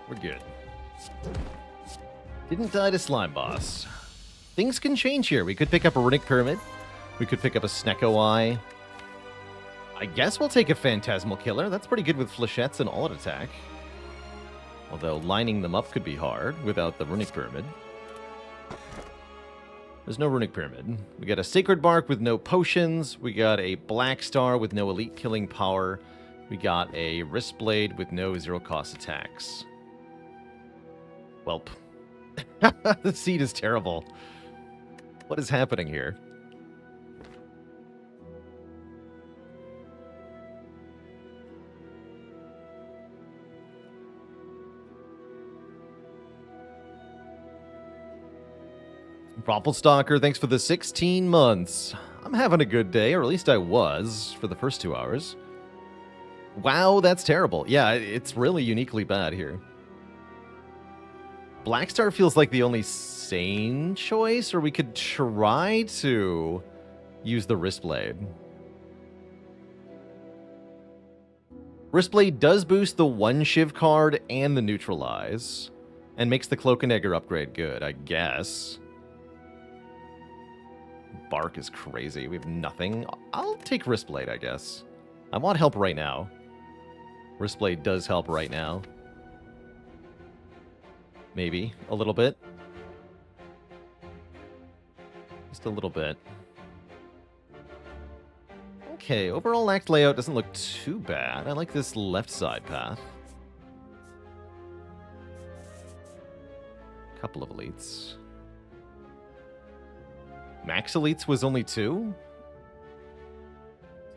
We're good. Didn't die to Slime Boss. Things can change here. We could pick up a Runic Pyramid. We could pick up a Snecko Eye. I guess we'll take a Phantasmal Killer. That's pretty good with Flechettes and All-Out Attack. Although lining them up could be hard without the Runic Pyramid. There's no Runic Pyramid. We got a Sacred Bark with no potions. We got a Black Star with no elite killing power. We got a Wrist Blade with no zero-cost attacks. Welp. The seed is terrible. What is happening here? Stalker, thanks for the 16 months. I'm having a good day, or at least I was, for the first 2 hours. Wow, that's terrible. Yeah, it's really uniquely bad here. Blackstar feels like the only sane choice, or we could try to use the Wristblade. Wristblade does boost the 1 Shiv card and the Neutralize, and makes the Cloak and Dagger upgrade good, I guess. Bark is crazy. We have nothing. I'll take Wristblade, I guess. I want help right now. Wristblade does help right now. Maybe. A little bit. Just a little bit. Okay, overall act layout doesn't look too bad. I like this left side path. Couple of elites. Max elites was only 2?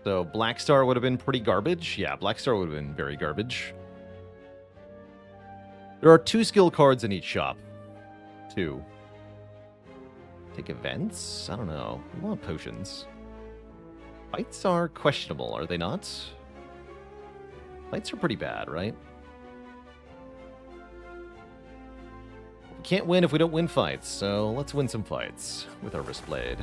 So Black Star would have been pretty garbage? Yeah, Black Star would have been very garbage. There are 2 skill cards in each shop. 2. Take events? I don't know. We want potions. Fights are questionable, are they not? Fights are pretty bad, right? We can't win if we don't win fights, so let's win some fights with our Wristblade.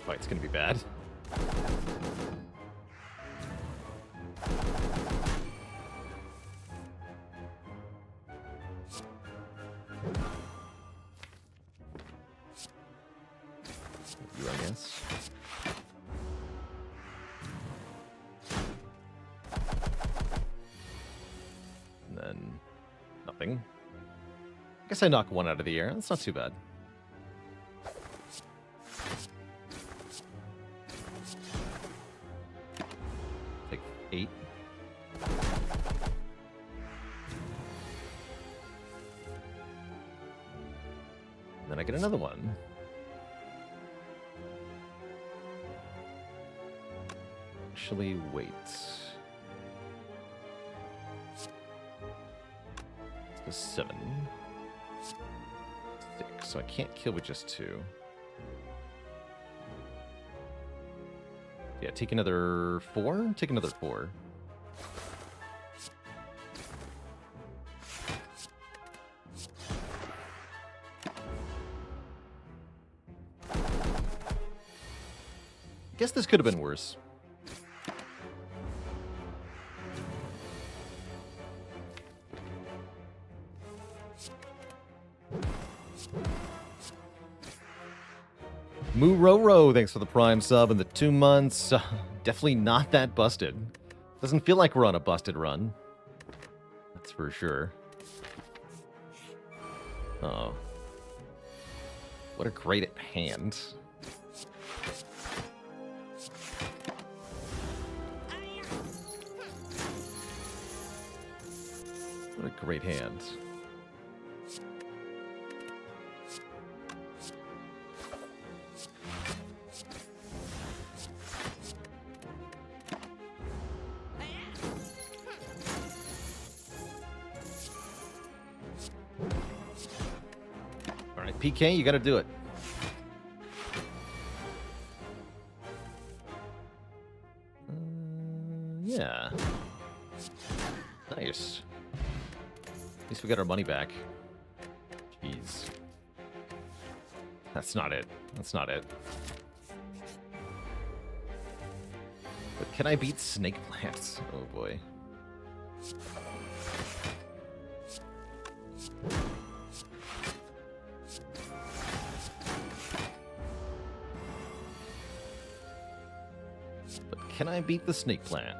Fight's gonna be bad. You, I guess. And then nothing. I guess I knock 1 out of the air. That's not too bad. Take 8. And then I get another one. actually wait. It's 7. 6, so I can't kill with just 2. Yeah, take another 4? Take another 4. Guess this could have been worse. Moororo, thanks for the Prime sub and the 2 months. Definitely not that busted. Doesn't feel like we're on a busted run. That's for sure. Oh. What a great hand. What a great hand. All right, PK, you got to do it. Yeah. Nice. At least we got our money back. Jeez. That's not it. That's not it. But can I beat snake plants? Oh boy. But can I beat the snake plant?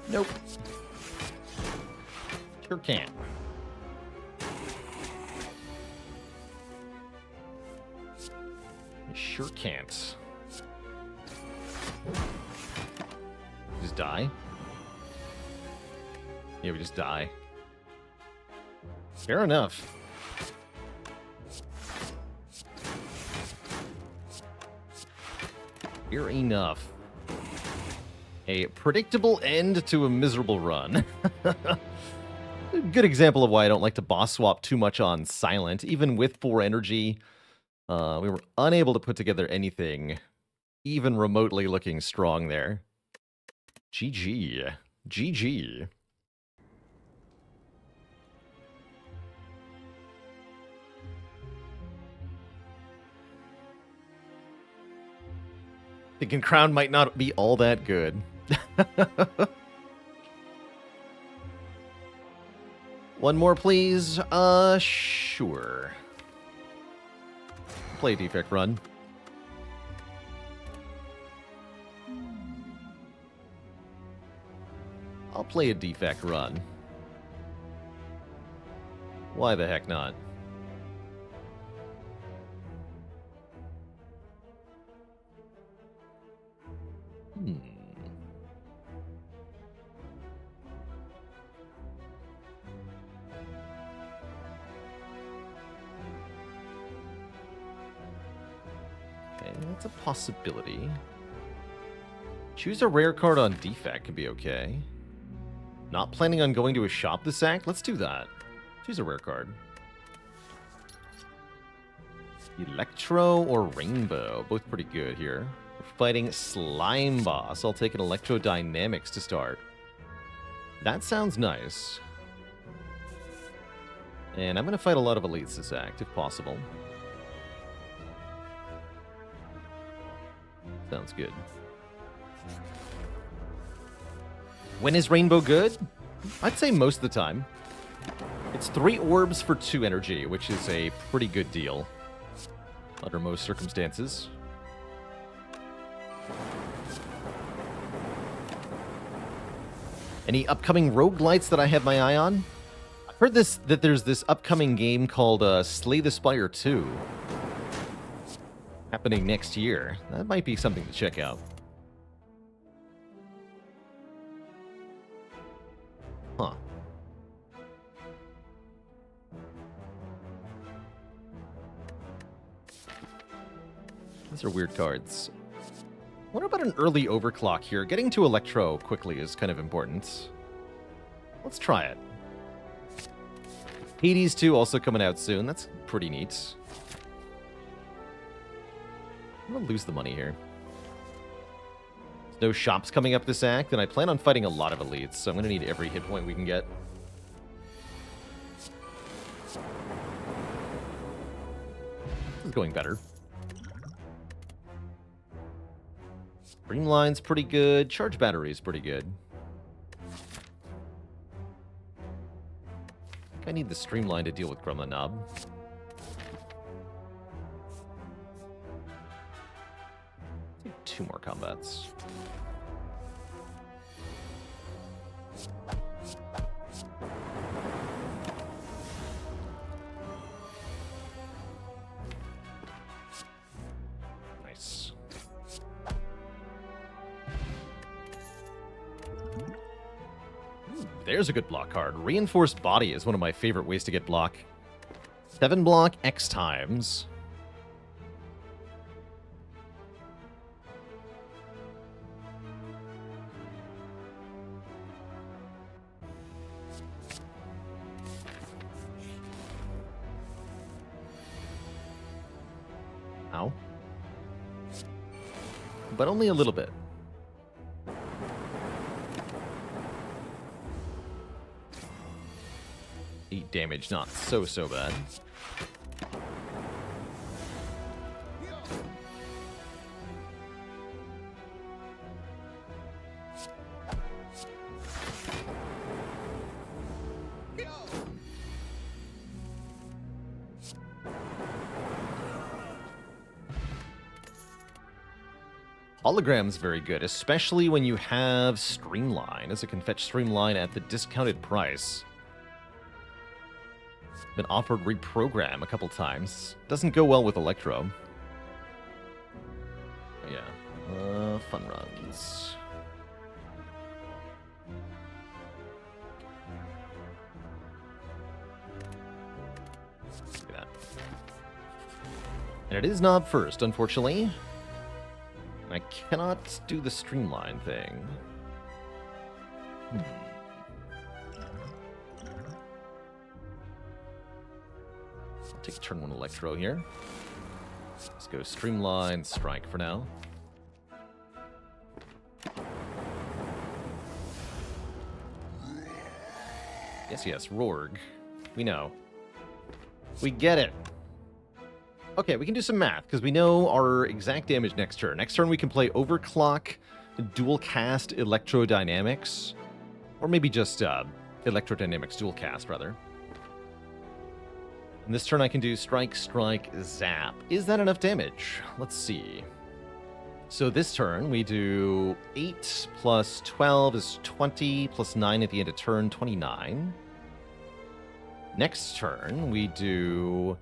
Nope. Sure can't. Sure can't. Just die? Yeah, we just die. Fair enough. Fair enough. A predictable end to a miserable run. A good example of why I don't like to boss swap too much on silent. Even with 4 energy, we were unable to put together anything even remotely looking strong there. GG. GG. Thinking Crown might not be all that good. One more, please. Sure. Play Defect run. I'll play a Defect run. Why the heck not? Okay, that's a possibility. Choose a rare card on Defect could be okay. Not planning on going to a shop this act? Let's do that. Choose a rare card. Electro or Rainbow? Both pretty good here. We're fighting Slime Boss. I'll take an Electrodynamics to start. That sounds nice. And I'm going to fight a lot of elites this act, if possible. Sounds good. When is Rainbow good? I'd say most of the time. It's 3 orbs for 2 energy, which is a pretty good deal under most circumstances. Any upcoming roguelites that I have my eye on? I've heard that there's this upcoming game called Slay the Spire 2 happening next year. That might be something to check out. Huh. These are weird cards. What about an early overclock here? Getting to Electro quickly is kind of important. Let's try it. Hades 2 also coming out soon. That's pretty neat. I'm going to lose the money here. There's no shops coming up this act, and I plan on fighting a lot of elites, so I'm going to need every hit point we can get. This is going better. Streamline's pretty good. Charge battery's pretty good. I need the Streamline to deal with Gremlin Knob. Take 2 more combats. Nice. There's a good block card. Reinforced Body is one of my favorite ways to get block. 7 block X times. Ow. But only a little bit. 8 damage, not so bad. Hologram's very good, especially when you have Streamline, as it can fetch Streamline at the discounted price. Been offered Reprogram a couple times. Doesn't go well with Electro. But yeah, fun runs. Look at that. And it is Knob first, unfortunately. I cannot do the Streamline thing. I'll take turn 1 Electro here. Let's go Streamline, Strike for now. Yes, Rorg. We know. We get it. Okay, we can do some math, because we know our exact damage next turn. Next turn we can play Overclock, Dual Cast, Electrodynamics, or maybe just Electrodynamics Dual Cast, rather. And this turn I can do Strike, Strike, Zap. Is that enough damage? Let's see. So this turn we do 8 plus 12 is 20, plus 9 at the end of turn, 29. Next turn we do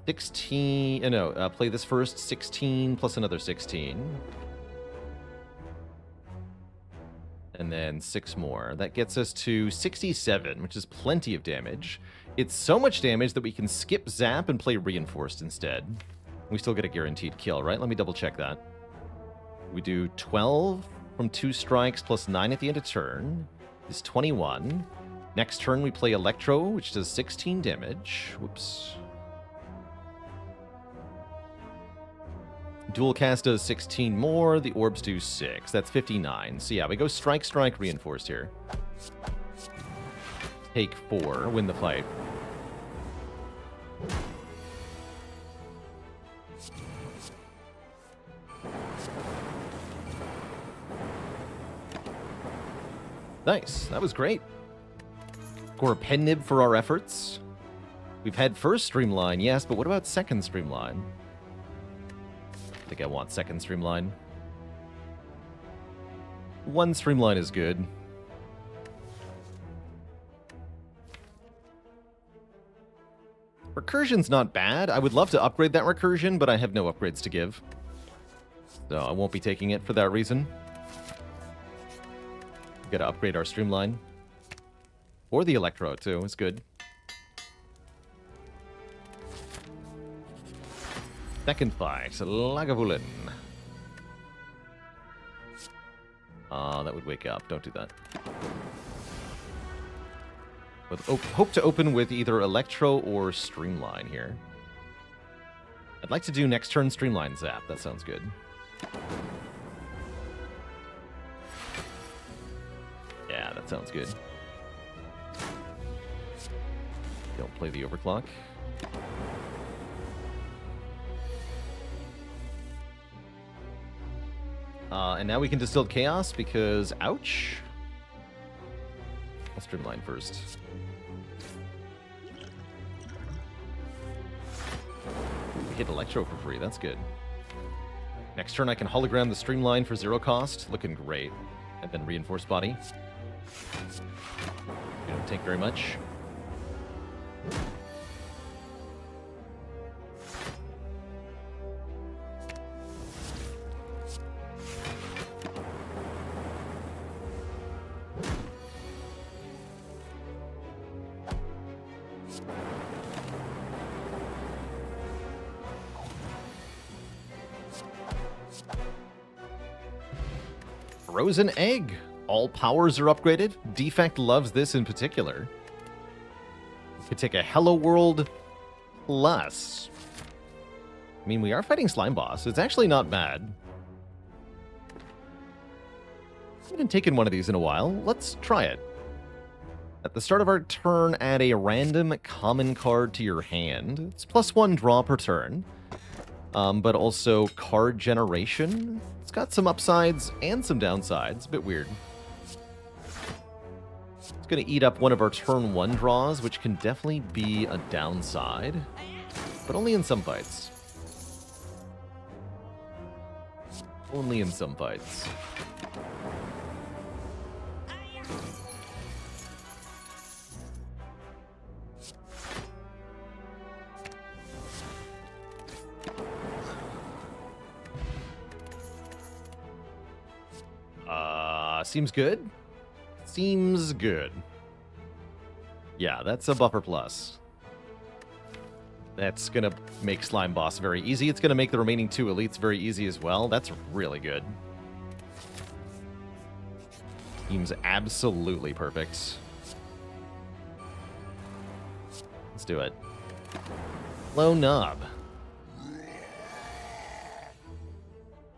16, play this first, 16 plus another 16. And then 6 more. That gets us to 67, which is plenty of damage. It's so much damage that we can skip Zap and play Reinforced instead. We still get a guaranteed kill, right? Let me double check that. We do 12 from 2 strikes plus 9 at the end of turn is 21. Next turn we play Electro, which does 16 damage. Whoops. Dual Cast does 16 more. The Orbs do 6. That's 59. So yeah, we go Strike, Strike, Reinforced here. Take 4. Win the fight. Nice. That was great. Score a pen nib for our efforts. We've had first Streamline, yes, but what about second Streamline? I think I want second Streamline. 1 Streamline is good. Recursion's not bad. I would love to upgrade that Recursion, but I have no upgrades to give. So I won't be taking it for that reason. Gotta upgrade our Streamline. Or the Electro, too. It's good. Second fight, Lagavulin. That would wake up. Don't do that. But hope to open with either Electro or Streamline here. I'd like to do next turn Streamline Zap. That sounds good. Yeah, that sounds good. Don't play the Overclock. And now we can Distilled Chaos because, ouch. I'll Streamline first. We hit Electro for free, that's good. Next turn I can Hologram the Streamline for 0 cost, looking great. And then Reinforced Body. You don't take very much. Frozen Egg. All powers are upgraded. Defect loves this in particular. You could take a Hello World plus. I mean, we are fighting Slime Boss. It's actually not bad. I haven't taken one of these in a while. Let's try it. At the start of our turn, add a random common card to your hand. It's +1 draw per turn. But also card generation. It's got some upsides and some downsides. A bit weird. It's going to eat up one of our turn 1 draws, which can definitely be a downside. But only in some fights. Only in some fights. Seems good. Seems good. Yeah, that's a buffer plus. That's going to make Slime Boss very easy. It's going to make the remaining 2 elites very easy as well. That's really good. Seems absolutely perfect. Let's do it. Low knob.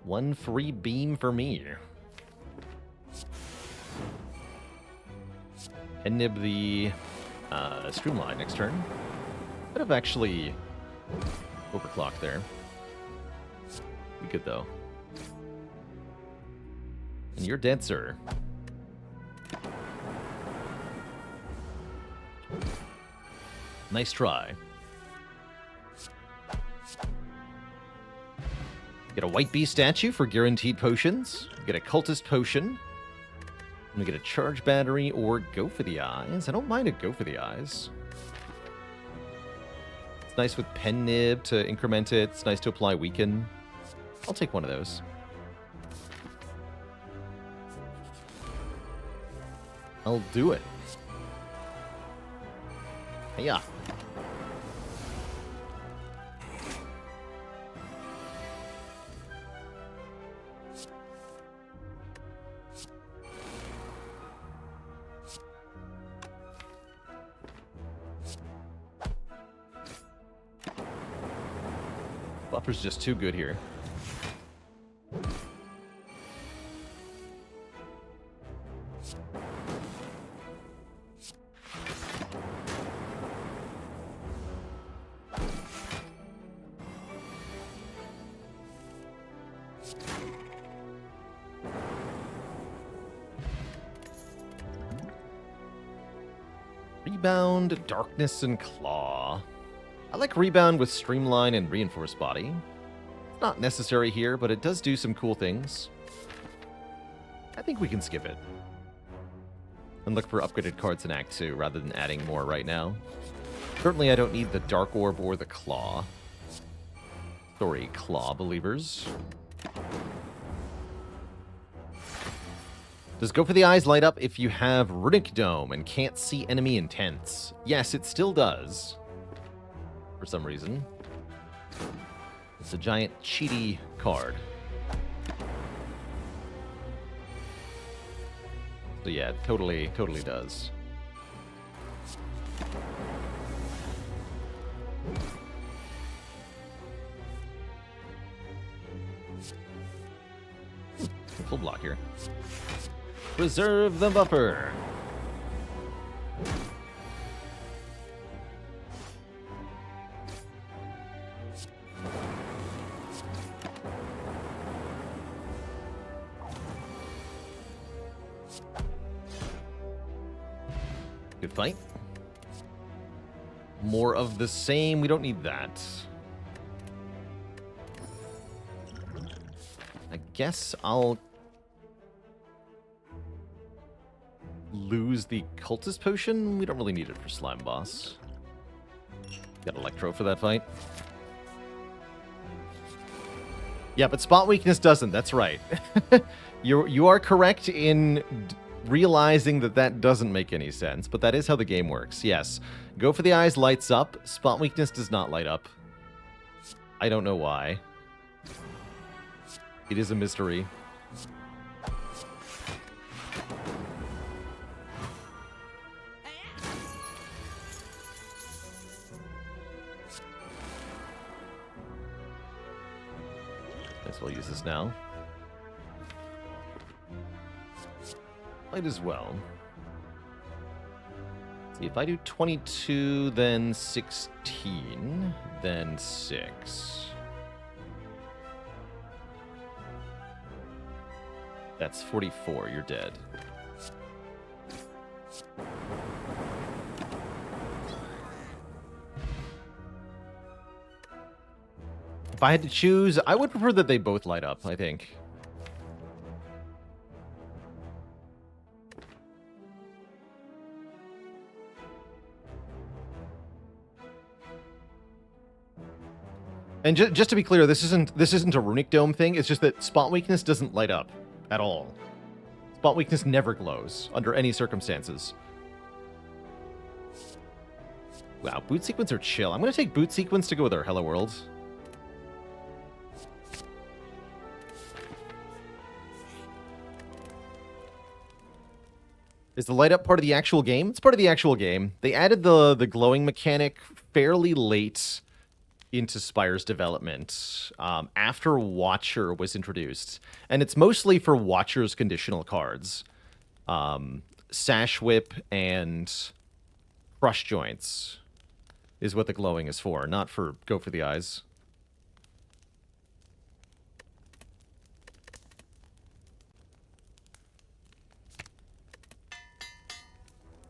1 free beam for me. And nib the Streamline next turn. Could have actually overclocked there. Be good though. And you're dead, sir. Nice try. Get a White Bee statue for guaranteed potions. Get a Cultist potion. I'm gonna get a Charge Battery or Go for the Eyes. I don't mind a Go for the Eyes. It's nice with Pen Nib to increment it. It's nice to apply Weaken. I'll take one of those. I'll do it. Yeah. Buffer's just too good here. Rebound, Darkness, and Claw. I like Rebound with Streamline and Reinforced Body. It's not necessary here, but it does do some cool things. I think we can skip it. And look for upgraded cards in Act 2 rather than adding more right now. Certainly I don't need the Dark Orb or the Claw. Sorry, Claw believers. Does Go for the Eyes light up if you have Runic Dome and can't see enemy intents? Yes, it still does. For some reason. It's a giant cheaty card. So yeah, it totally does. Full block here. Preserve the buffer. Good fight. More of the same. We don't need that. I guess I'll lose the cultist potion. We don't really need it for slime boss. Got electro for that fight. Yeah, but spot weakness doesn't. That's right. You are correct in realizing that that doesn't make any sense, but that is how the game works. Yes, go for the eyes lights up. Spot weakness does not light up. I don't know why. It is a mystery. Guess we'll use this now. Might as well. See, if I do 22, then 16, then 6. That's 44. You're dead. If I had to choose, I would prefer that they both light up, I think. And just to be clear, this isn't a runic dome thing. It's just that spot weakness doesn't light up at all. Spot weakness never glows under any circumstances. Wow, boot sequence are chill. I'm going to take boot sequence to go with our Hello World. Is the light up part of the actual game? It's part of the actual game. They added the glowing mechanic fairly late into Spire's development, after Watcher was introduced. And it's mostly for Watcher's conditional cards. Sash Whip and Crush Joints is what the glowing is for, not for Go for the Eyes.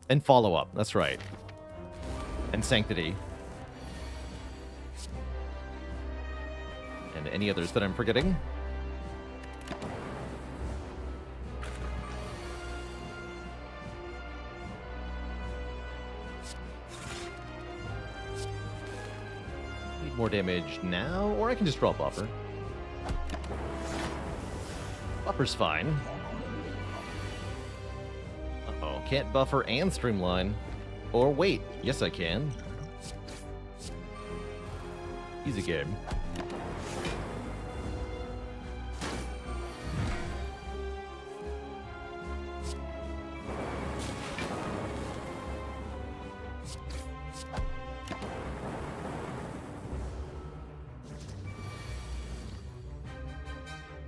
And Follow Up, that's right. And Sanctity. And any others that I'm forgetting? Need more damage now, or I can just draw Buffer. Buffer's fine. Uh-oh, can't Buffer and Streamline. Or wait, yes I can. Easy game.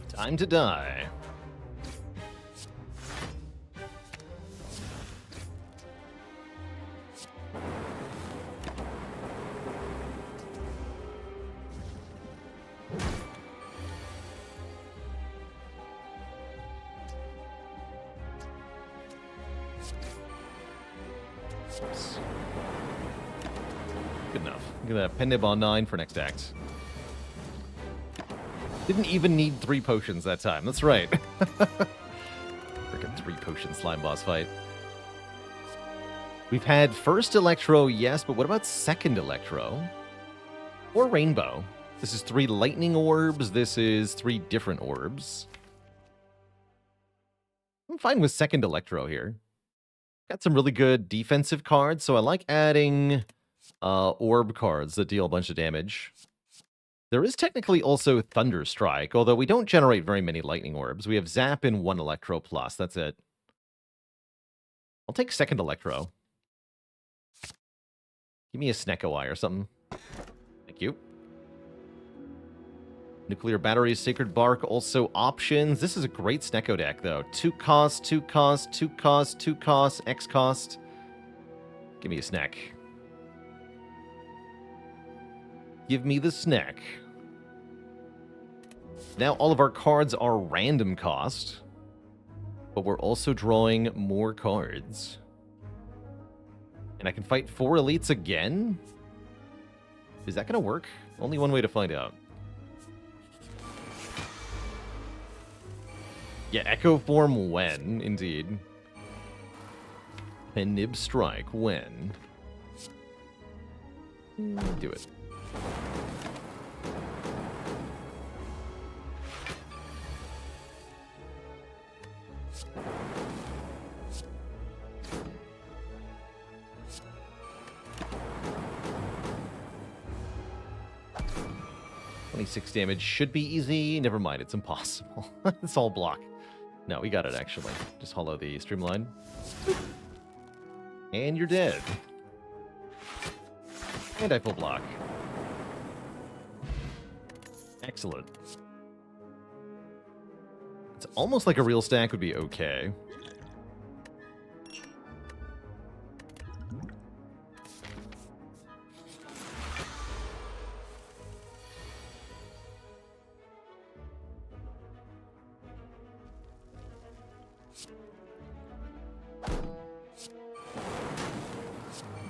Time to die. Oops. Good enough. Look at that. Pendib on 9 for next act. Didn't even need 3 potions that time. That's right. Freaking 3 potion slime boss fight. We've had first Electro, yes, but what about second Electro? Or Rainbow? This is 3 lightning orbs. This is 3 different orbs. I'm fine with second Electro here. Got some really good defensive cards, so I like adding orb cards that deal a bunch of damage. There is technically also Thunder Strike, although we don't generate very many lightning orbs. We have Zap and 1 Electro Plus. That's it. I'll take second Electro. Give me a Snecko Eye or something. Thank you. Nuclear Batteries, Sacred Bark, also options. This is a great Snecko deck, though. 2 cost, 2 cost, 2 cost, 2 cost, X cost. Give me a snack. Give me the snack. Now all of our cards are random cost, but we're also drawing more cards. And I can fight 4 elites again? Is that going to work? Only one way to find out. Yeah, Echo Form when, indeed. And Nib Strike when. Do it. .26 damage should be easy. Never mind, it's impossible. It's all block. No, we got it, actually. Just hollow the streamline. And you're dead. And I full block. Excellent. It's almost like a real stack would be okay.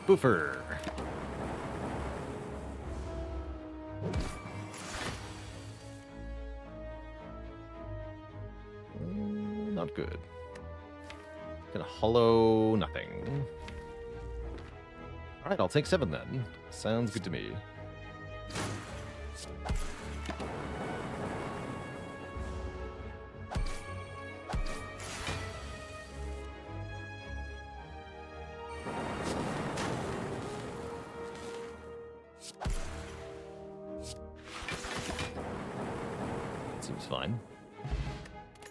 Boofer. Not good. Gonna hollow nothing. Alright, I'll take 7 then. Sounds good to me. Seems fine.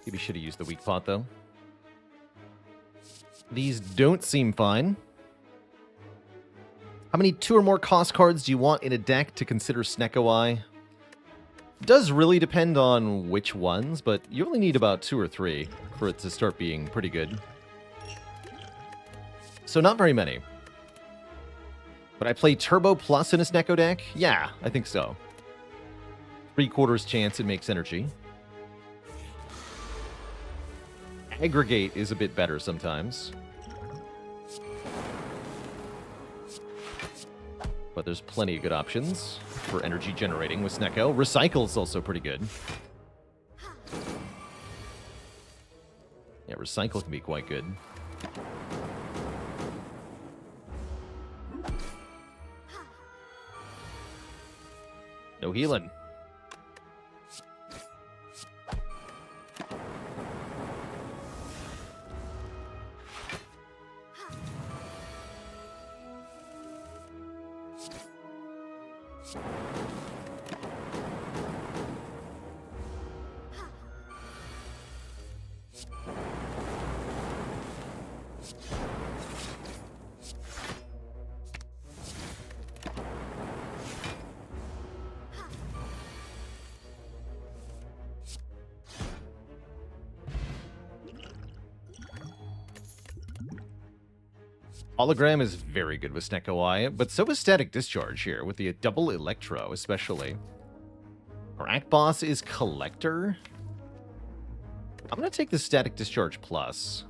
Maybe should have used the weak pot, though. These don't seem fine. How many 2 or more cost cards do you want in a deck to consider Snecko Eye? Does really depend on which ones, but you only need about 2 or 3 for it to start being pretty good. So not very many. Would I play Turbo Plus in a Snecko deck? Yeah, I think so. 3/4 chance it makes energy. Aggregate is a bit better sometimes. But there's plenty of good options for energy generating with Snecko. Recycle is also pretty good. Yeah, Recycle can be quite good. No healing. Hologram is very good with Snecko Eye, but so is Static Discharge here, with the double Electro, especially. Our Act Boss is Collector. I'm going to take the Static Discharge Plus.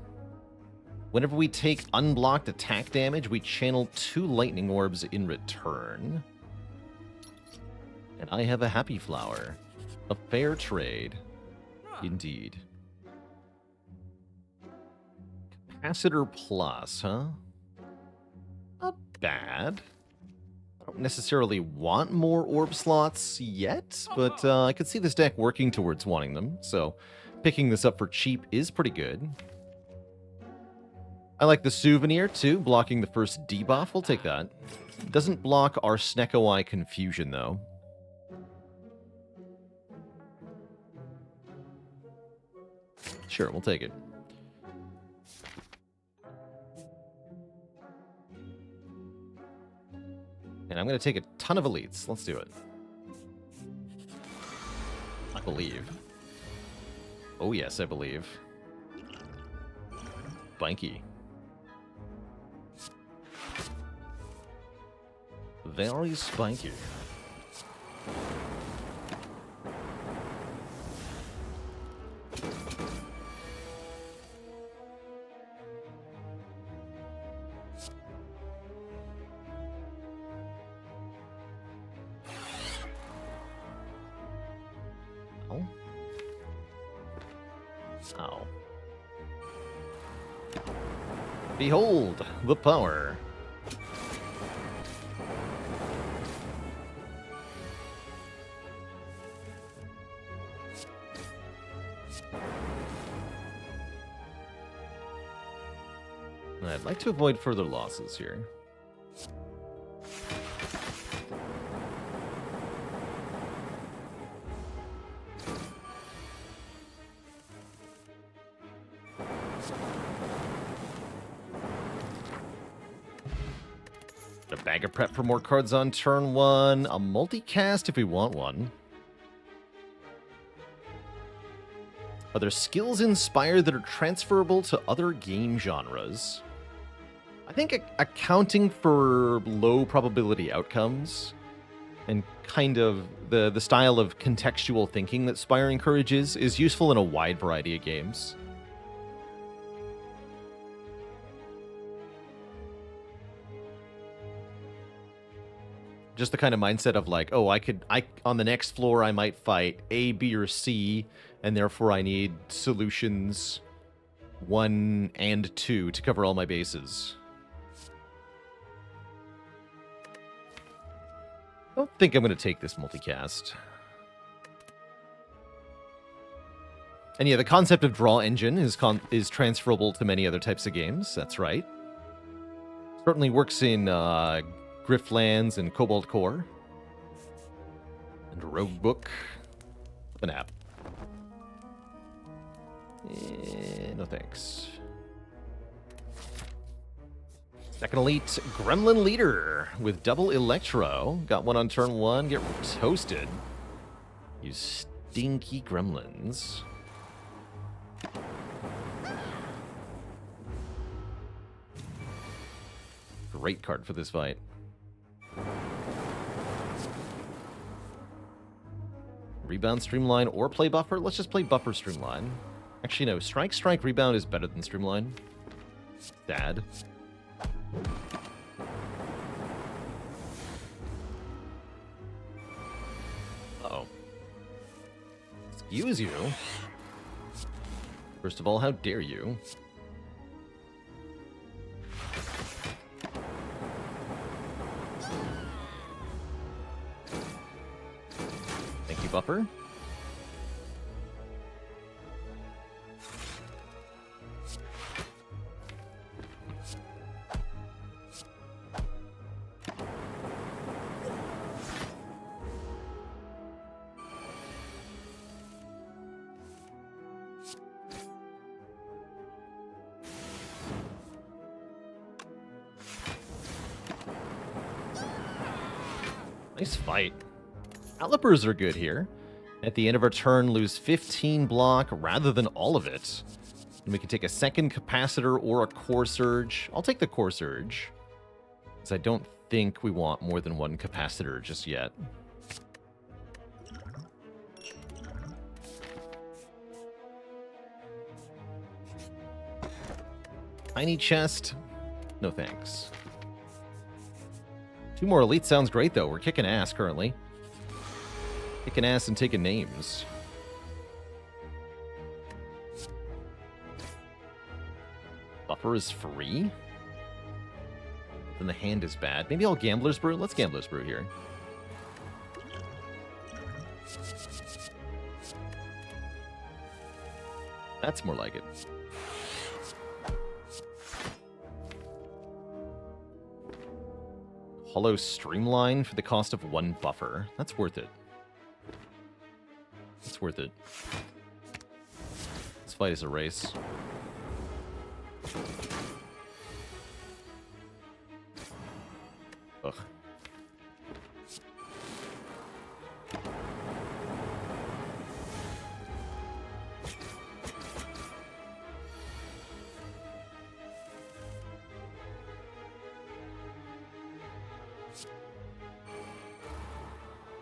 Whenever we take unblocked attack damage, we channel 2 Lightning Orbs in return. And I have a Happy Flower. A fair trade. Indeed. Capacitor Plus, huh? Not bad. I don't necessarily want more orb slots yet, but I could see this deck working towards wanting them, so picking this up for cheap is pretty good. I like the Souvenir, too, blocking the first debuff. We'll take that. Doesn't block our Snecko Eye Confusion, though. Sure, we'll take it. And I'm going to take a ton of elites. Let's do it. I believe. Oh, yes, I believe. Spanky. Very spanky. Oh. Ow. Behold the power. I'd like to avoid further losses here. A bag of prep for more cards on turn 1. A multicast if we want one. Are there skills in Spire that are transferable to other game genres? I think accounting for low probability outcomes and kind of the style of contextual thinking that Spire encourages is useful in a wide variety of games. Just the kind of mindset of like, oh, I on the next floor I might fight A, B, or C, and therefore I need solutions 1 and 2 to cover all my bases. I don't think I'm going to take this multicast. And yeah, the concept of draw engine is transferable to many other types of games. That's right. Certainly works in Griftlands and Cobalt Core. And Rogue Book. An app. No thanks. Second elite, Gremlin Leader with double Electro. Got one on turn 1. Get toasted. You stinky gremlins. Great card for this fight. Rebound, Streamline, or play Buffer? Let's just play Buffer, Streamline. Actually, no. Strike, Rebound is better than Streamline. Sad. Uh-oh. Excuse you. First of all, how dare you? Thank you, Buffer. Nice fight. Calipers are good here. At the end of our turn, lose 15 block rather than all of it. And we can take a second capacitor or a core surge. I'll take the core surge, because I don't think we want more than one capacitor just yet. Tiny chest. No thanks. 2 more elite sounds great, though. We're kicking ass currently. Kicking ass and taking names. Buffer is free? Then the hand is bad. Maybe I'll Gambler's Brew? Let's Gambler's Brew here. That's more like it. Hollow Streamline for the cost of 1 buffer. That's worth it. It's worth it. Let's fight is a race. Ugh.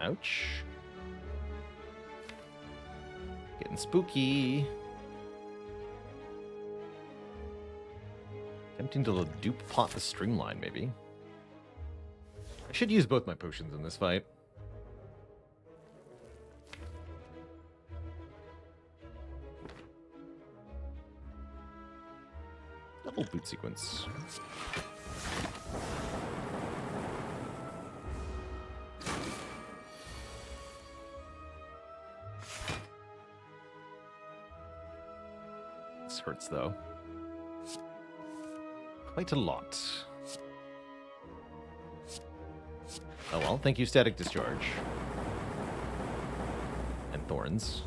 Ouch. Getting spooky. Tempting to dupe pot the streamline, maybe. I should use both my potions in this fight. Double boot sequence. This hurts, though. Quite a lot. Oh well, thank you, Static Discharge. And Thorns.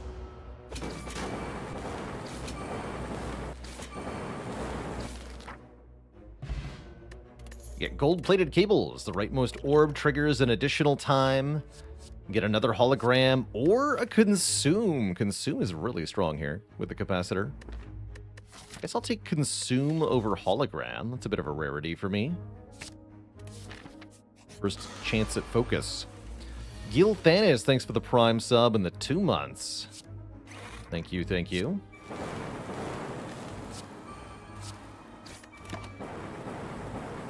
Get gold-plated cables. The rightmost orb triggers an additional time. Get another hologram or a consume. Consume is really strong here with the capacitor. I guess I'll take consume over hologram. That's a bit of a rarity for me. First chance at focus. Gil Thanis, thanks for the Prime sub and the 2 months. Thank you, thank you.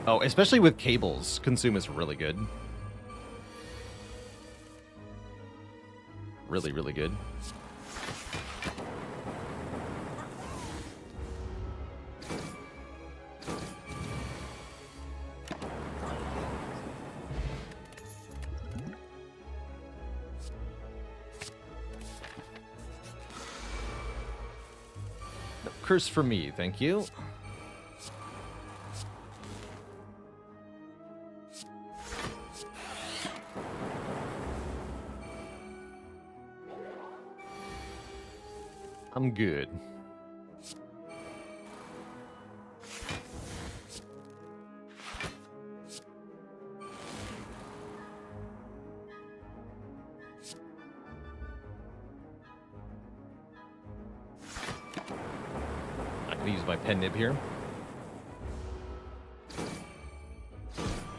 Oh, especially with cables, consume is really good. Really, really good. Curse for me, thank you. I'm good. I'm gonna use my pen nib here.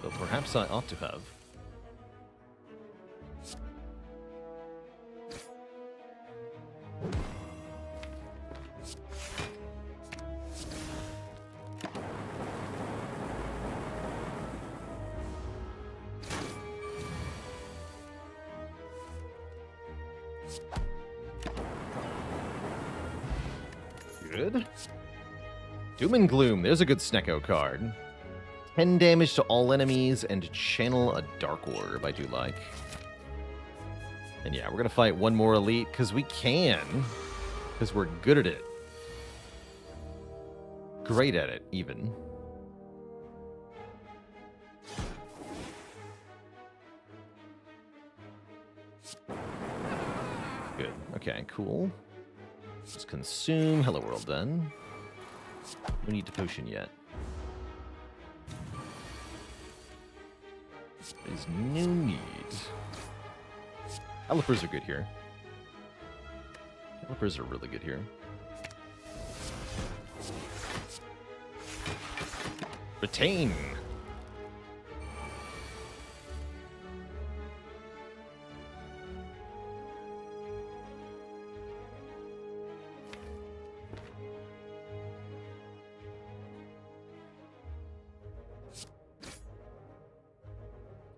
Though perhaps I ought to have. Good. Doom and Gloom. There's a good Snecko card. 10 damage to all enemies and channel a Dark Orb. I do like. And yeah, we're going to fight one more Elite because we can. Because we're good at it. Great at it, even. Good. Okay, cool. Let's consume. Hello world then. No need to potion yet. There's no need. Calipers are good here. Calipers are really good here. Retain.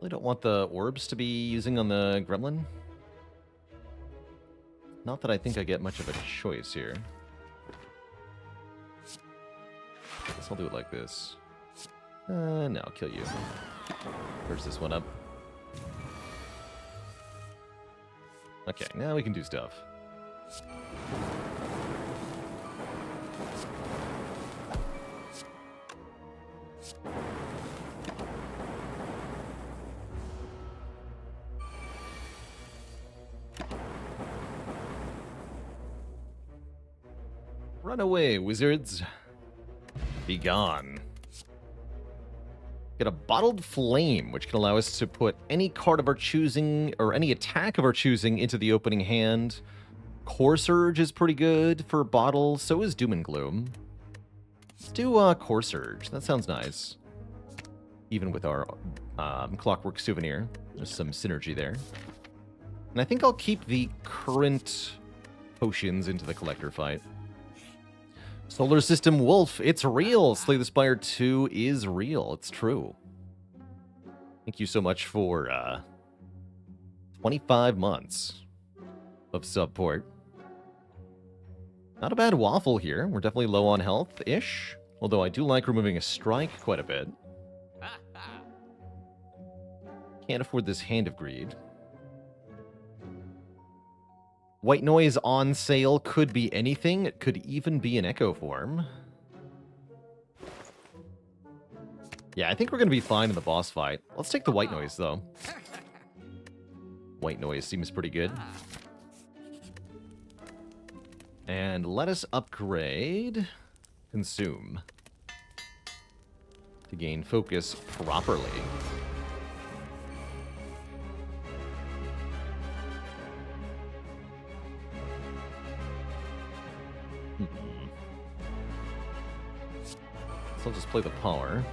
Really don't want the orbs to be using on the gremlin. Not that I think I get much of a choice here. Guess I'll do it like this. No, I'll kill you. Where's this one up? Okay, now we can do stuff. Run away, wizards. Be gone. Get a Bottled Flame, which can allow us to put any card of our choosing, or any attack of our choosing, into the opening hand. Core Surge is pretty good for Bottle, so is Doom and Gloom. Let's do Core Surge. That sounds nice. Even with our Clockwork Souvenir. There's some synergy there. And I think I'll keep the current potions into the collector fight. Solar System Wolf, it's real. Slay the Spire 2 is real. It's true. Thank you so much for 25 months of support. Not a bad waffle here. We're definitely low on health-ish. Although I do like removing a strike quite a bit. Can't afford this Hand of Greed. White Noise on sale could be anything. It could even be an Echo form. Yeah, I think we're going to be fine in the boss fight. Let's take the White Noise, though. White Noise seems pretty good. And let us upgrade Consume to gain focus properly. So I'll just play the power.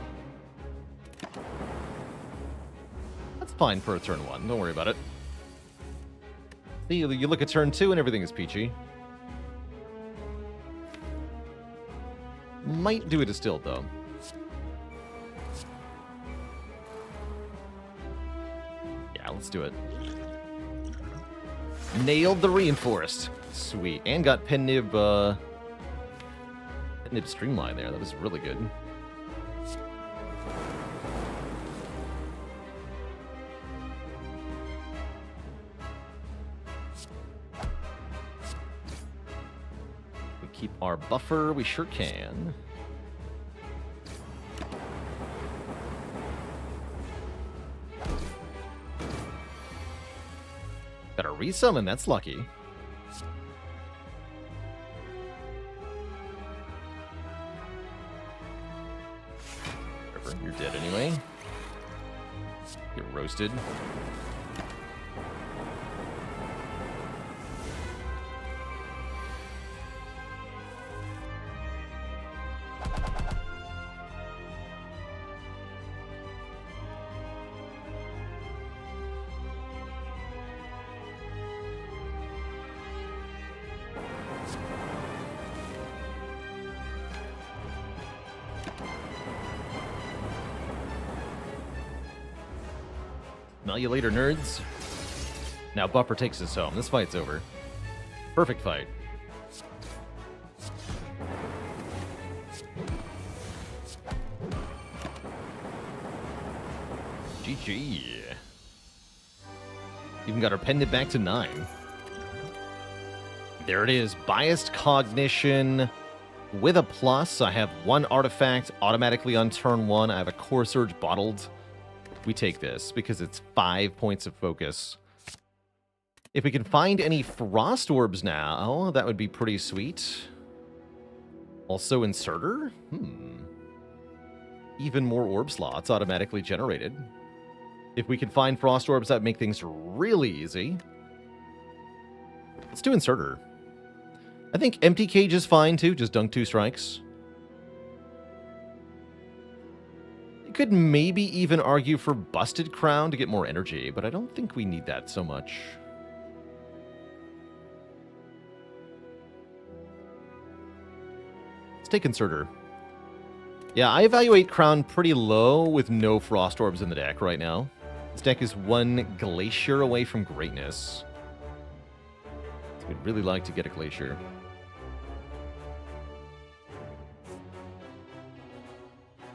That's fine for a turn 1. Don't worry about it. See, you look at turn 2 and everything is peachy. Might do a distilled, though. Yeah, let's do it. Nailed the reinforced. Sweet. And got Pen Nib Streamline there. That was really good. We keep our buffer. We sure can. Got a resummon. That's lucky. You're dead anyway. Get roasted. Smell you later, nerds. Now Buffer takes us home. This fight's over. Perfect fight. GG. Even got our pendant back to 9. There it is. Biased Cognition with a plus. I have 1 artifact automatically on turn 1. I have a Core Surge bottled. We take this because it's 5 points of focus. If we can find any Frost Orbs now, that would be pretty sweet. Also Inserter? Even more orb slots automatically generated. If we can find Frost Orbs, that would make things really easy. Let's do Inserter. I think Empty Cage is fine too, just dunk 2 strikes. Could maybe even argue for Busted Crown to get more energy, but I don't think we need that so much. Let's take Inserter. Yeah, I evaluate Crown pretty low with no Frost Orbs in the deck right now. This deck is 1 Glacier away from greatness. So we'd really like to get a Glacier.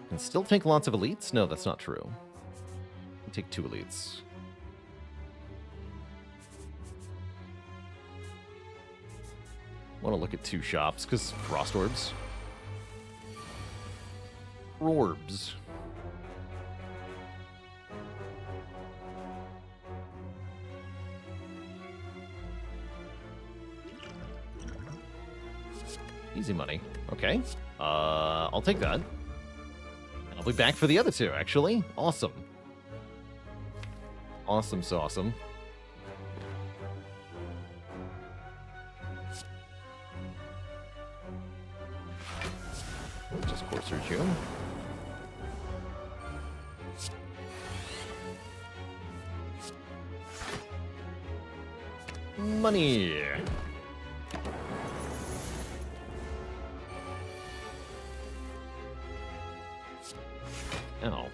Can still take lots of elites? No, that's not true. Can take 2 elites. Want to look at 2 shops because Frost Orbs. Orbs. Easy money. Okay. I'll take that. And I'll be back for the other two, actually. Awesome. Awesome awesome. Just Core Surge you. Money. Ow.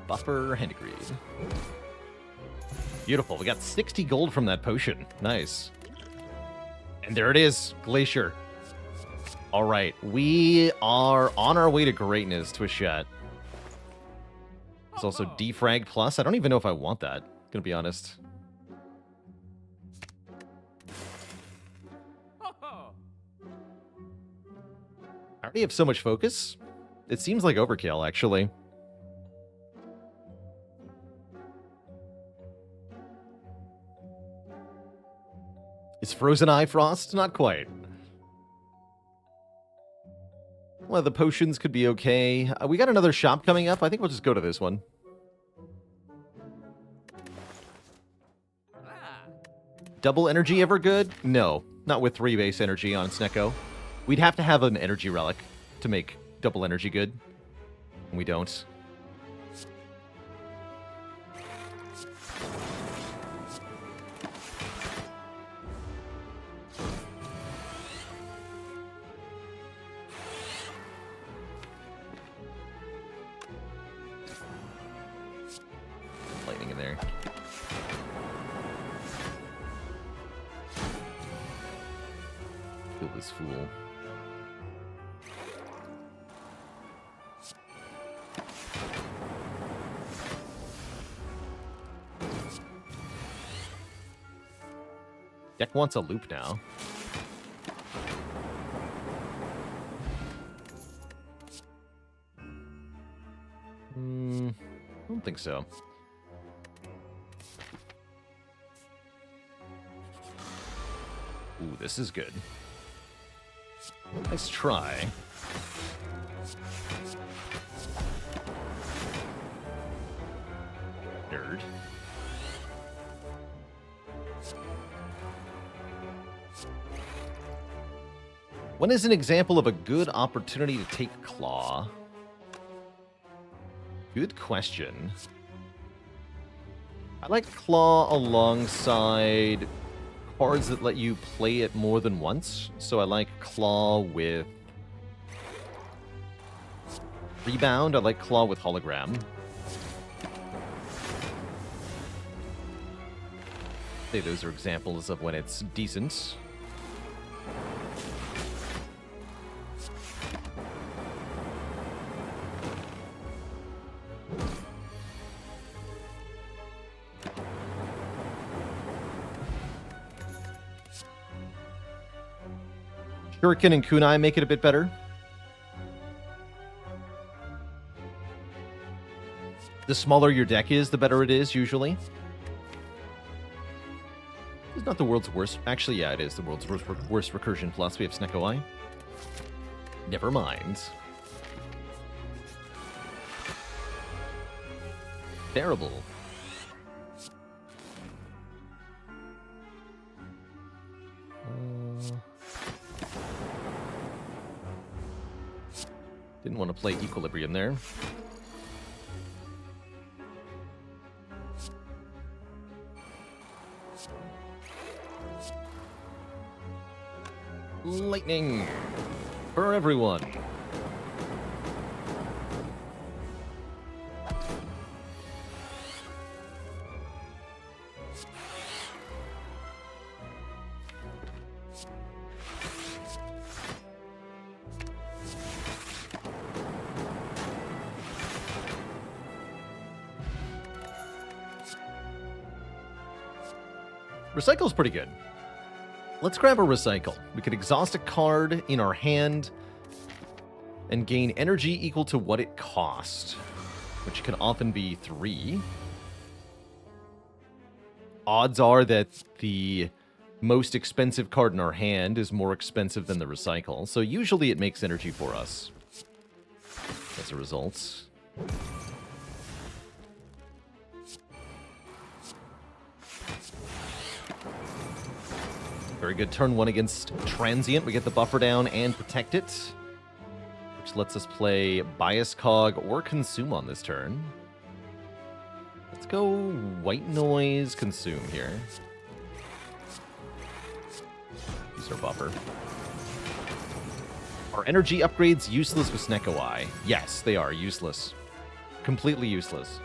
Buffer Hendegrede. Beautiful. We got 60 gold from that potion. Nice. And there it is. Glacier. All right. We are on our way to greatness, Twishchat. It's also defrag plus. I don't even know if I want that. Gonna be honest. I already have so much focus. It seems like overkill, actually. Is Frozen Eye Frost? Not quite. Well, the potions could be okay. We got another shop coming up. I think we'll just go to this one. Double energy ever good? No. Not with 3 base energy on Snecko. We'd have to have an energy relic to make double energy good. And we don't. Lightning in there. Kill this fool. Deck wants a loop now. I don't think so. Ooh, this is good. Nice try. Nerd. When is an example of a good opportunity to take Claw? Good question. I like Claw alongside cards that let you play it more than once. So I like Claw with Rebound. I like Claw with Hologram. Say those are examples of when it's decent. Shuriken and Kunai make it a bit better. The smaller your deck is, the better it is, usually. It's not the world's worst. Actually, yeah, it is the world's worst recursion plus. We have Snecko Eye. Never mind. Terrible. Didn't want to play Equilibrium there. Lightning for everyone. Recycle's pretty good. Let's grab a Recycle. We could exhaust a card in our hand and gain energy equal to what it cost, which can often be 3. Odds are that the most expensive card in our hand is more expensive than the Recycle, so usually it makes energy for us as a result. Very good turn 1 against Transient. We get the buffer down and protect it, which lets us play Bias Cog or Consume on this turn. Let's go White Noise, Consume here. Use our buffer. Are energy upgrades useless with Snecko Eye? Yes, they are useless. Completely useless.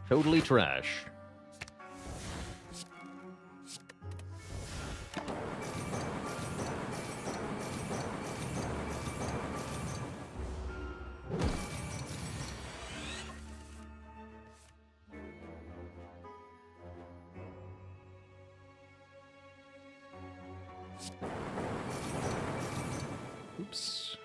Totally trash. Oops.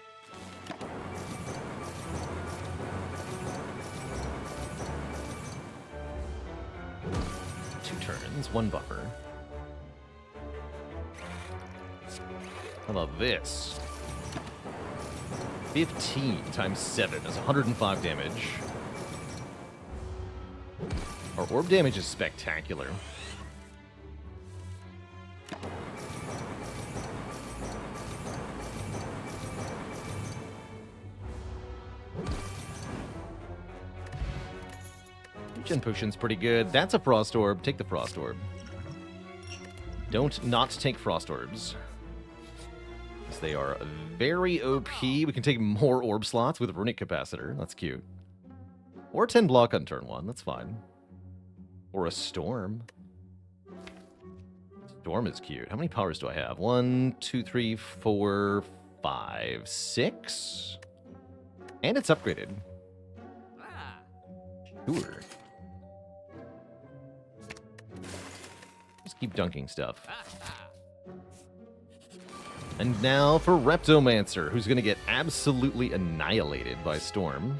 Two turns, 1 buffer. How about this? 15 times 7 is 105 damage. Our orb damage is spectacular. Regen Potion's pretty good. That's a Frost Orb. Take the Frost Orb. Don't not take Frost Orbs. Because they are very OP. We can take more Orb slots with Runic Capacitor. That's cute. Or 10 block on turn 1. That's fine. Or a Storm. Storm is cute. How many powers do I have? 1, 2, 3, 4, 5, 6? And it's upgraded. Sure. Just keep dunking stuff. And now for Reptomancer, who's going to get absolutely annihilated by Storm.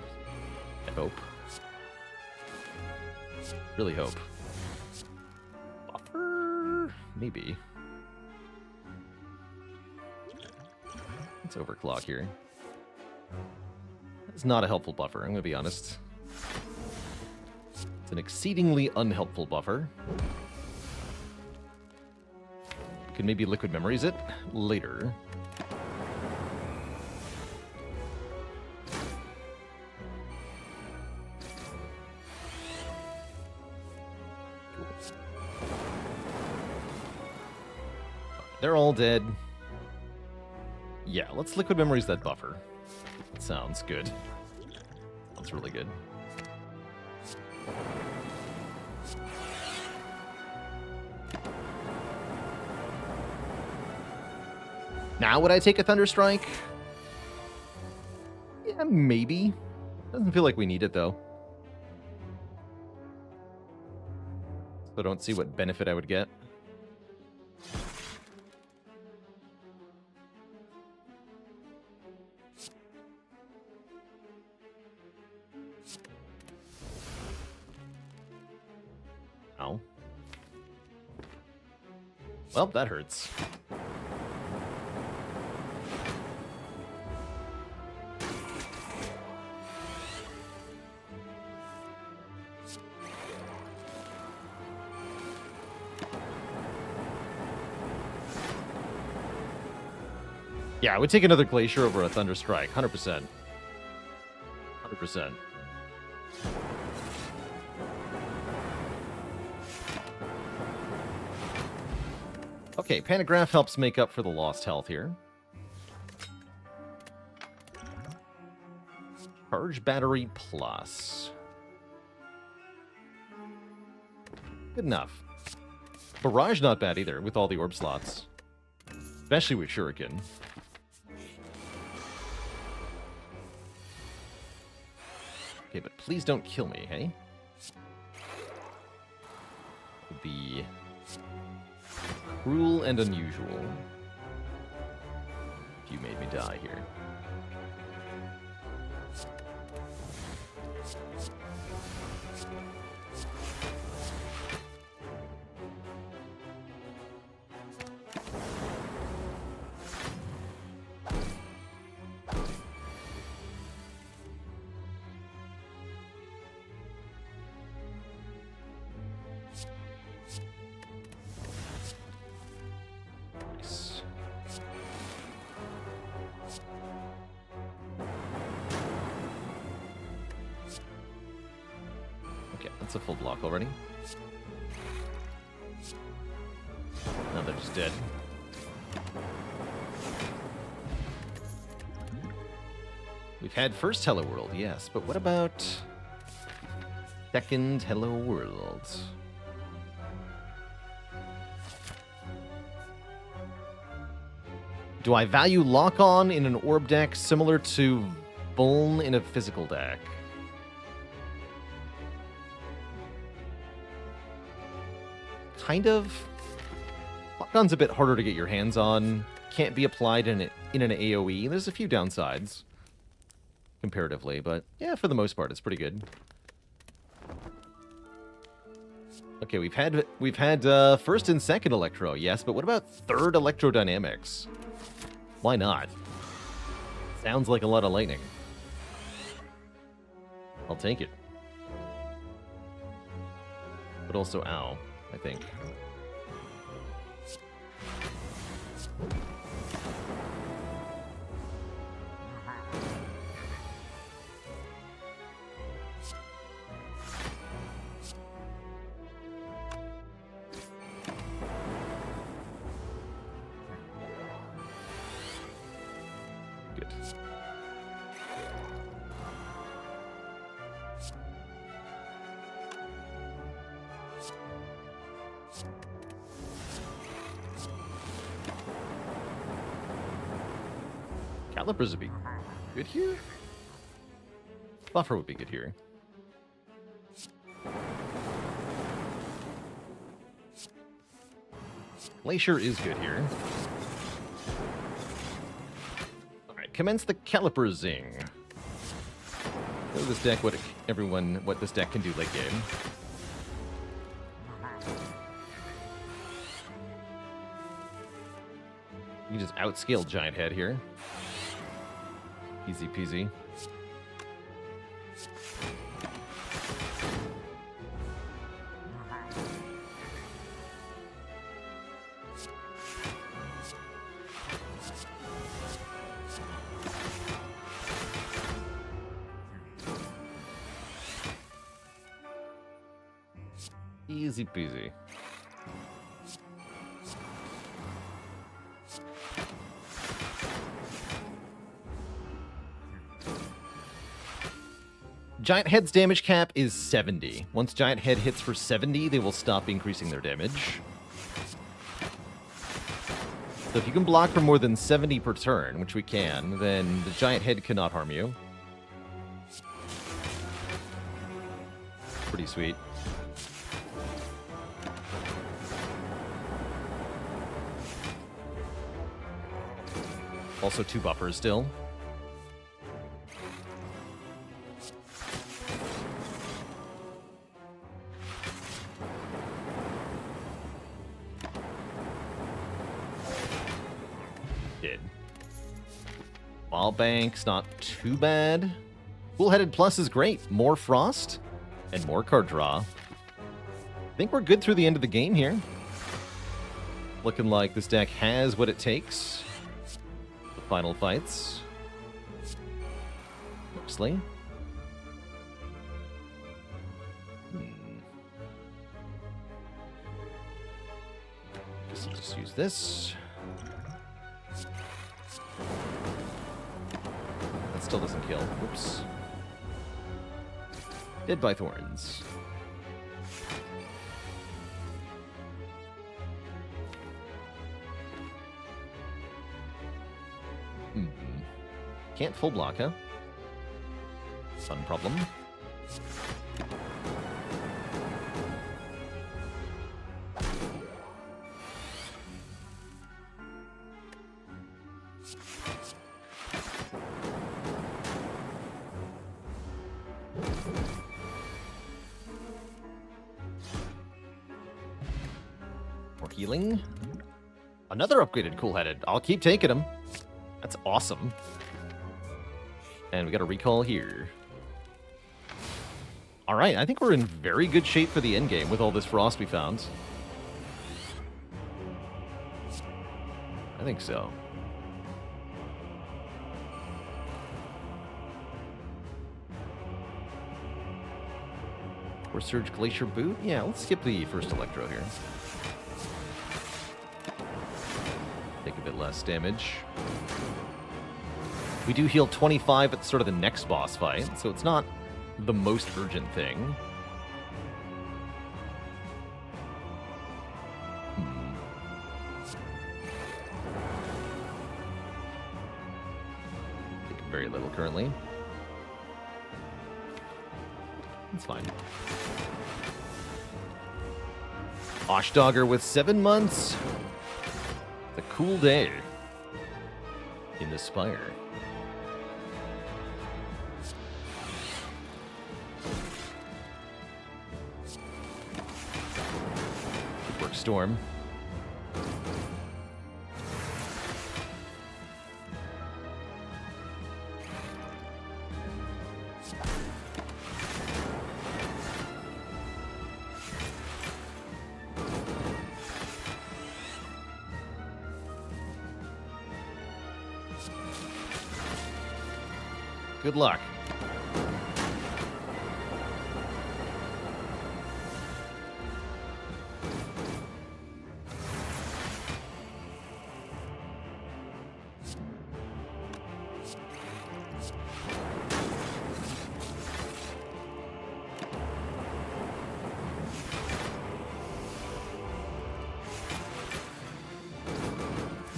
I hope. Really hope. Buffer? Maybe. Let's overclock here. That's not a helpful buffer, I'm going to be honest. It's an exceedingly unhelpful buffer. Could maybe Liquid Memories it later. Cool. They're all dead. Yeah, let's Liquid Memories that buffer. That sounds good. That's really good. Now would I take a Thunderstrike? Yeah, maybe. Doesn't feel like we need it, though. So I don't see what benefit I would get. Ow. Well, that hurts. Yeah, I would take another Glacier over a Thunderstrike, 100%. 100%. Okay, Panagraph helps make up for the lost health here. Charge Battery Plus. Good enough. Barrage not bad either, with all the orb slots. Especially with Shuriken. Please don't kill me, hey? Would be cruel and unusual if you made me die here. That's a full block already. Now they're just dead. We've had first Hello World, yes, but what about second Hello World? Do I value lock-on in an orb deck similar to Vuln in a physical deck? Kind of. Lock-on's a bit harder to get your hands on. Can't be applied in an AoE. There's a few downsides, comparatively, but yeah, for the most part, it's pretty good. Okay, we've had first and second Electro, yes, but what about third Electrodynamics? Why not? Sounds like a lot of lightning. I'll take it. But also, ow, I think. Good. Calipers would be good here. Buffer would be good here. Glacier is good here. Alright, commence the Caliper Zing. Show this deck what this deck can do late game. You can just outscale Giant Head here. Easy peasy. Easy peasy. Giant Head's damage cap is 70. Once Giant Head hits for 70, they will stop increasing their damage. So if you can block for more than 70 per turn, which we can, then the Giant Head cannot harm you. Pretty sweet. Also 2 buffers still. Wild Bank's not too bad. Cool-Headed Plus is great. More Frost and more card draw. I think we're good through the end of the game here. Looking like this deck has what it takes. The final fights. Mostly. Guess I'll just use this. Still doesn't kill. Oops. Dead by Thorns. Can't full block, huh? Fun problem. More healing. Another upgraded Cool-Headed. I'll keep taking them. That's awesome. And we got a recall here. All right, I think we're in very good shape for the endgame with all this frost we found. I think so. Or Surge Glacier Boot? Yeah, let's skip the first Electro here. Take a bit less damage. We do heal 25 at sort of the next boss fight, so it's not the most urgent thing. Taking very little currently. It's fine. Oshdogger with 7 months. It's a cool day in the Spire. Good work, Storm. Good luck.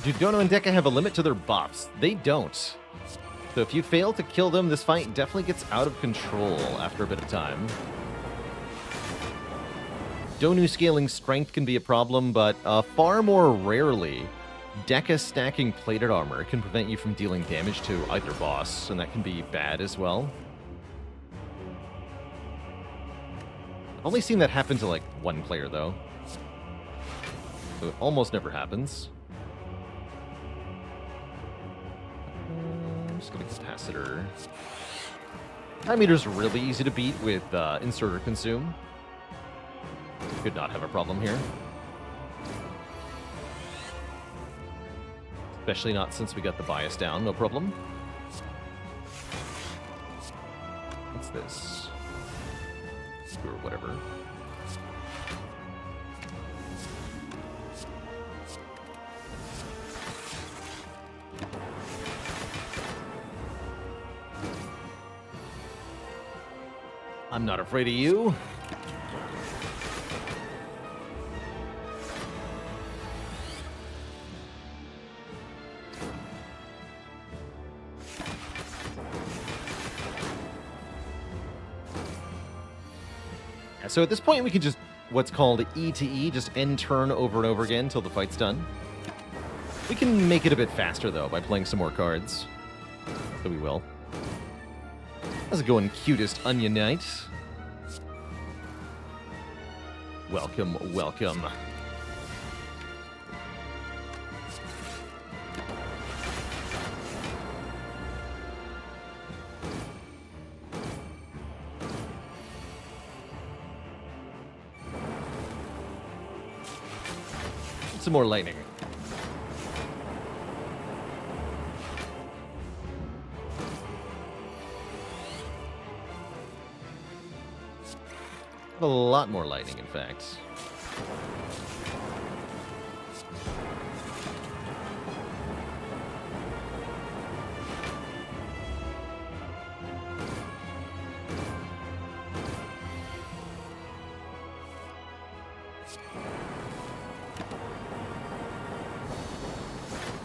Do Dono and Deca have a limit to their buffs? They don't. So if you fail to kill them, this fight definitely gets out of control after a bit of time. Donu scaling strength can be a problem, but far more rarely, Deca stacking plated armor can prevent you from dealing damage to either boss, and that can be bad as well. I've only seen that happen to, like, one player, though. So it almost never happens. I'm just going to capacitor. Time meter's really easy to beat with insert or consume. Could not have a problem here. Especially not since we got the bias down, no problem. What's this? Or whatever. I'm not afraid of you. So at this point, we can just, what's called E to E, just end turn over and over again until the fight's done. We can make it a bit faster, though, by playing some more cards. So we will. How's it going, cutest Onion Knight? Welcome, welcome. Some more lightning. A lot more lightning, in fact.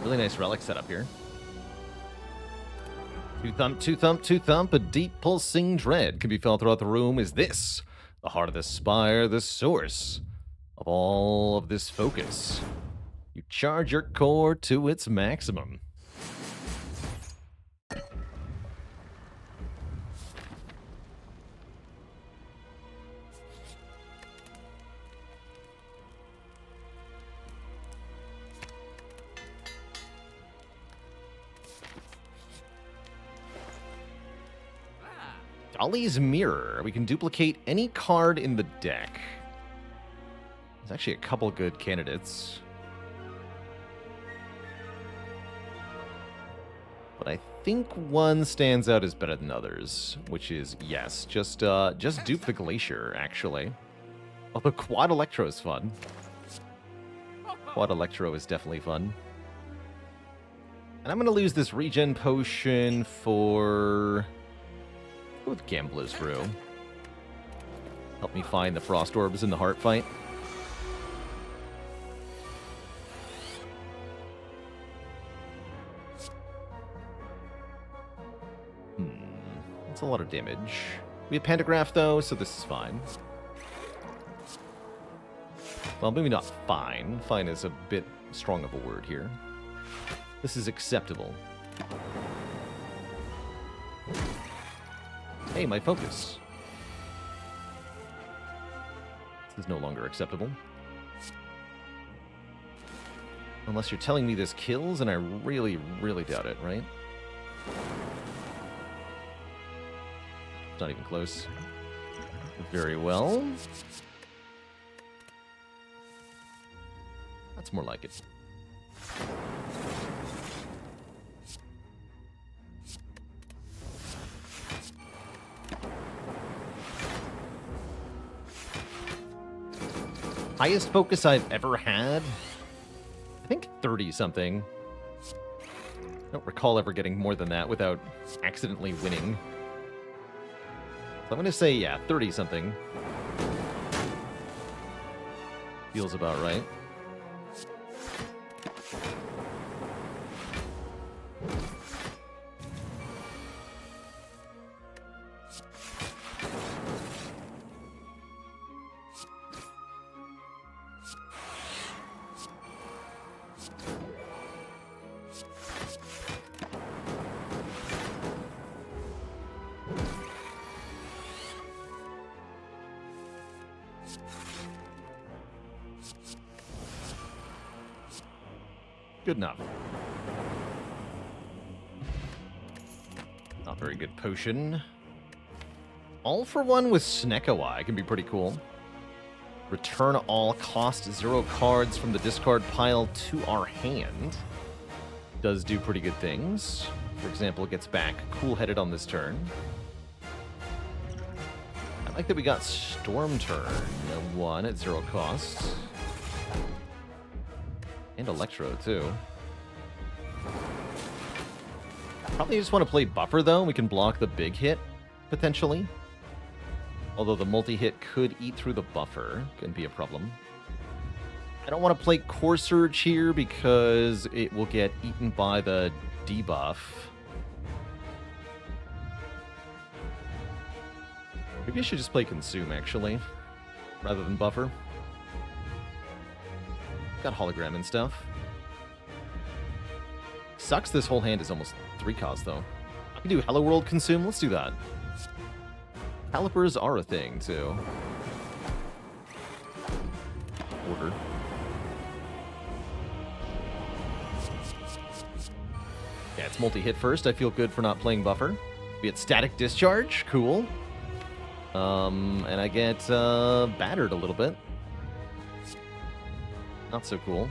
Really nice relic setup here. Two thump, two thump, two thump. A deep pulsing dread can be felt throughout the room. Is this the heart of the Spire, the source of all of this focus? You charge your core to its maximum. Jolly's Mirror. We can duplicate any card in the deck. There's actually a couple good candidates. But I think one stands out as better than others, which is, yes, just dupe the Glacier, actually. Although Quad Electro is fun. Quad Electro is definitely fun. And I'm going to lose this regen potion for... Go with Gambler's Brew. Help me find the Frost Orbs in the Heart Fight. That's a lot of damage. We have Pandagraph, though, so this is fine. Well, maybe not fine. Fine is a bit strong of a word here. This is acceptable. Hey, my focus. This is no longer acceptable. Unless you're telling me this kills, and I really, really doubt it, right? It's not even close. Very well. That's more like it. Highest focus I've ever had? I think 30-something. I don't recall ever getting more than that without accidentally winning. So I'm going to say, yeah, 30-something. Feels about right. Good enough. Not very good potion. All for one with Snekawai can be pretty cool. Return all cost 0 cards from the discard pile to our hand. Does do pretty good things. For example, it gets back cool-headed on this turn. I like that we got Storm Turn 1 at 0 cost. And Electro, too. Probably just want to play Buffer, though. We can block the big hit, potentially. Although the multi-hit could eat through the buffer. Can be a problem. I don't want to play Core Surge here because it will get eaten by the debuff. Maybe I should just play Consume, actually, rather than Buffer. Got Hologram and stuff. Sucks this whole hand is almost 3 cost, though. I can do Hello World Consume. Let's do that. Calipers are a thing, too. Order. Yeah, it's multi-hit first. I feel good for not playing Buffer. We get Static Discharge. Cool. And I get battered a little bit. Not so cool.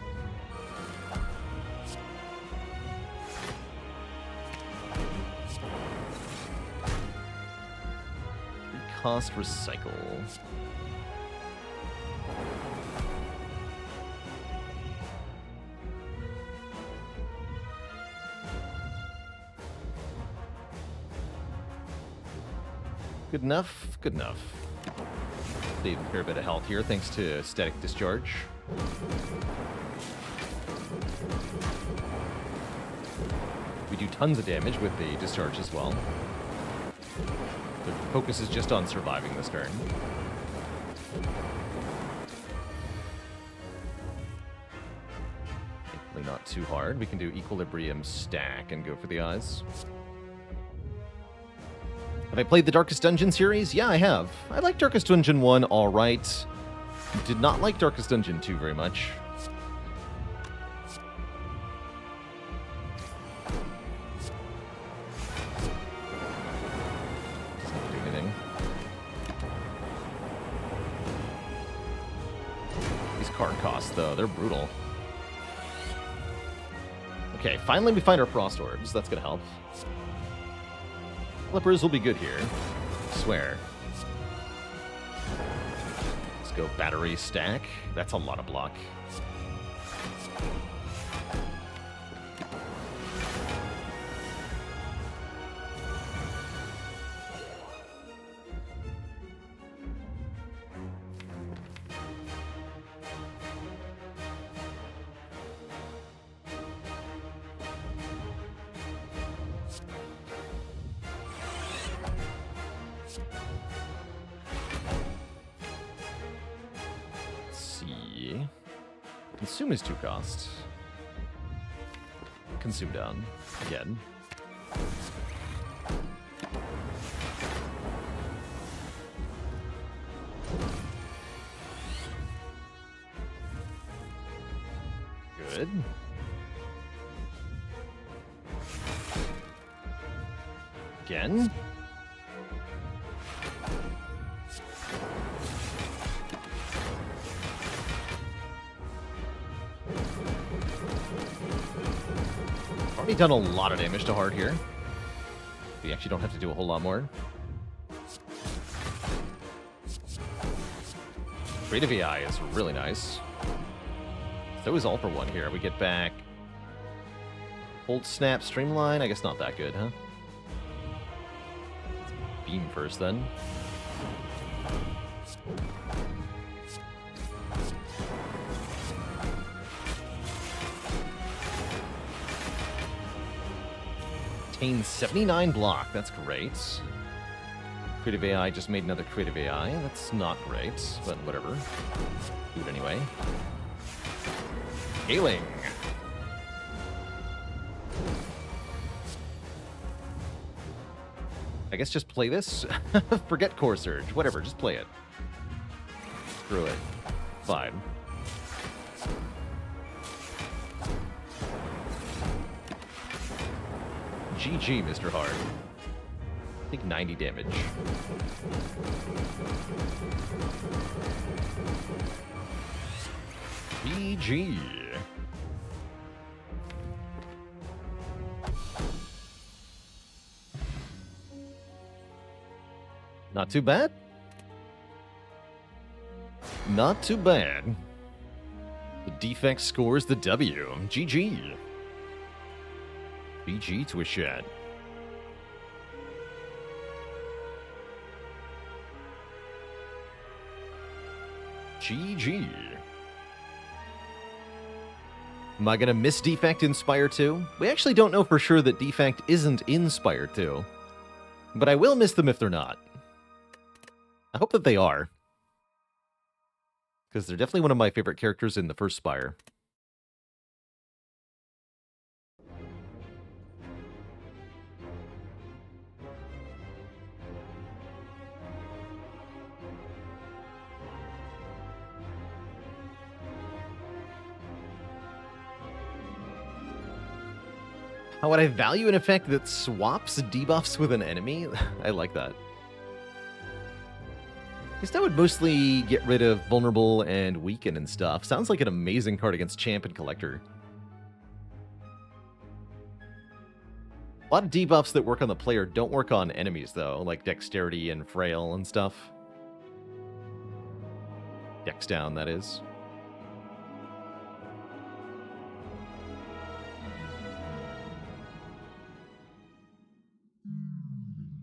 Cost recycle. Good enough. Good enough. Save a fair bit of health here thanks to Static Discharge. We do tons of damage with the discharge as well. The focus is just on surviving this turn. Hopefully not too hard. We can do Equilibrium Stack and go for the eyes. Have I played the Darkest Dungeon series? Yeah, I have. I like Darkest Dungeon 1 alright. Did not like Darkest Dungeon 2 very much. Doesn't do anything. card costs, though. They're brutal. Okay, finally we find our Frost Orbs. That's gonna help. Flippers will be good here. I swear. Let's go battery stack. That's a lot of block. Consume is 2 cost. Consume down. Again. Good. Again. Already done a lot of damage to hard here. We actually don't have to do a whole lot more. Creative AI is really nice. So is All for One here. We get back Hold Snap, Streamline. I guess not that good, huh? Beam first, then. Obtain 79 block. That's great. Creative AI just made another Creative AI. That's not great, but whatever. Do it anyway. Scaling. I guess just play this. Forget Core Surge. Whatever, just play it. Screw it. Fine. GG, Mr. Hard. Take 90 damage. GG. Not too bad. Not too bad. The Defect scores the W. GG. GG to a shed. GG. Am I gonna miss Defect in Spire 2? We actually don't know for sure that Defect isn't in Spire 2. But I will miss them if they're not. I hope that they are. Because they're definitely one of my favorite characters in the first Spire. How would I value an effect that swaps debuffs with an enemy? I like that. Because that would mostly get rid of Vulnerable and Weaken and stuff. Sounds like an amazing card against Champ and Collector. A lot of debuffs that work on the player don't work on enemies, though, like Dexterity and Frail and stuff. Dex down, that is.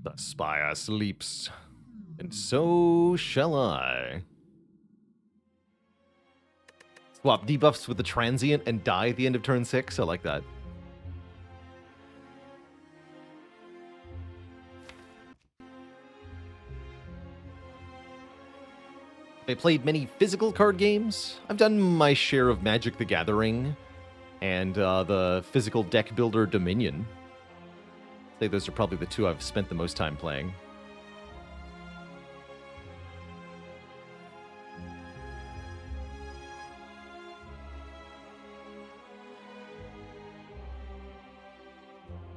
The Spire sleeps, and so shall I. Swap debuffs with the Transient and die at the end of turn 6. I like that. I played many physical card games. I've done my share of Magic the Gathering and the physical deck builder Dominion. I'd say those are probably the two I've spent the most time playing.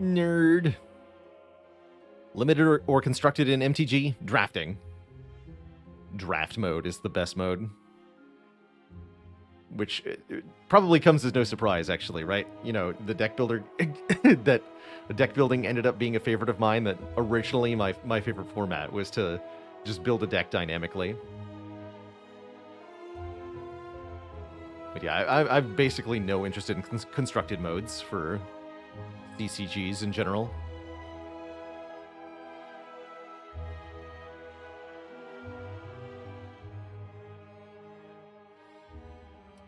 Nerd. Limited or constructed in MTG? Drafting. Draft mode is the best mode. which probably comes as no surprise, actually, right? You know, the deck builder that the deck building ended up being a favorite of mine. That originally my favorite format was to just build a deck dynamically. But yeah, I've basically no interest in constructed modes for CCGs in general.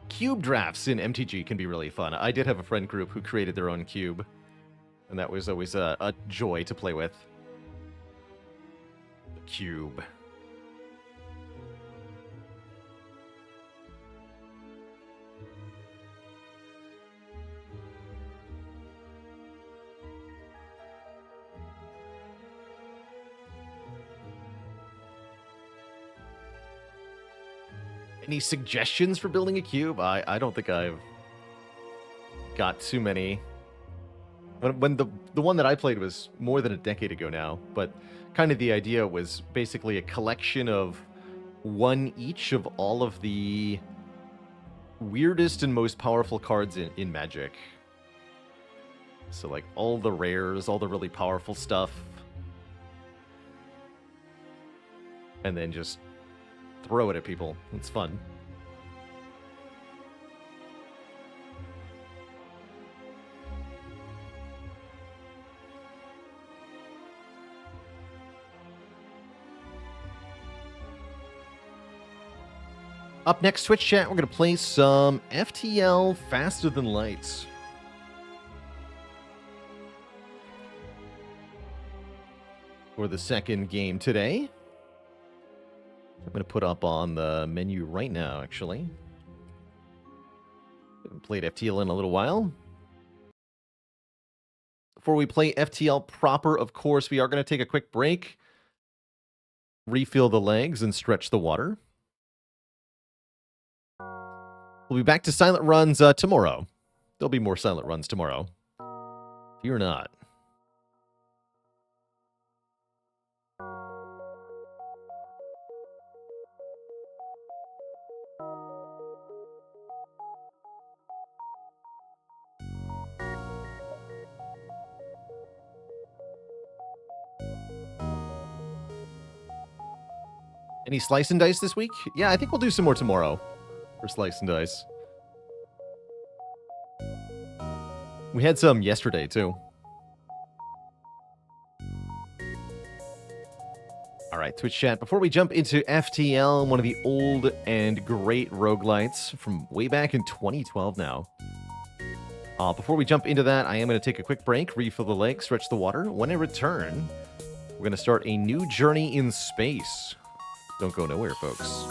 Cube drafts in MTG can be really fun. I did have a friend group who created their own cube, and that was always a joy to play with. The cube. Any suggestions for building a cube? I don't think I've got too many. When the one that I played was more than a decade ago now, but kind of the idea was basically a collection of one each of all of the weirdest and most powerful cards in Magic. So like all the rares, all the really powerful stuff, and then just throw it at people. It's fun. Up next, Twitch chat, we're going to play some FTL Faster Than Lights. For the second game today. I'm going to put up on the menu right now, actually. Haven't played FTL in a little while. Before we play FTL proper, of course, we are going to take a quick break, refill the legs, and stretch the water. We'll be back to silent runs tomorrow. There'll be more silent runs tomorrow. Fear not. Any slice and dice this week? Yeah, I think we'll do some more tomorrow for slice and dice. We had some yesterday, too. All right, Twitch chat. Before we jump into FTL, one of the old and great roguelites from way back in 2012 now. Before we jump into that, I am going to take a quick break, refill the lake, stretch the water. When I return, we're going to start a new journey in space. Don't go nowhere, folks.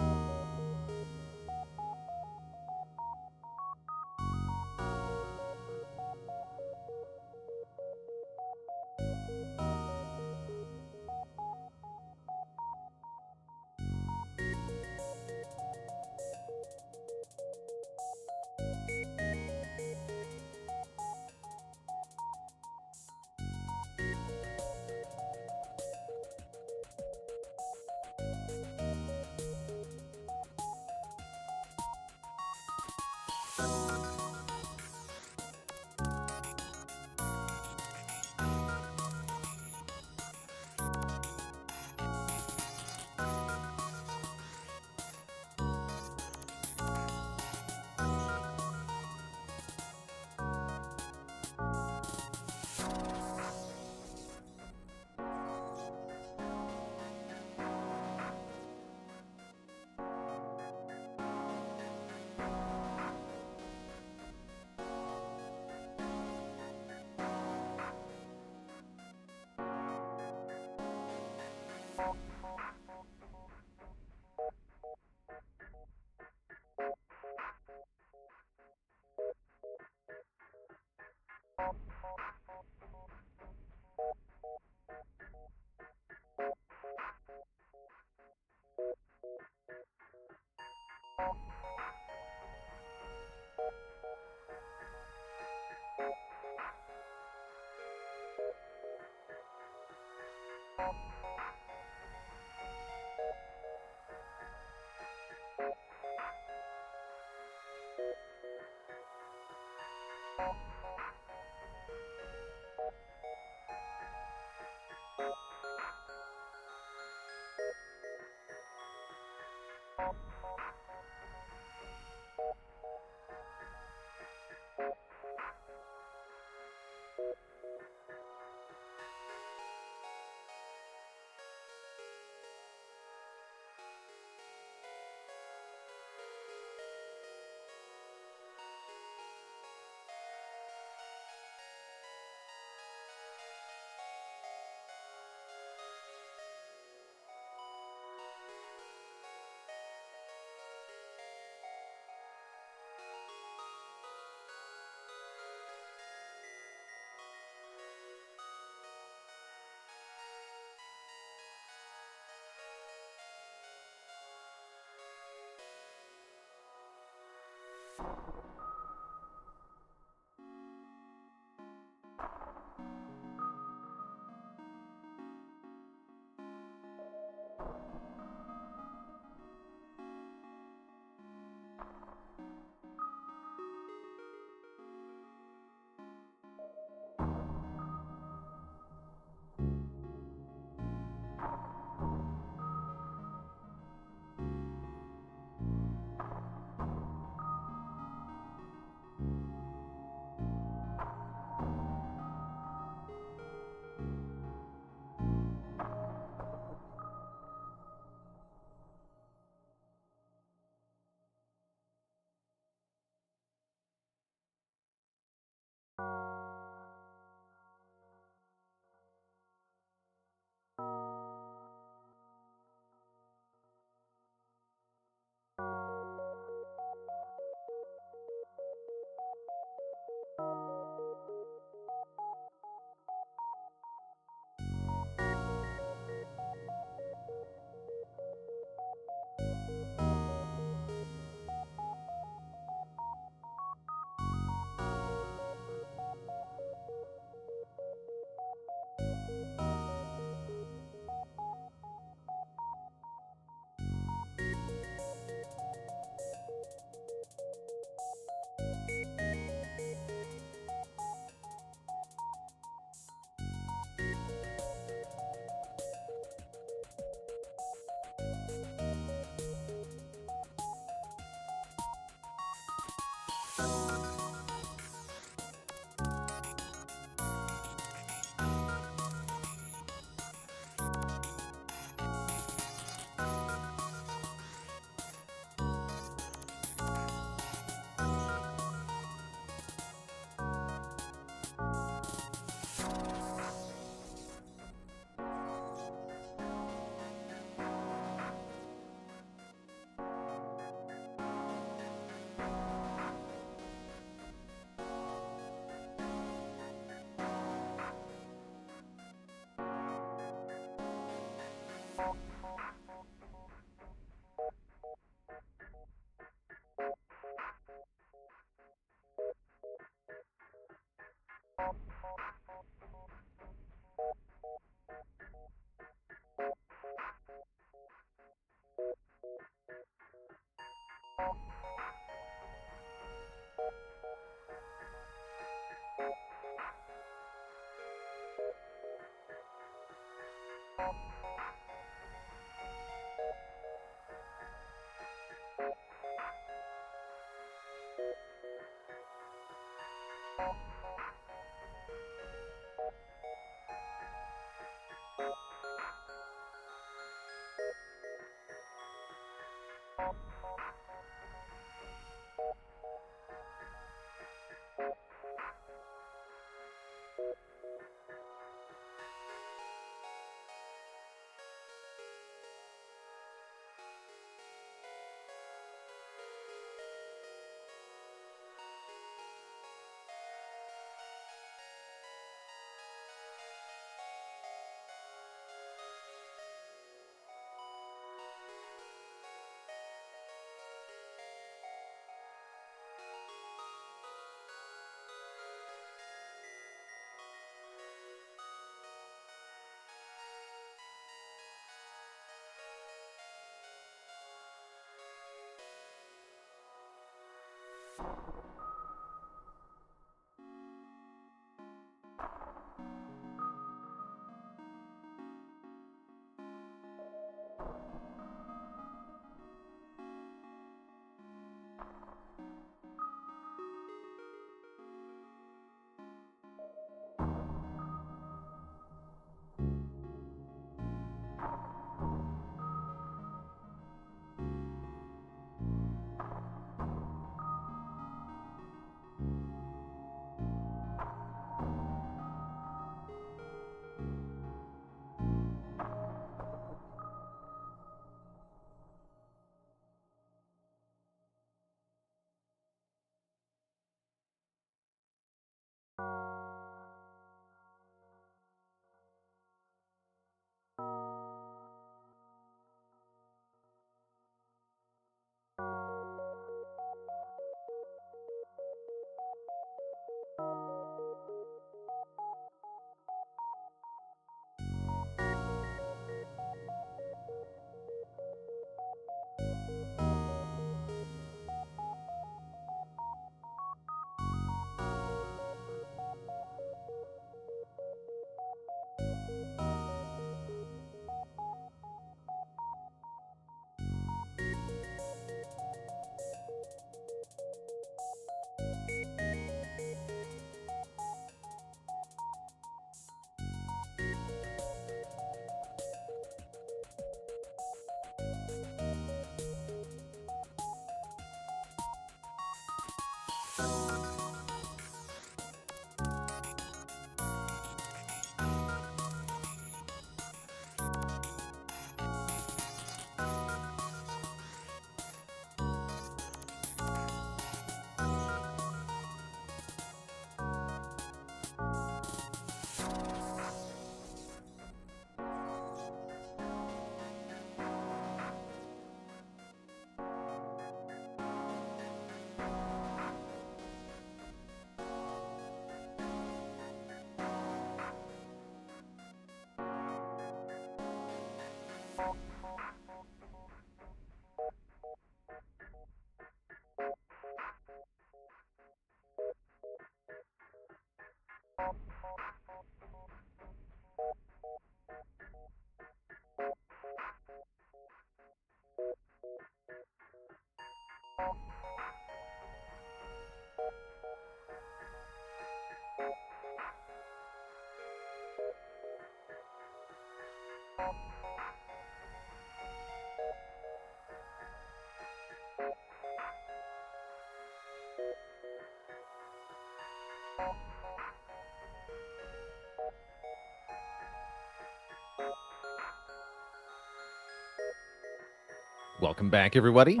Welcome back, everybody.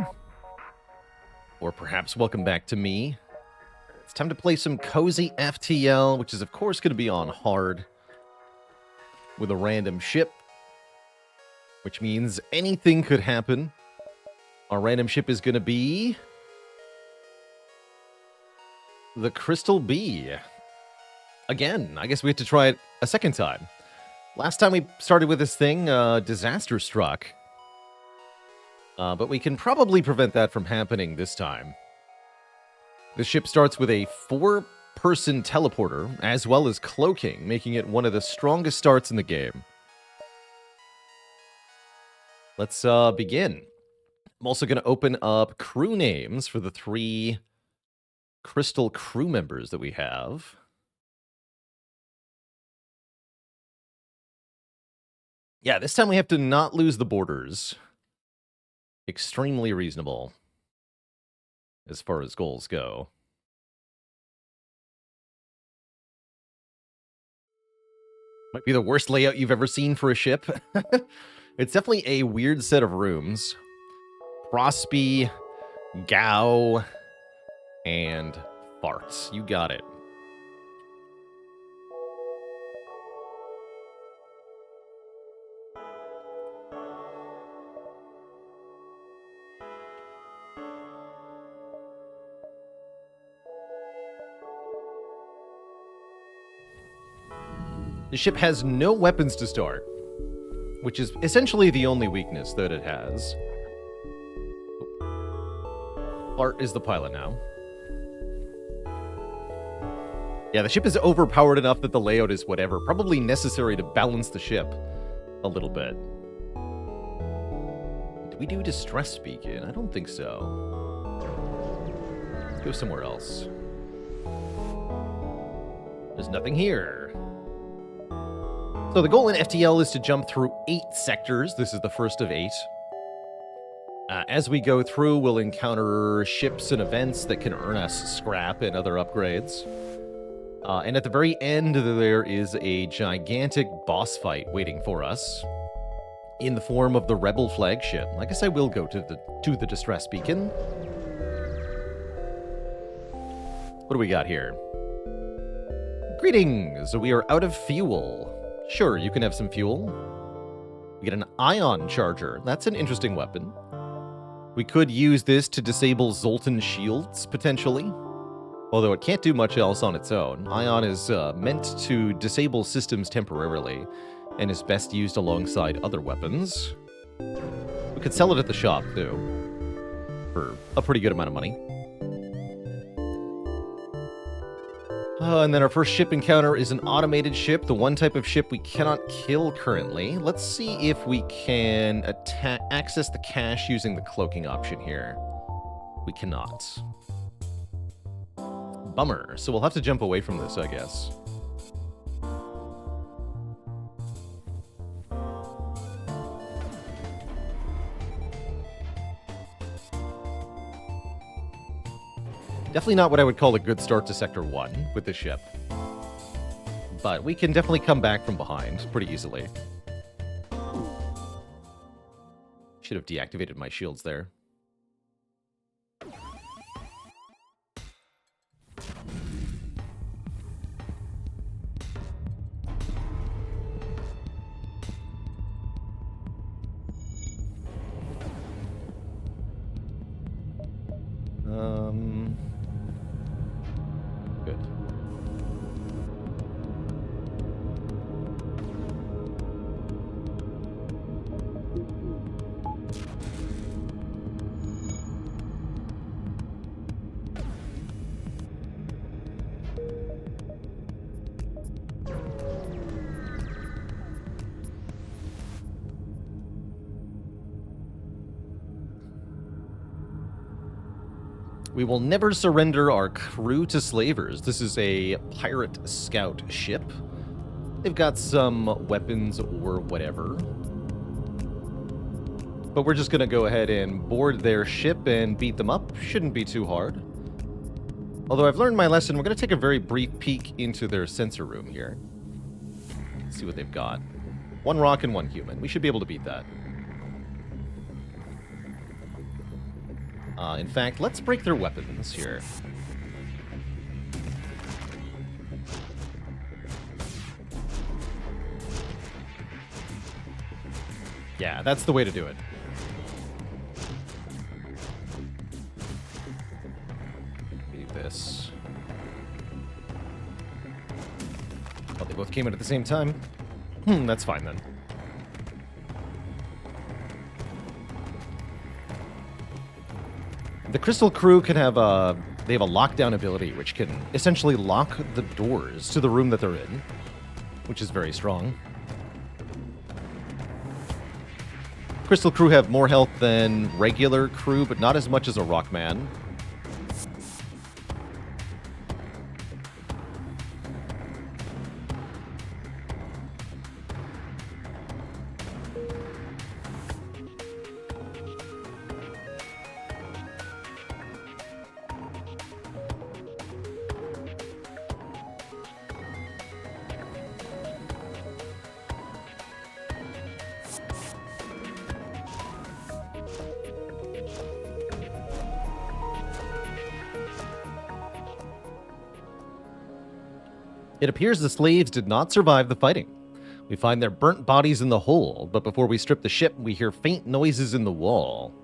Or perhaps welcome back to me. It's time to play some cozy FTL, which is, of course, going to be on hard with a random ship, which means anything could happen. Our random ship is going to be the Crystal Bee. Again, I guess we have to try it a second time. Last time we started with this thing, disaster struck. But we can probably prevent that from happening this time. The ship starts with a 4-person teleporter, as well as cloaking, making it one of the strongest starts in the game. Let's begin. I'm also going to open up crew names for the 3 crystal crew members that we have. Yeah, this time we have to not lose the borders. Extremely reasonable as far as goals go. Might be the worst layout you've ever seen for a ship. It's definitely a weird set of rooms. Frostby, Gao, and farts. You got it. The ship has no weapons to start, which is essentially the only weakness that it has. Bart is the pilot now. Yeah, the ship is overpowered enough that the layout is whatever. Probably necessary to balance the ship a little bit. Did we do distress beacon? I don't think so. Let's go somewhere else. There's nothing here. So the goal in FTL is to jump through 8 sectors. This is the first of 8. As we go through, we'll encounter ships and events that can earn us scrap and other upgrades. And at the very end, there is a gigantic boss fight waiting for us in the form of the Rebel flagship. I guess I will go to the distress beacon. What do we got here? Greetings! We are out of fuel. Sure, you can have some fuel. We get an ion charger. That's an interesting weapon. We could use this to disable Zoltan shields, potentially. Although it can't do much else on its own. Ion is meant to disable systems temporarily, and is best used alongside other weapons. We could sell it at the shop, too, for a pretty good amount of money. And then our first ship encounter is an automated ship, the one type of ship we cannot kill currently. Let's see if we can access the cache using the cloaking option here. We cannot. Bummer. So we'll have to jump away from this, I guess. Definitely not what I would call a good start to Sector 1 with this ship. But we can definitely come back from behind pretty easily. Should have deactivated my shields there. Good. We will never surrender our crew to slavers. This is a pirate scout ship. They've got some weapons or whatever. But we're just going to go ahead and board their ship and beat them up. Shouldn't be too hard. Although I've learned my lesson, we're going to take a very brief peek into their sensor room here. Let's see what they've got. 1 rock and 1 human. We should be able to beat that. In fact, let's break their weapons here. Yeah, that's the way to do it. Do this. Oh, they both came in at the same time? That's fine then. The Crystal crew can have they have a lockdown ability, which can essentially lock the doors to the room that they're in, which is very strong. Crystal crew have more health than regular crew, but not as much as a Rockman. It appears the slaves did not survive the fighting. We find their burnt bodies in the hole, but before we strip the ship, we hear faint noises in the wall.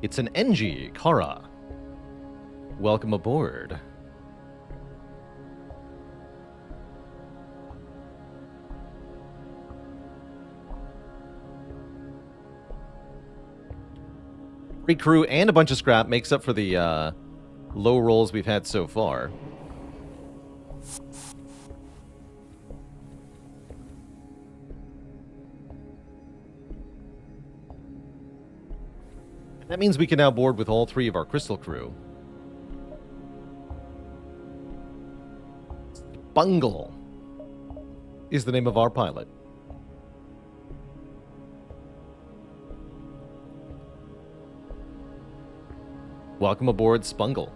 It's an Engie, Kara. Welcome aboard. Free crew and a bunch of scrap makes up for the low rolls we've had so far. That means we can now board with all 3 of our crystal crew. Bungle is the name of our pilot. Welcome aboard, Spungle.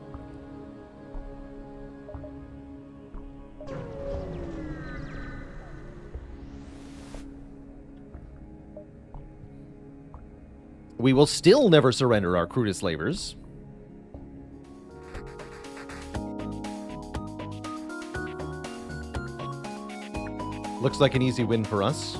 We will still never surrender our crew to slavers. Looks like an easy win for us.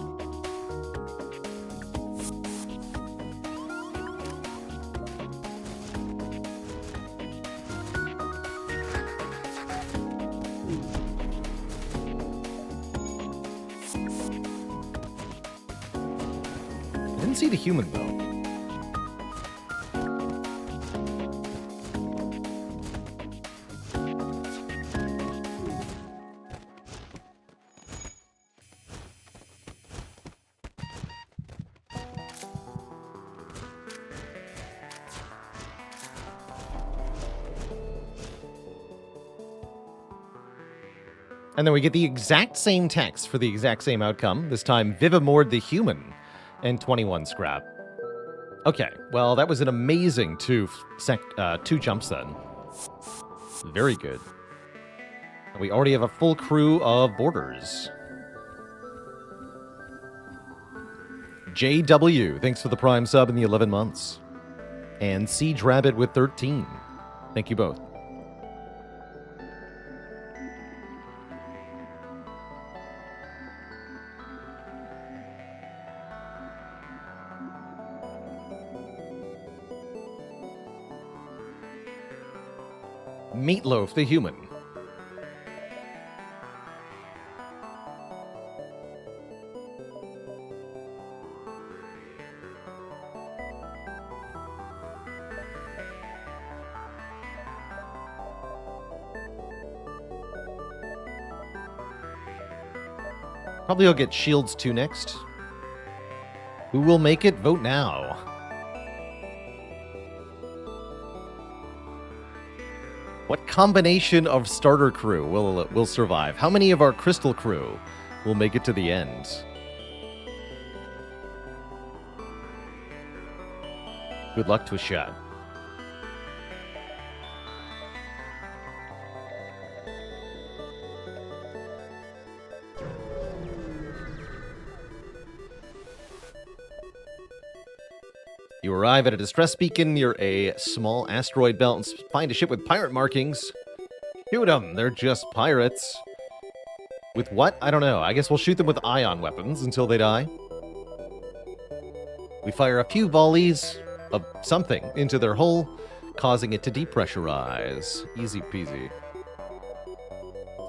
I didn't see the human, though. And then we get the exact same text for the exact same outcome. This time, Vivamord the human and 21 scrap. Okay, well, that was an amazing two jumps then. Very good. And we already have a full crew of boarders. JW, thanks for the Prime sub in the 11 months. And Siege Rabbit with 13. Thank you both. Meatloaf the human. Probably I'll get Shields 2 next. Who will make it? Vote now. What combination of starter crew will survive? How many of our crystal crew will make it to the end? Good luck to a shot. You arrive at a distress beacon near a small asteroid belt and find a ship with pirate markings. Shoot them, they're just pirates. With what? I don't know. I guess we'll shoot them with ion weapons until they die. We fire a few volleys of something into their hull, causing it to depressurize. Easy peasy.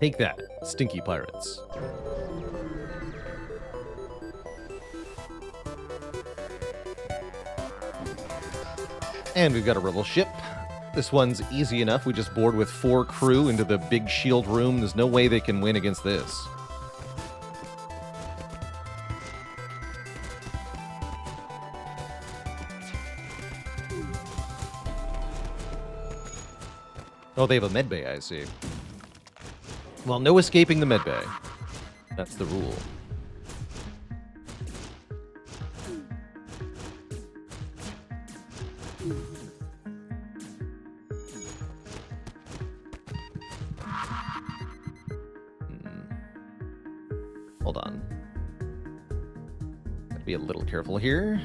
Take that, stinky pirates. And we've got a rebel ship. This one's easy enough. We just board with 4 crew into the big shield room. There's no way they can win against this. Oh, they have a medbay, I see. Well, no escaping the medbay. That's the rule. Hold on. Gotta be a little careful here.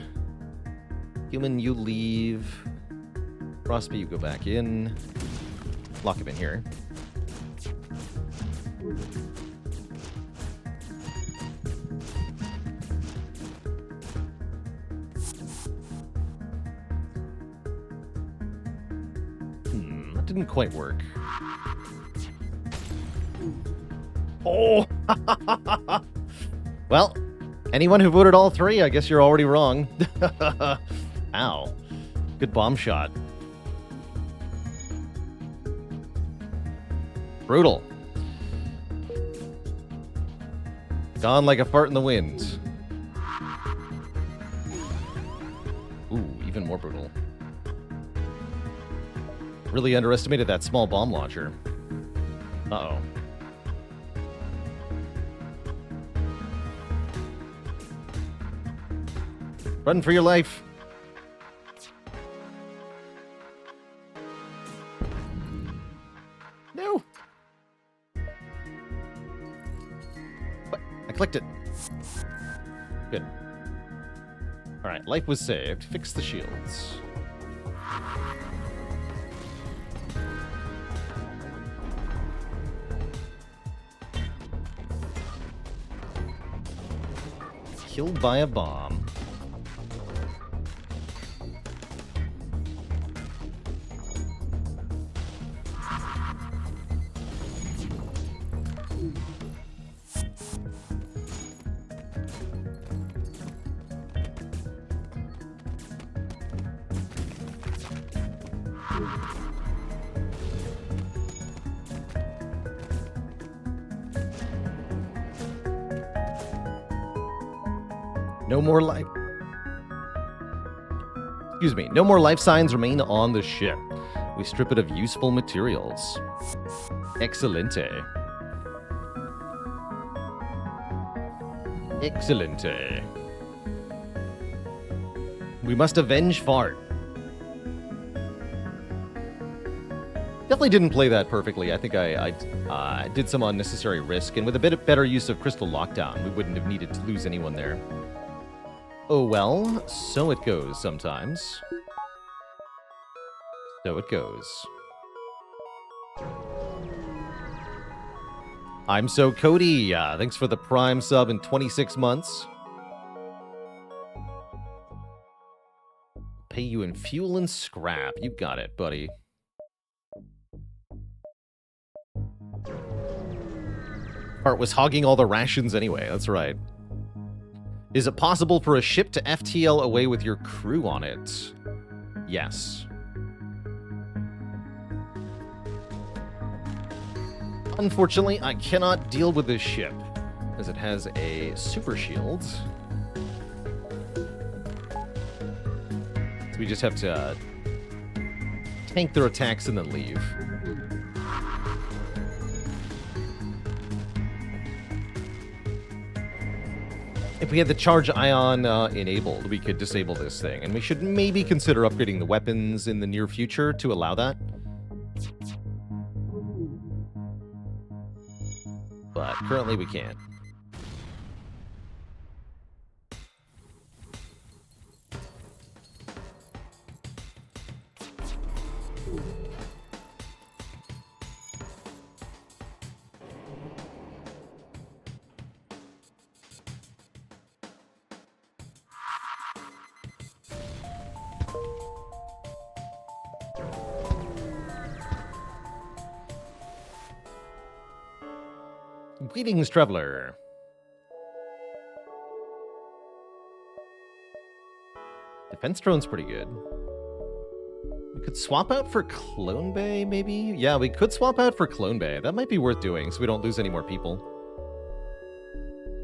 Human, you leave. Frostby, you go back in. Lock him in here. didn't quite work. Oh! Well, anyone who voted all three, I guess you're already wrong. Ow. Good bomb shot. Brutal. Gone like a fart in the wind. Ooh, even more brutal. Really underestimated that small bomb launcher. Uh-oh. Run for your life. No. What? I clicked it. Good. All right, life was saved. Fix the shields. Killed by a bomb. No more life. Excuse me. No more life signs remain on the ship. We strip it of useful materials. Excelente. Excelente. We must avenge Fart. Definitely didn't play that perfectly. I think I did some unnecessary risk, and with a bit of better use of Crystal Lockdown, we wouldn't have needed to lose anyone there. Oh well, so it goes sometimes. So it goes. I'm so Cody. Thanks for the Prime sub in 26 months. Pay you in fuel and scrap. You got it, buddy. Part was hogging all the rations anyway. That's right. Is it possible for a ship to FTL away with your crew on it? Yes. Unfortunately, I cannot deal with this ship, as it has a super shield. So we just have to tank their attacks and then leave. If we had the charge ion enabled, we could disable this thing, and we should maybe consider upgrading the weapons in the near future to allow that. But currently we can't. Greetings, Traveler. Defense drone's pretty good. We could swap out for Clone Bay, maybe? Yeah, we could swap out for Clone Bay. That might be worth doing so we don't lose any more people.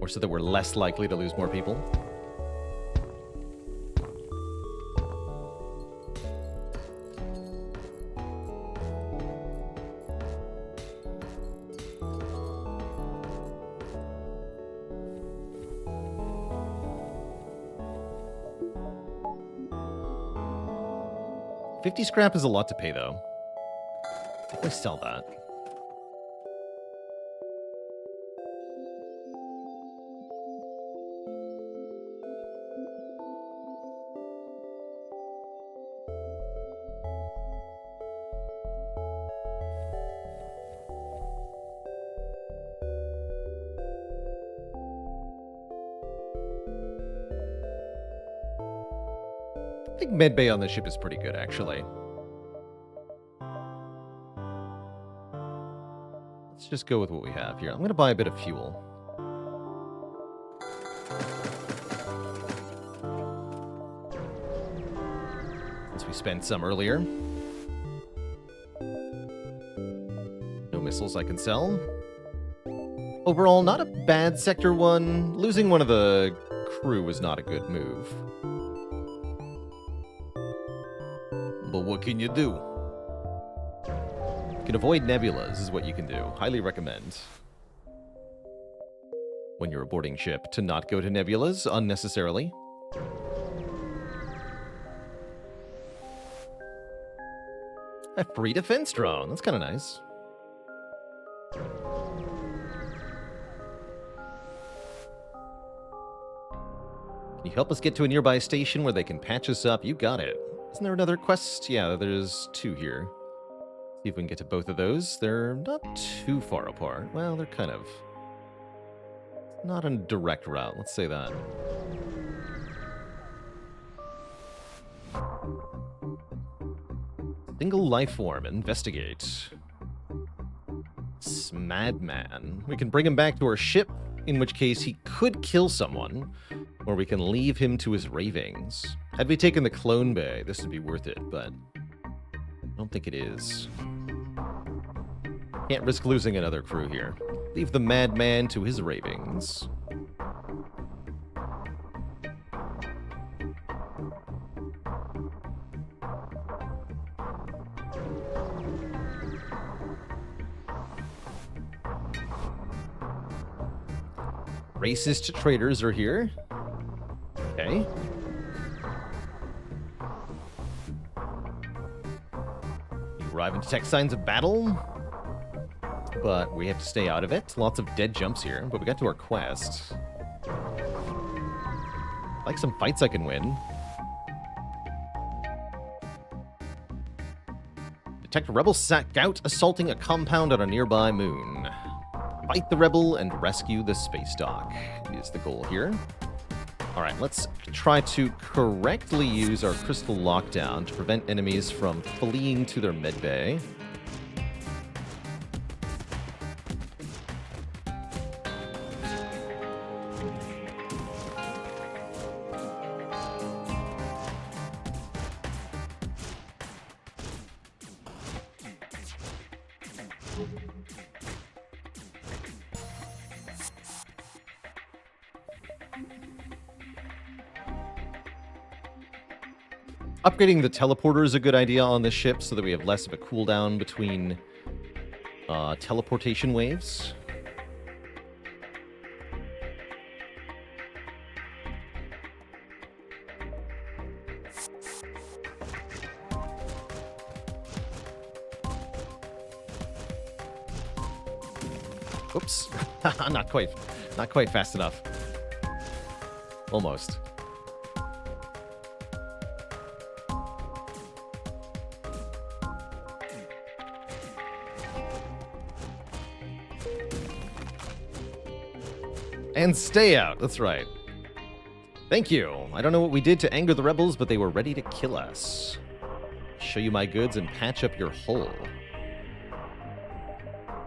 Or so that we're less likely to lose more people. $50 scrap is a lot to pay, though. Definitely sell that. I think medbay on the ship is pretty good, actually. just go with what we have here. I'm going to buy a bit of fuel. Since we spent some earlier. No missiles I can sell. Overall, not a bad Sector 1. Losing one of the crew was not a good move. But what can you do? You can avoid nebulas is what you can do. Highly recommend. When you're boarding ship, to not go to nebulas unnecessarily. A free defense drone. That's kind of nice. Can you help us get to a nearby station where they can patch us up? You got it. Isn't there another quest? Yeah, there's 2 here. See if we can get to both of those. They're not too far apart. Well, they're kind of... not a direct route, let's say that. Single life form, investigate. Madman. We can bring him back to our ship, in which case he could kill someone, or we can leave him to his ravings. Had we taken the clone bay, this would be worth it, but I don't think it is. Can't risk losing another crew here. Leave the madman to his ravings. Racist traders are here. Okay. You arrive and detect signs of battle, but we have to stay out of it. Lots of dead jumps here, but we got to our quest. Like some fights I can win. Detect a rebel scout assaulting a compound on a nearby moon. Fight the rebel and rescue the space dock is the goal here. All right, let's try to correctly use our crystal lockdown to prevent enemies from fleeing to their medbay. Upgrading the teleporter is a good idea on this ship so that we have less of a cooldown between teleportation waves. Oops. Not quite fast enough. Almost. And stay out, that's right. Thank you. I don't know what we did to anger the rebels, but they were ready to kill us. Show you my goods and patch up your hull.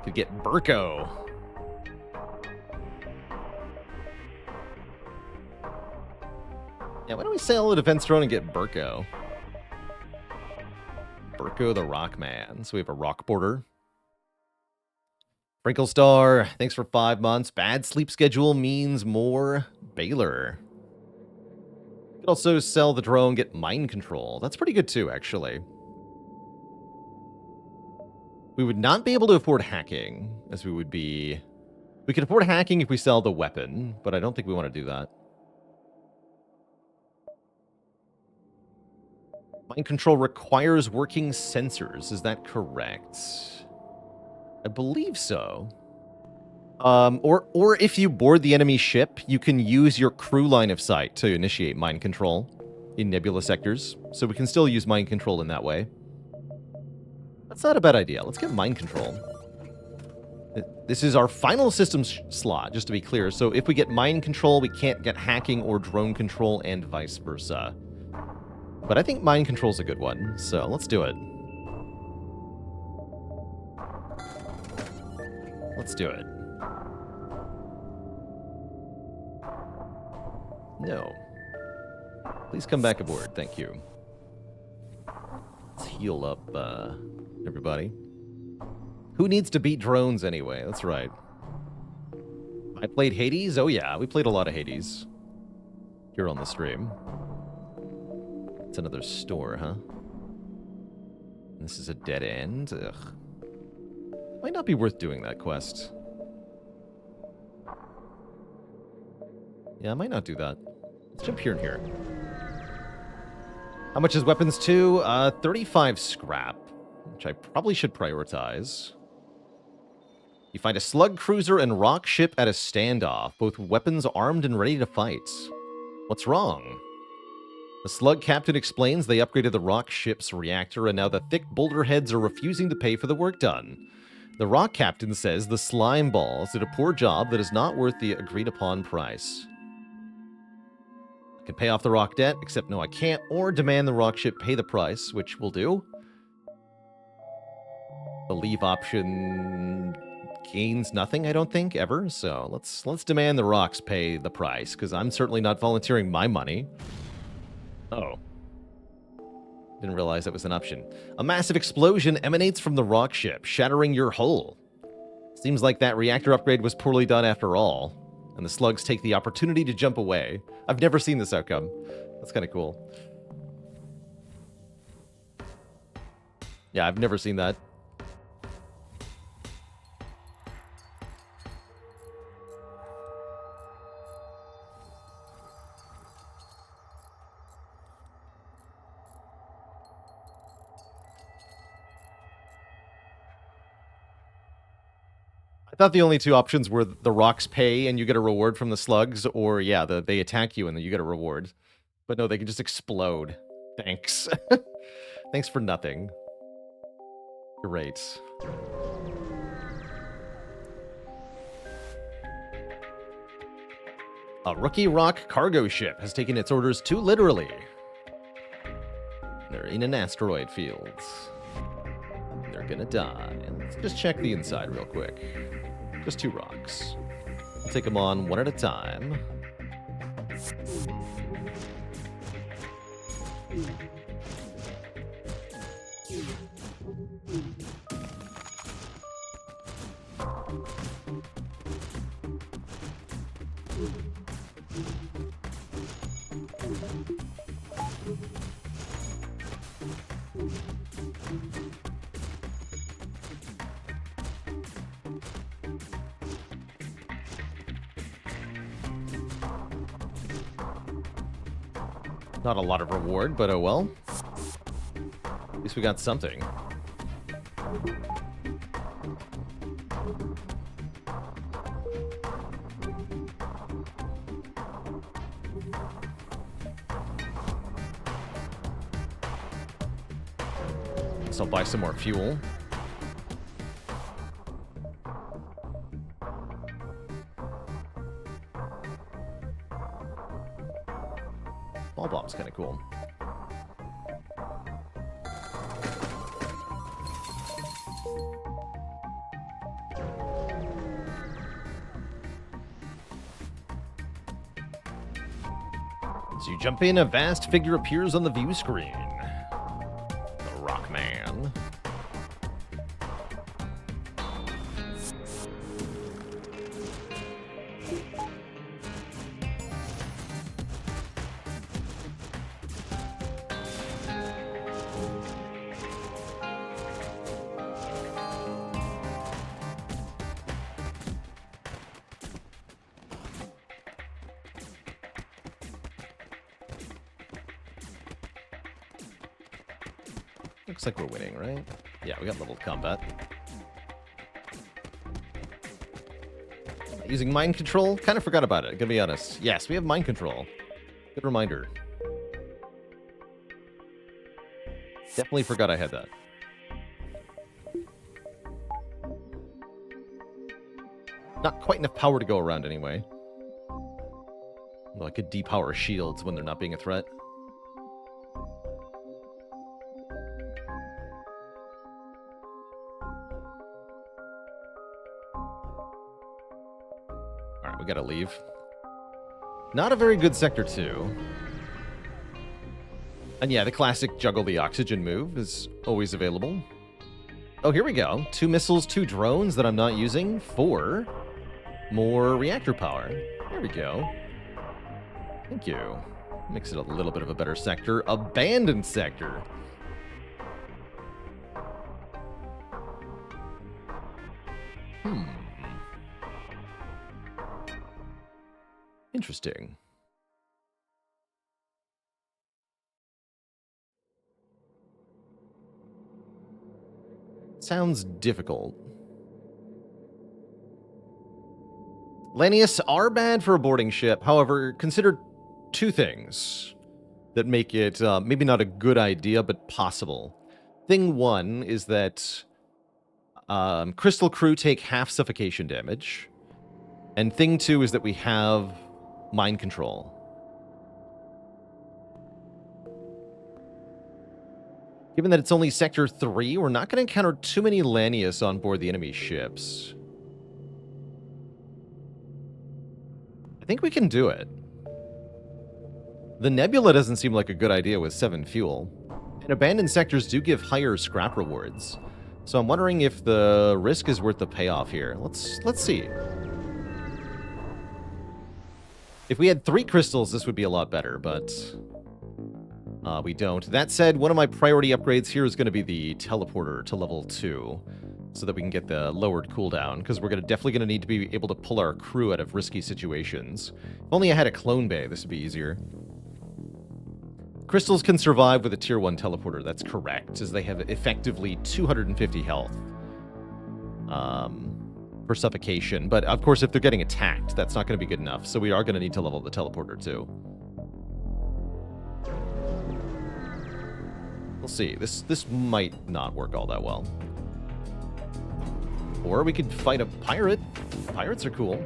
Could get Burko. Yeah, why don't we sell a defense drone and get Burko? Burko the Rock Man. So we have a rock border. Sprinkle Star, thanks for 5 months. Bad sleep schedule means more Baylor. You could also sell the drone, get mind control. That's pretty good too, actually. We would not be able to afford hacking, as we would be... We could afford hacking if we sell the weapon, but I don't think we want to do that. Mind control requires working sensors. Is that correct? I believe so. Or if you board the enemy ship, you can use your crew line of sight to initiate mind control in nebula sectors. So we can still use mind control in that way. That's not a bad idea. Let's get mind control. This is our final systems slot, just to be clear. So if we get mind control, we can't get hacking or drone control and vice versa. But I think mind control is a good one. So let's do it. Let's do it. No. Please come back aboard. Thank you. Let's heal up, everybody. Who needs to beat drones anyway? That's right. I played Hades? Oh yeah, we played a lot of Hades. Here on the stream. It's another store, huh? This is a dead end? Ugh. Might not be worth doing that quest. Yeah, I might not do that. Let's jump here and here. How much is weapons 2? 35 scrap, which I probably should prioritize. You find a slug cruiser and rock ship at a standoff, both weapons armed and ready to fight. What's wrong? The slug captain explains they upgraded the rock ship's reactor and now the thick boulder heads are refusing to pay for the work done. The rock captain says the slime balls did a poor job that is not worth the agreed upon price. I can pay off the rock debt, except no I can't, or demand the rock ship pay the price, which we'll do. The leave option gains nothing, I don't think, ever, so let's demand the rocks pay the price, because I'm certainly not volunteering my money. Oh. Didn't realize that was an option. A massive explosion emanates from the rock ship, shattering your hull. Seems like that reactor upgrade was poorly done after all, and the slugs take the opportunity to jump away. I've never seen this outcome. That's kind of cool. Yeah, I've never seen that. I thought the only two options were the rocks pay and you get a reward from the slugs, or yeah, they attack you and then you get a reward. But no, they can just explode. Thanks. Thanks for nothing. Great. A rookie rock cargo ship has taken its orders too literally. They're in an asteroid field. They're gonna die. Let's just check the inside real quick. Just 2 rocks. We'll take them on one at a time. Not a lot of reward, but oh well. At least we got something. So I'll buy some more fuel. Ball bomb's kind of cool. So you jump in, a vast figure appears on the view screen. The Rock Man. Looks like we're winning, right? Yeah, we got leveled combat. Using mind control? Kind of forgot about it, gonna be honest. Yes, we have mind control. Good reminder. Definitely forgot I had that. Not quite enough power to go around anyway. Well, I could depower shields when they're not being a threat. Alright, we gotta leave. Not a very good Sector 2. And yeah, the classic juggle the oxygen move is always available. Oh, here we go. 2 missiles, 2 drones that I'm not using for more reactor power. There we go. Thank you. Makes it a little bit of a better sector. Abandoned sector. Interesting. Sounds difficult. Lanius are bad for a boarding ship. However, consider 2 things that make it maybe not a good idea, but possible. Thing 1 is that Crystal Crew take half suffocation damage. And thing 2 is that we have mind control. Given that it's only Sector 3, we're not going to encounter too many Lanius on board the enemy ships. I think we can do it. The Nebula doesn't seem like a good idea with 7 fuel. And abandoned sectors do give higher scrap rewards. So I'm wondering if the risk is worth the payoff here. Let's see. If we had 3 crystals, this would be a lot better, but we don't. That said, one of my priority upgrades here is going to be the teleporter to level 2, so that we can get the lowered cooldown, because we're definitely going to need to be able to pull our crew out of risky situations. If only I had a clone bay, this would be easier. Crystals can survive with a tier 1 teleporter, that's correct, as they have effectively 250 health for suffocation. But of course, if they're getting attacked, that's not going to be good enough, so we are going to need to level the teleporter too. We'll see. This might not work all that well. Or we could fight a pirate. Pirates are cool.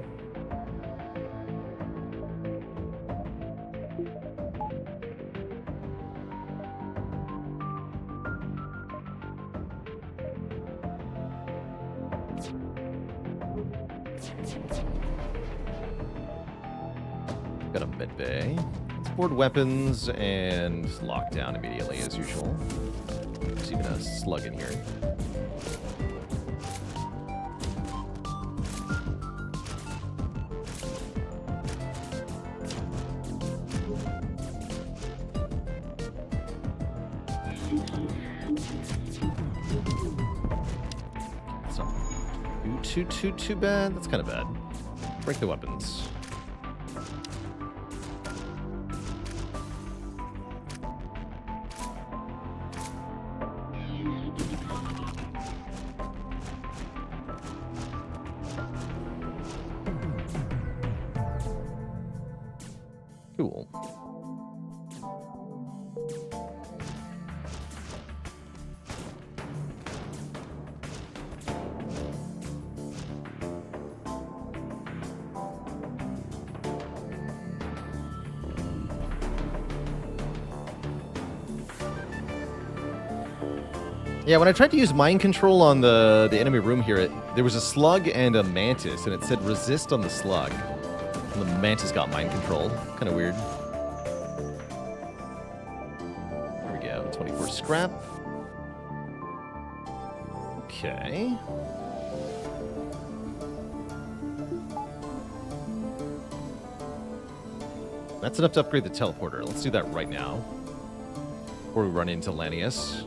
Got a med bay. Let's board weapons and lock down immediately as usual. There's even a slug in here. That's not too bad. That's kind of bad. Break the weapons. Cool. Yeah, when I tried to use mind control on the enemy room here, there was a slug and a mantis, and it said resist on the slug. And the mantis got mind controlled. Kind of weird. There we go. 24 scrap. Okay. That's enough to upgrade the teleporter. Let's do that right now. Before we run into Lanius.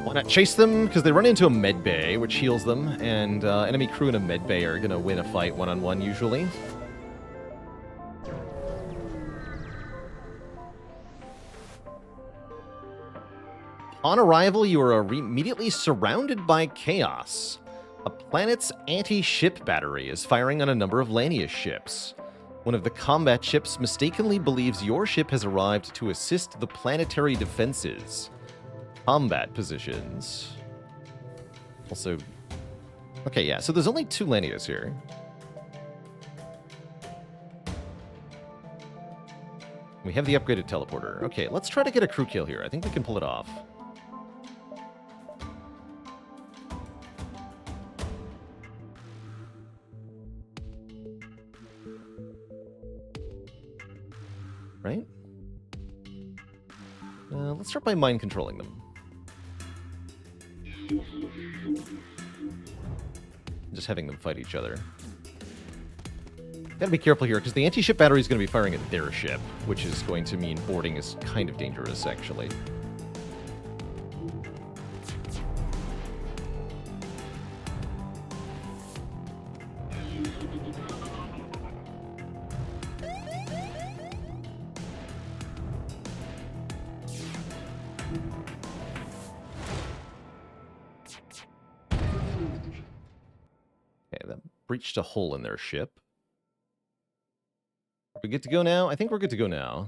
Why not chase them? Because they run into a med bay, which heals them, and enemy crew in a med bay are going to win a fight one-on-one usually. On arrival, you are immediately surrounded by chaos. A planet's anti-ship battery is firing on a number of Lanius ships. One of the combat ships mistakenly believes your ship has arrived to assist the planetary defenses. Combat positions. Also, okay, yeah, so there's only 2 Lanius here. We have the upgraded teleporter. Okay, let's try to get a crew kill here. I think we can pull it off. right? Let's start by mind controlling them. Just having them fight each other. Gotta be careful here, because the anti-ship battery is going to be firing at their ship, which is going to mean boarding is kind of dangerous, actually. Breached a hole in their ship. Are we good to go now? I think we're good to go now.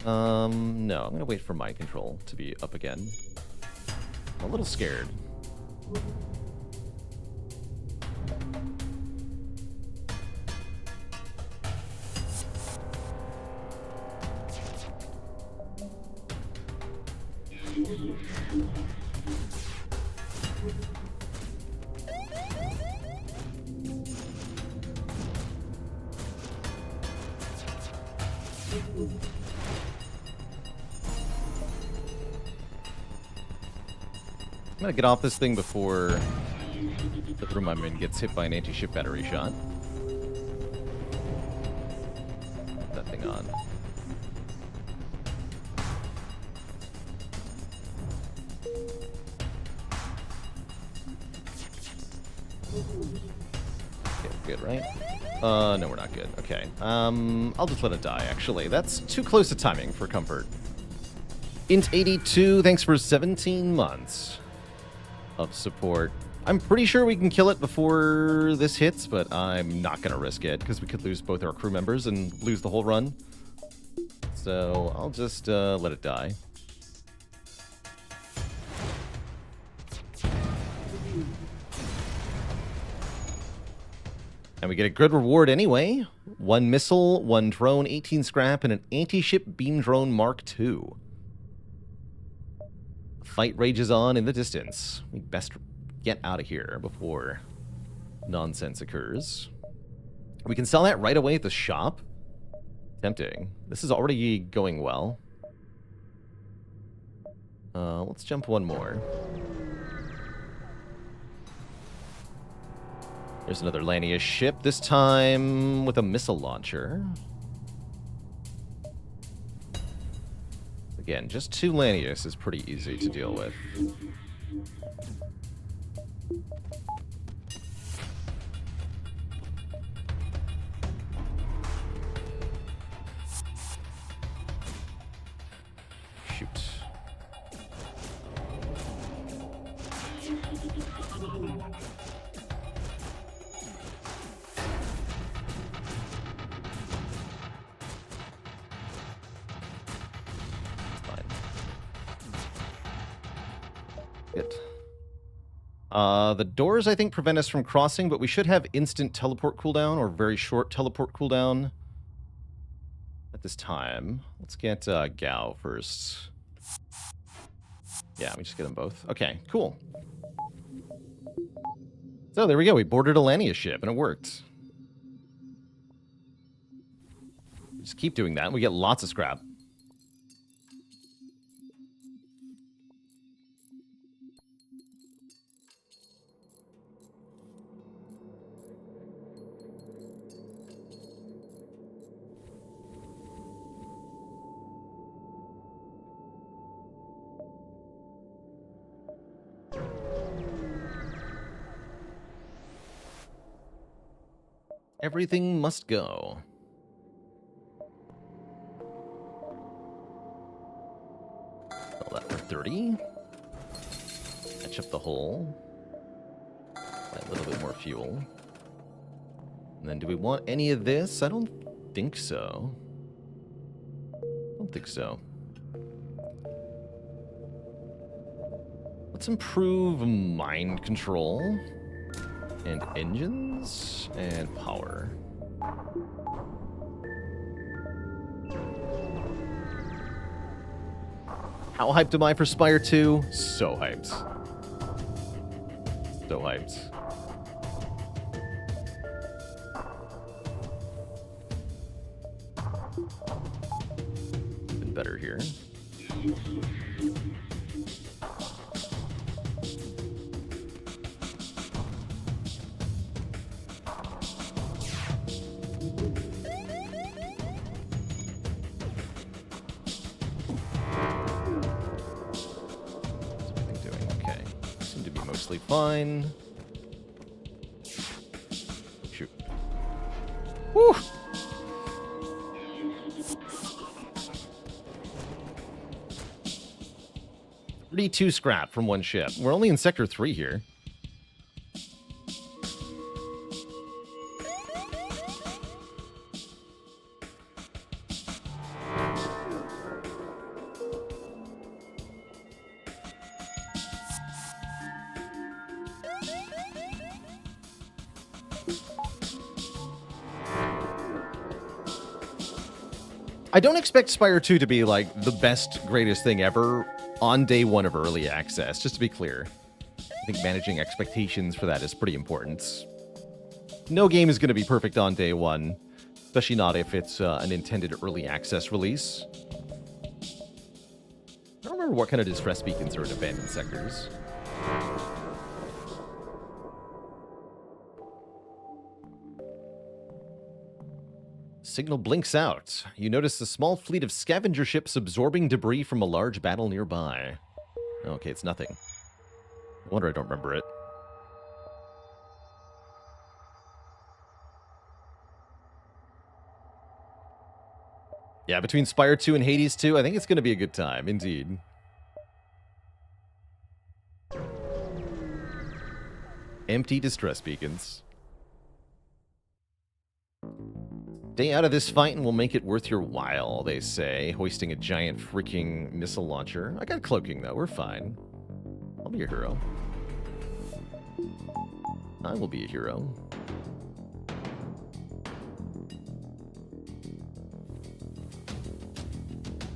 No, I'm gonna wait for mind control to be up again. I'm a little scared. I'm gonna get off this thing before the room I'm in gets hit by an anti-ship battery shot. Put that thing on. Okay, we're good, right? No, we're not good. Okay. I'll just let it die, actually. That's too close to timing for comfort. Int82, thanks for 17 months of support. I'm pretty sure we can kill it before this hits, but I'm not going to risk it, because we could lose both our crew members and lose the whole run. So I'll just let it die. And we get a good reward anyway. 1 missile, 1 drone, 18 scrap, and an anti-ship beam drone Mark II. The fight rages on in the distance. We best get out of here before nonsense occurs. We can sell that right away at the shop. Tempting. This is already going well. Let's jump one more. There's another Lanius ship, this time with a missile launcher. Again, just 2 Lanius is pretty easy to deal with. Shoot. Good. The doors, I think, prevent us from crossing, but we should have instant teleport cooldown or very short teleport cooldown at this time. Let's get Gao first. Yeah, we just get them both. Okay, cool. So there we go. We boarded a Lanius ship, and it worked. Just keep doing that. We get lots of scrap. Everything must go. Sell that for 30. Catch up the hole. Buy a little bit more fuel. And then do we want any of this? I don't think so. Don't think so. Let's improve mind control. And engines and power. How hyped am I for Spire 2? So hyped. So hyped. Fine. Shoot. Woo! 32 scrap from one ship. We're only in Sector 3 here. I don't expect Spire 2 to be, like, the best, greatest thing ever on day one of early access, just to be clear. I think managing expectations for that is pretty important. No game is going to be perfect on day one, especially not if it's an intended early access release. I don't remember what kind of distress beacons are in abandoned sectors. Signal blinks out. You notice a small fleet of scavenger ships absorbing debris from a large battle nearby. Okay, it's nothing. No wonder I don't remember it. Yeah, between Spire 2 and Hades 2, I think it's going to be a good time, indeed. Empty distress beacons. Stay out of this fight and we'll make it worth your while, they say, hoisting a giant freaking missile launcher. I got cloaking, though. We're fine. I'll be a hero. I will be a hero.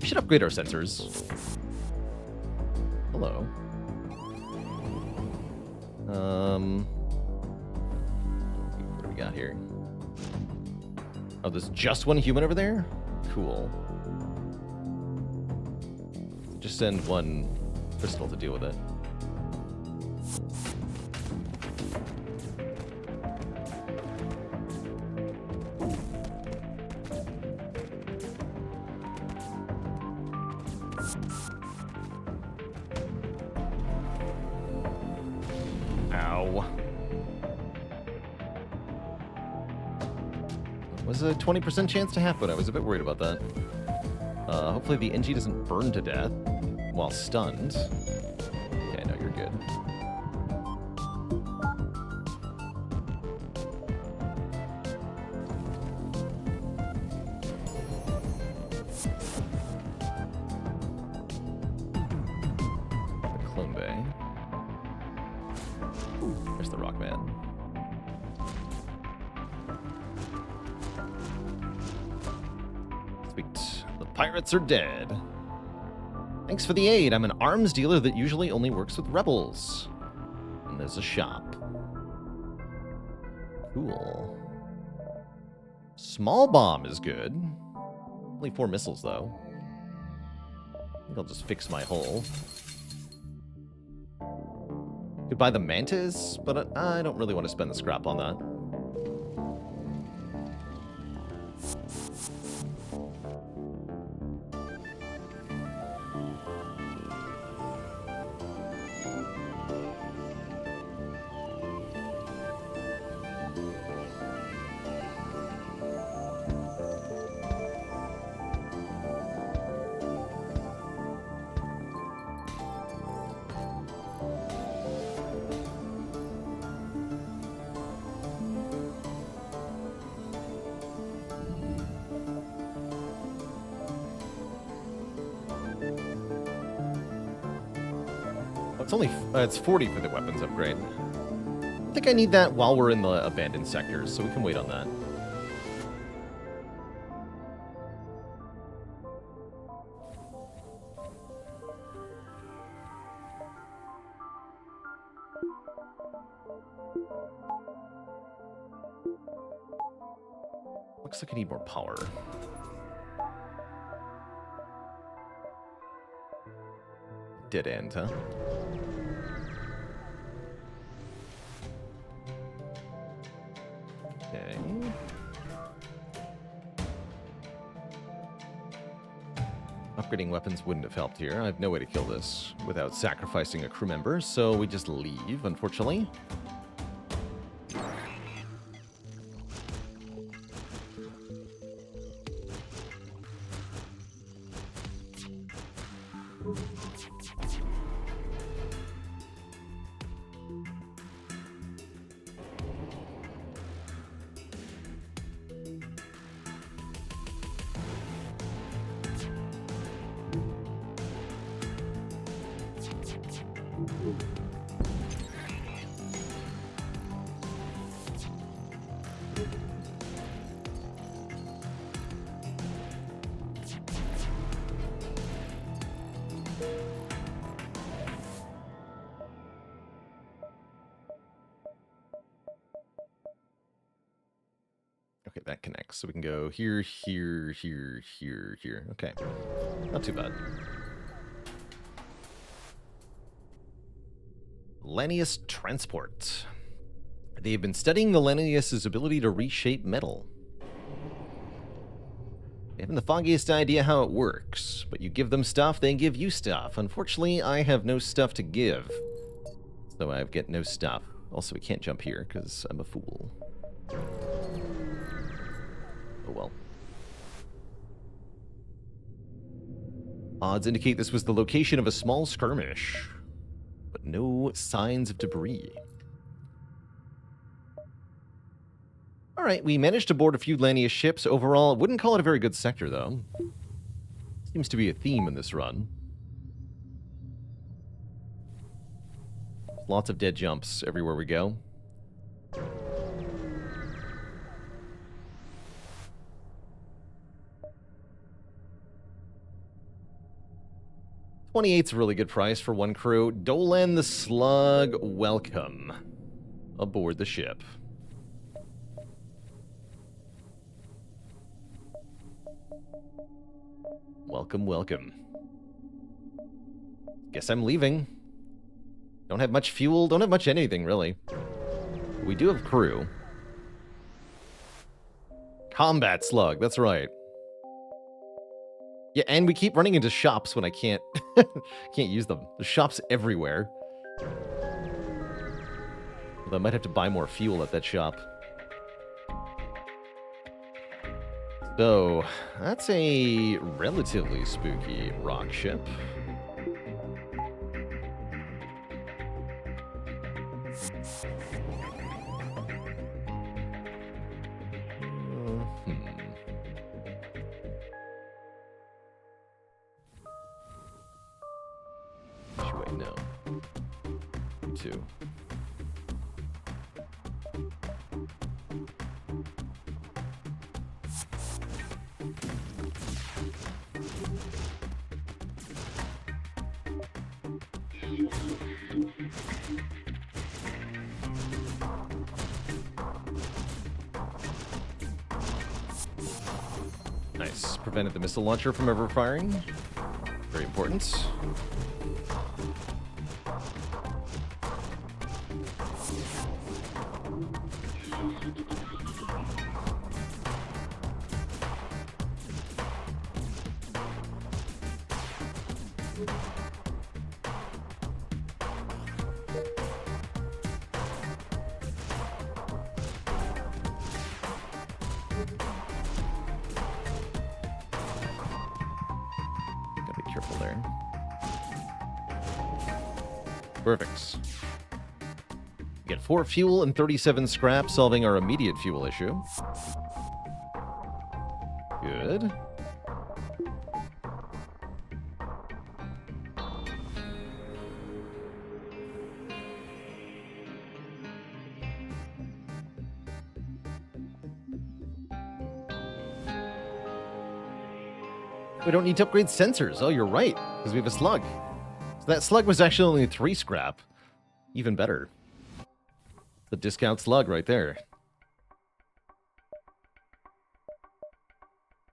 We should upgrade our sensors. Hello. What do we got here? Oh, there's just one human over there? Cool. Just send one crystal to deal with it. Ow. Was a 20% chance to happen. I was a bit worried about that. Hopefully the NG doesn't burn to death while stunned. Okay, no, you're good. The Clone Bay. There's the Rock Man. The pirates are dead. Thanks for the aid. I'm an arms dealer that usually only works with rebels. And there's a shop. Cool. Small bomb is good. Only 4 missiles, though. I think I'll just fix my hull. Could buy the mantis, but I don't really want to spend the scrap on that. It's 40 for the weapons upgrade. I think I need that while we're in the abandoned sectors, so we can wait on that. Looks like I need more power. dead end, huh? Okay. Upgrading weapons wouldn't have helped here. I have no way to kill this without sacrificing a crew member, so we just leave, unfortunately. Okay, that connects. So we can go here, here, here, here, here. Okay. Not too bad. Lanius Transport. They've been studying the Lanius' ability to reshape metal. They haven't the foggiest idea how it works, but you give them stuff, they give you stuff. Unfortunately, I have no stuff to give, so I get no stuff. Also, we can't jump here because I'm a fool. Oh well. Odds indicate this was the location of a small skirmish, but no signs of debris. All right, we managed to board a few Lanius ships. Overall, wouldn't call it a very good sector, though. Seems to be a theme in this run. Lots of dead jumps everywhere we go. $28's a really good price for one crew. Dolan the Slug, welcome aboard the ship. Welcome, welcome. Guess I'm leaving. Don't have much fuel, don't have much anything, really. We do have crew. Combat Slug, that's right. Yeah, and we keep running into shops when I can't can't use them. There's shops everywhere. Although I might have to buy more fuel at that shop. So, that's a relatively spooky rock ship. Wait, no. 2. Nice. Prevented the missile launcher from ever firing. Very important. Careful there. Perfect. We get 4 fuel and 37 scrap, solving our immediate fuel issue. Good. We don't need to upgrade sensors. Oh, you're right, because we have a slug. So that slug was actually only 3 scrap. Even better. The discount slug right there.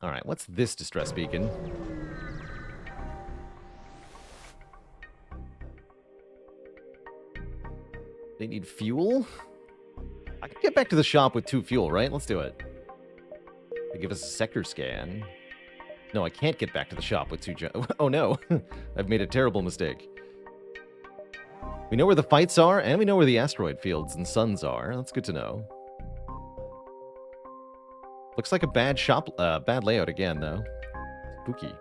Alright, what's this distress beacon? They need fuel? I can get back to the shop with 2 fuel, right? Let's do it. They give us a sector scan. No, I can't get back to the shop with 2 oh no. I've made a terrible mistake. We know where the fights are, and we know where the asteroid fields and suns are. That's good to know. Looks like a bad bad layout again, though. Spooky.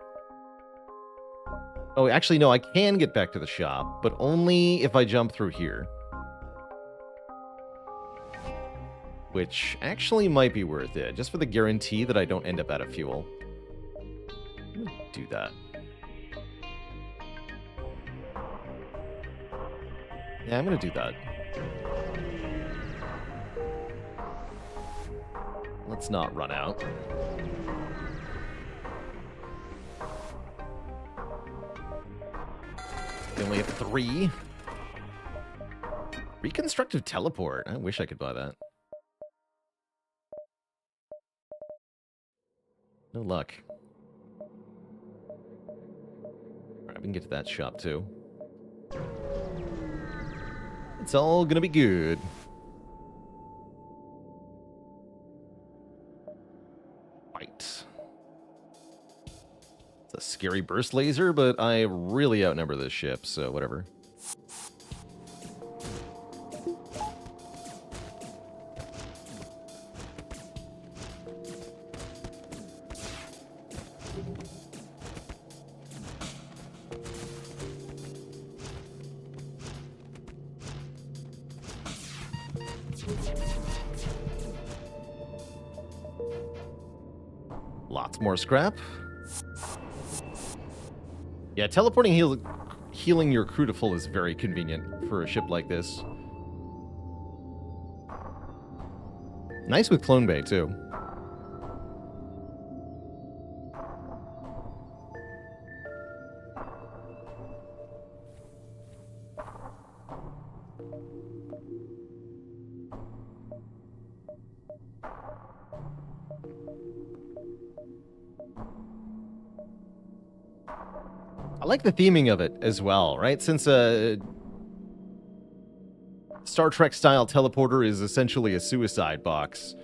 Oh, actually, no, I can get back to the shop, but only if I jump through here. Which actually might be worth it, just for the guarantee that I don't end up out of fuel. I'm gonna do that. Yeah, I'm gonna do that. Let's not run out. We only have 3. Reconstructive teleport. I wish I could buy that. No luck. Alright, we can get to that shop too. It's all gonna be good. Fight. It's a scary burst laser, but I really outnumber this ship, so whatever. Lots more scrap. Yeah, teleporting healing your crew to full is very convenient for a ship like this. Nice with Clone Bay, too. I like the theming of it as well, right? Since a Star Trek-style teleporter is essentially a suicide box,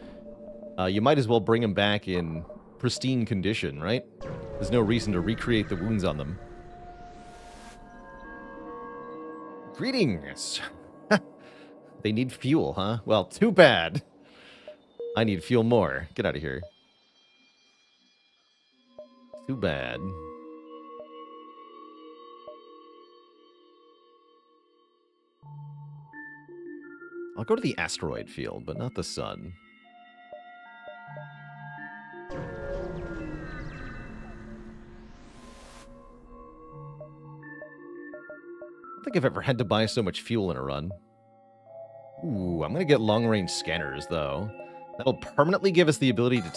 you might as well bring them back in pristine condition, right? There's no reason to recreate the wounds on them. Greetings! They need fuel, huh? Well, too bad. I need fuel more. Get out of here. Too bad. I'll go to the asteroid field, but not the sun. I don't think I've ever had to buy so much fuel in a run. Ooh, I'm going to get long-range scanners, though. That'll permanently give us the ability to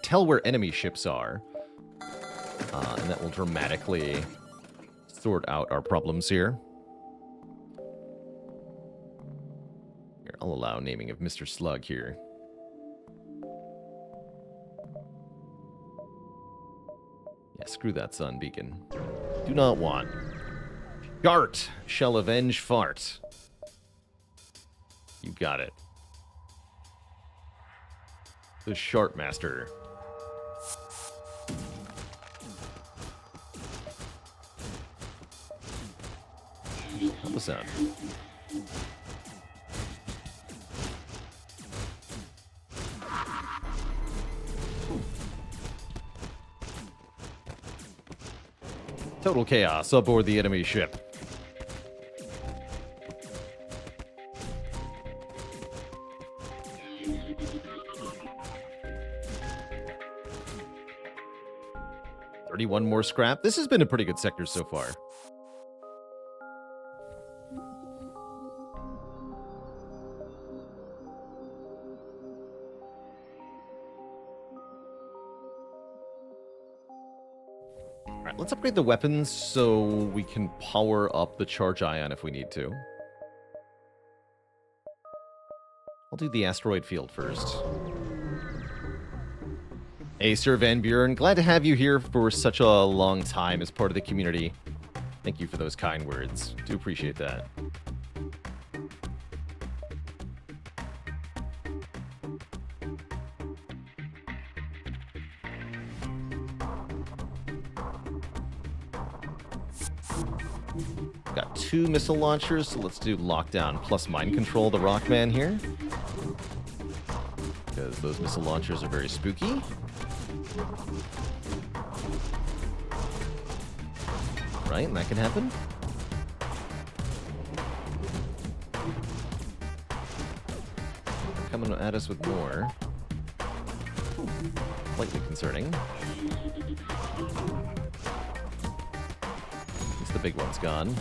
tell where enemy ships are. And that will dramatically sort out our problems here. I'll allow naming of Mr. Slug here. Yeah, screw that sun beacon. Do not want. Gart shall avenge fart. You got it. The Sharp Master. Help us out. Total chaos aboard the enemy ship. $31 more scrap. This has been a pretty good sector so far. Alright, let's upgrade the weapons so we can power up the charge ion if we need to. I'll do the asteroid field first. Hey, Sir Van Buren, glad to have you here for such a long time as part of the community. Thank you for those kind words. Do appreciate that. Got 2 missile launchers, so let's do lockdown plus mind control the Rockman here. Because those missile launchers are very spooky. Right, and that can happen. Coming at us with more. Slightly concerning. At least the big one's gone.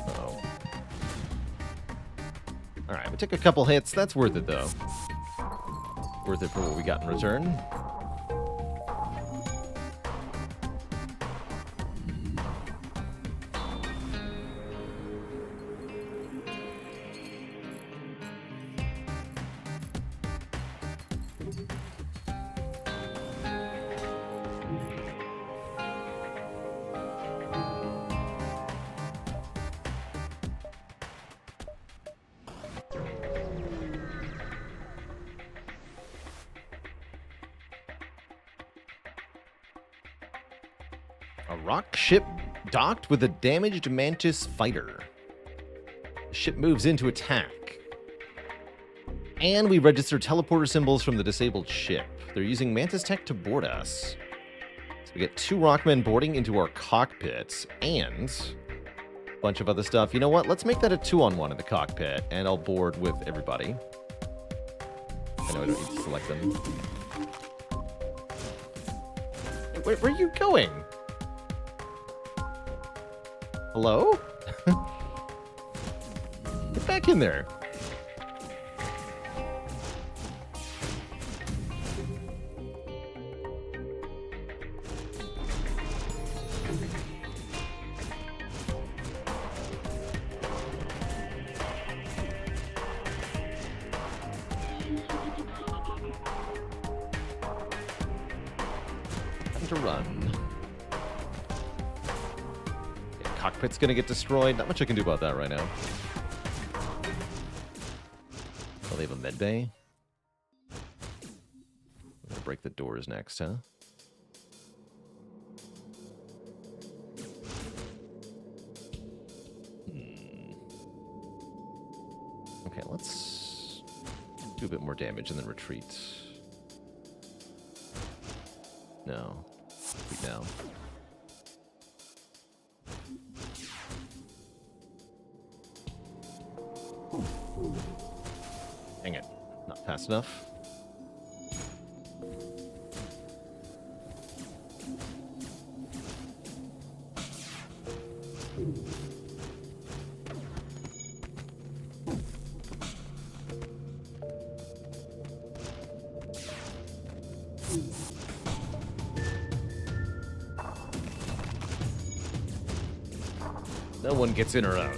Uh-oh. Alright, we took a couple hits. That's worth it, though. Worth it for what we got in return. A rock ship docked with a damaged Mantis fighter. The ship moves in to attack. And we register teleporter symbols from the disabled ship. They're using Mantis tech to board us. So we get 2 Rockmen boarding into our cockpits and a bunch of other stuff. You know what? Let's make that a 2-on-1 in the cockpit, and I'll board with everybody. I know I don't need to select them. Where are you going? Hello? Get back in there. Time to run. Cockpit's gonna get destroyed. Not much I can do about that right now. Oh, they have a med bay? We're gonna break the doors next, huh? Okay, let's do a bit more damage and then retreat. No. Retreat now. Dang it. Not fast enough. No one gets in or out.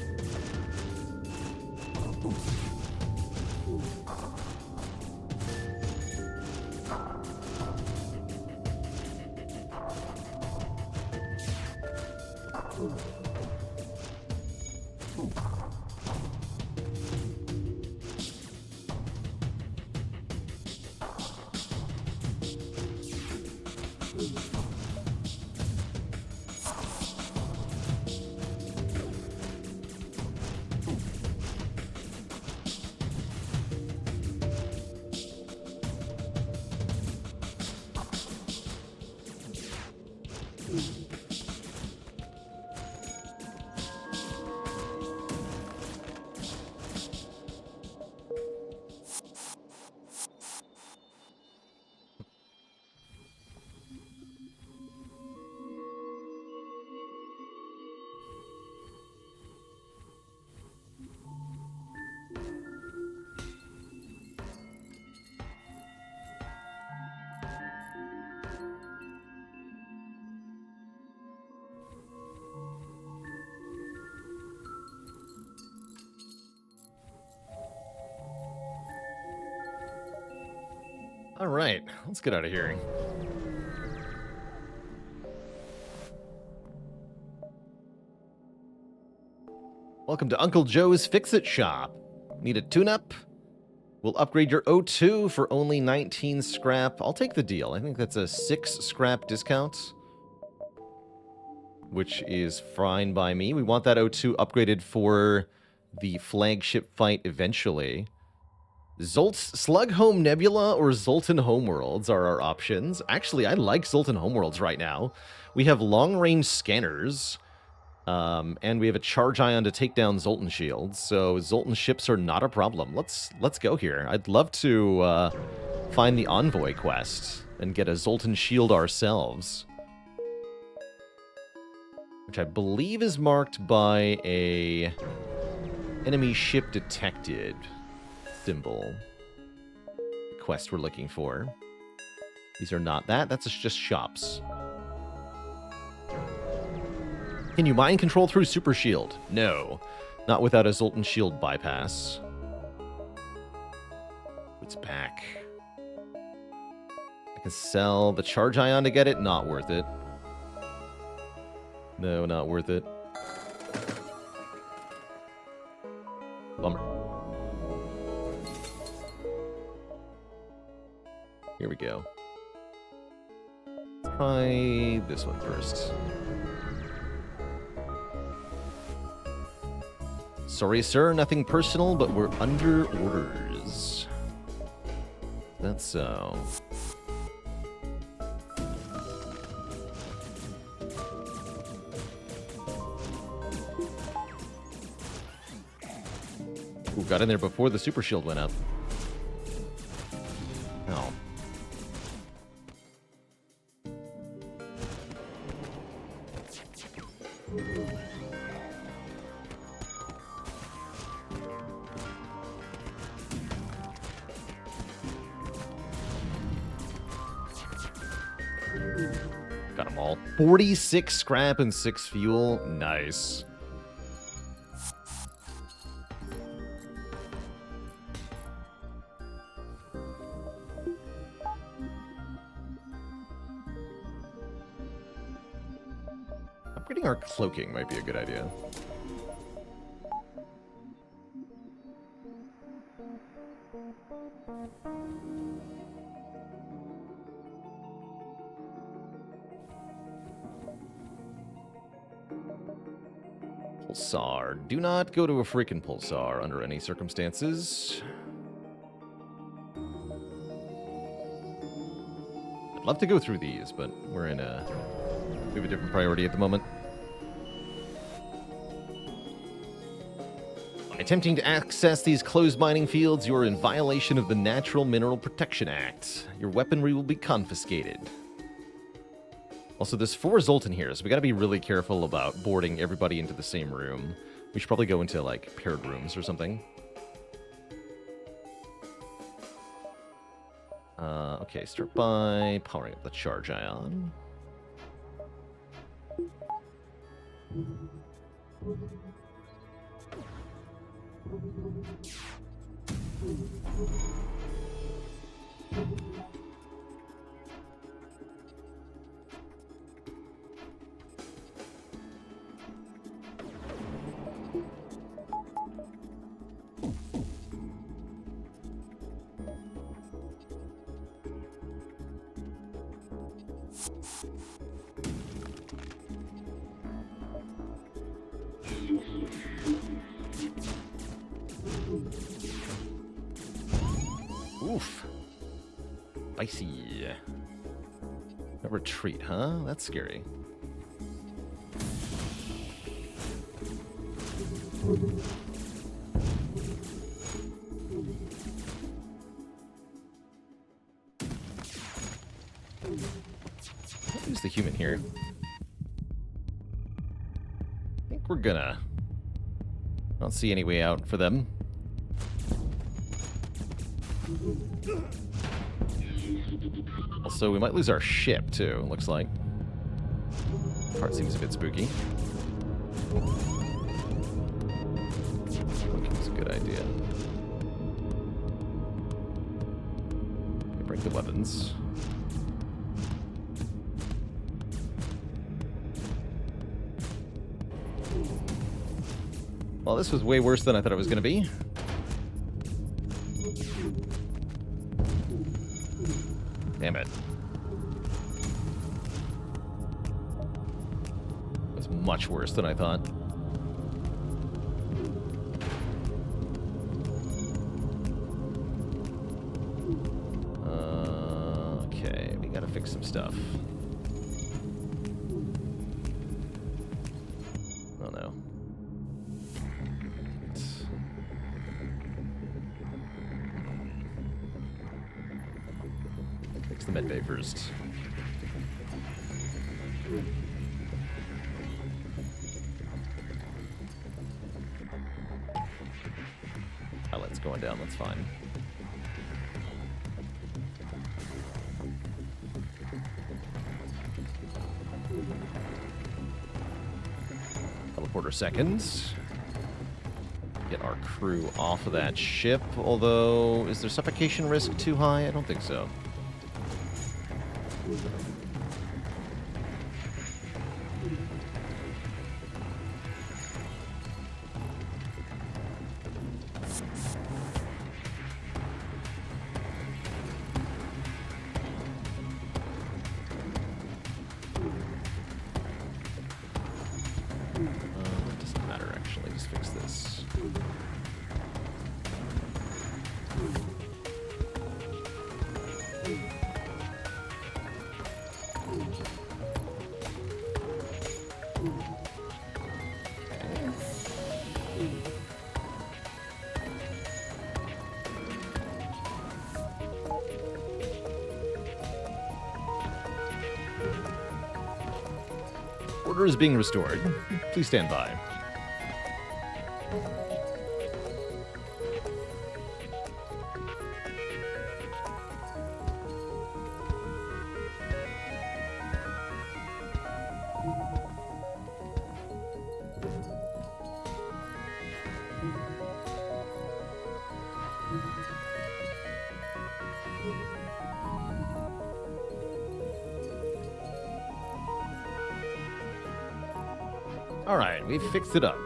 All right, let's get out of here. Welcome to Uncle Joe's Fix-It Shop. Need a tune-up? We'll upgrade your O2 for only 19 scrap. I'll take the deal. I think that's a 6 scrap discount, which is fine by me. We want that O2 upgraded for the flagship fight eventually. Slug Home Nebula or Zoltan Homeworlds are our options. Actually, I like Zoltan Homeworlds right now. We have long-range scanners, and we have a charge ion to take down Zoltan shields, so Zoltan ships are not a problem. Let's go here. I'd love to find the Envoy quest and get a Zoltan shield ourselves, which I believe is marked by a enemy ship detected symbol. The quest we're looking for. These are not that. That's just shops. Can you mind control through Super Shield? No. Not without a Zoltan Shield bypass. It's back. I can sell the Charge Ion to get it. Not worth it. No, not worth it. Bummer. Here we go. Try this one first. Sorry, sir, nothing personal, but we're under orders. That's so. Ooh, got in there before the super shield went up. Oh. Got them all. 46 scrap and 6 fuel. Nice. Upgrading our cloaking might be a good idea. Pulsar. Do not go to a freaking Pulsar under any circumstances. I'd love to go through these, but we have a different priority at the moment. By attempting to access these closed mining fields, you are in violation of the Natural Mineral Protection Act. Your weaponry will be confiscated. Also, there's 4 Zoltan here, so we gotta be really careful about boarding everybody into the same room. We should probably go into, like, paired rooms or something. Okay, start by powering up the charge ion. Oof. Spicy. A retreat, huh? That's scary. Who's the human here? I think we're gonna... I don't see any way out for them. Also, we might lose our ship, too, it looks like. Part seems a bit spooky. It's a good idea. Break the weapons. Well, this was way worse than I thought it was going to be. Damn it. That's much worse than I thought. Okay, we gotta fix some stuff. Oh no. Fix the med bay first. Outlet's going down, that's fine. Teleporter seconds. Get our crew off of that ship, although, is there suffocation risk too high? I don't think so. It doesn't matter, actually. Just fix this. Order is being restored. Please stand by. Alright, we fixed it up.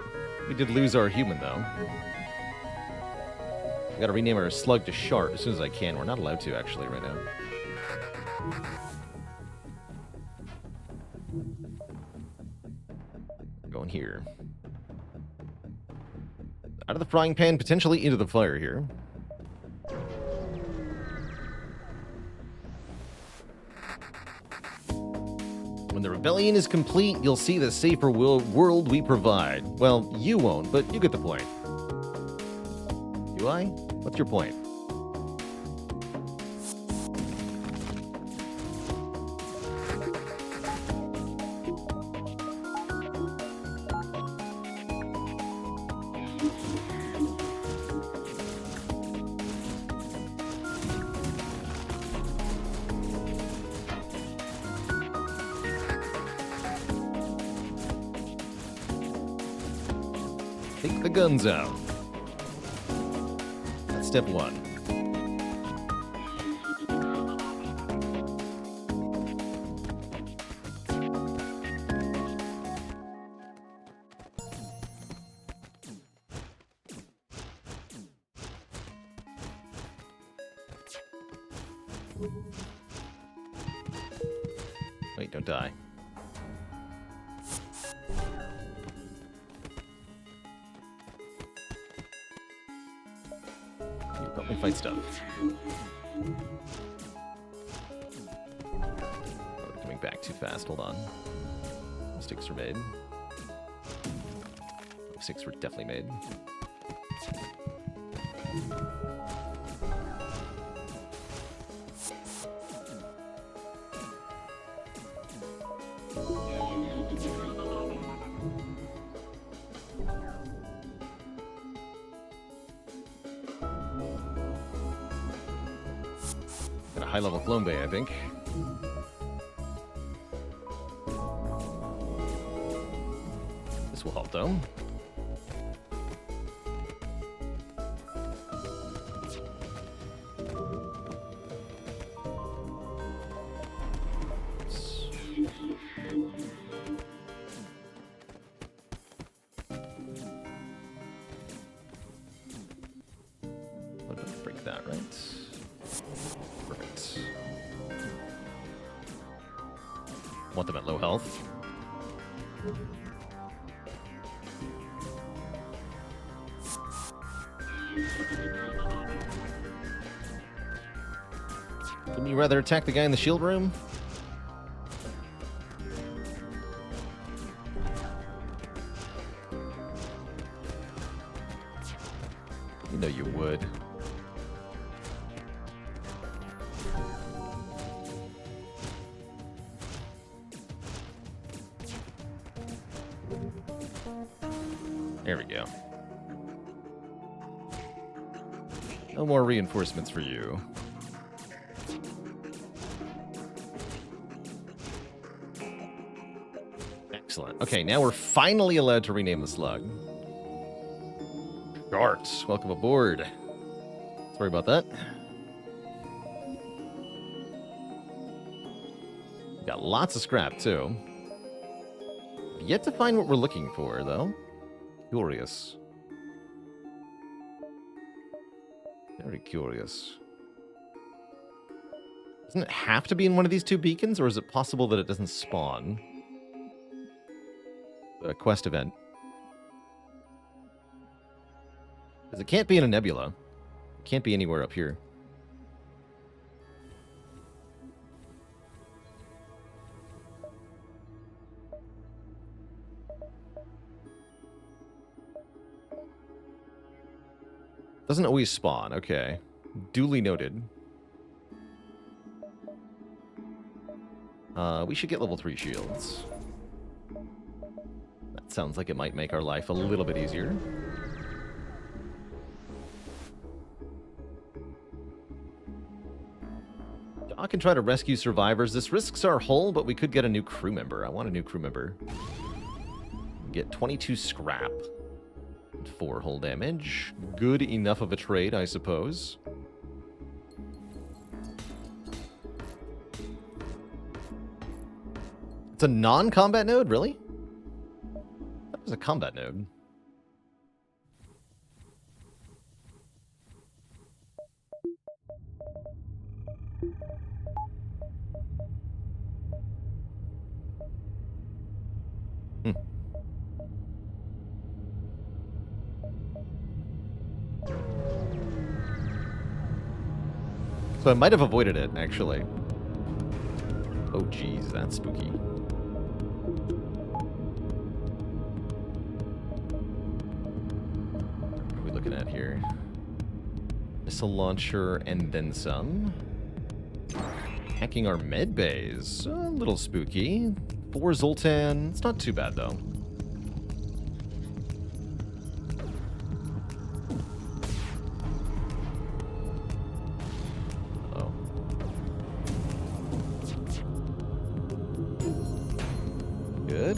We did lose our human, though. We gotta rename our slug to Sharp as soon as I can. We're not allowed to, actually, right now. Going here. Out of the frying pan, potentially into the fire here. When the rebellion is complete, you'll see the safer world we provide. Well, you won't, but you get the point. Do I? What's your point? Take the guns out. That's step one. Wait, don't die. Help me fight stuff. Oh, coming back too fast. Hold on. Mistakes were made. Mistakes were definitely made. Got a high-level clone bay, I think. This will help, though. Break that, right? Perfect. Want them at low health. Wouldn't you rather attack the guy in the shield room? You know you would. There we go. No more reinforcements for you. Excellent. Okay, now we're finally allowed to rename the slug. Short, welcome aboard. Sorry about that. Got lots of scrap, too. Yet to find what we're looking for, though. Curious. Very curious. Doesn't it have to be in one of these two beacons, or is it possible that it doesn't spawn? A quest event. Because it can't be in a nebula. It can't be anywhere up here. Doesn't always spawn. Okay. Duly noted. We should get level 3 shields. That sounds like it might make our life a little bit easier. I can try to rescue survivors. This risks our hull, but we could get a new crew member. I want a new crew member. Get 22 scrap. 4 hull damage. Good enough of a trade, I suppose. It's a non-combat node, really? That was a combat node. So I might have avoided it, actually. Oh, geez, that's spooky. What are we looking at here? Missile launcher and then some. Hacking our med bays. A little spooky. 4 Zoltan. It's not too bad, though. Good.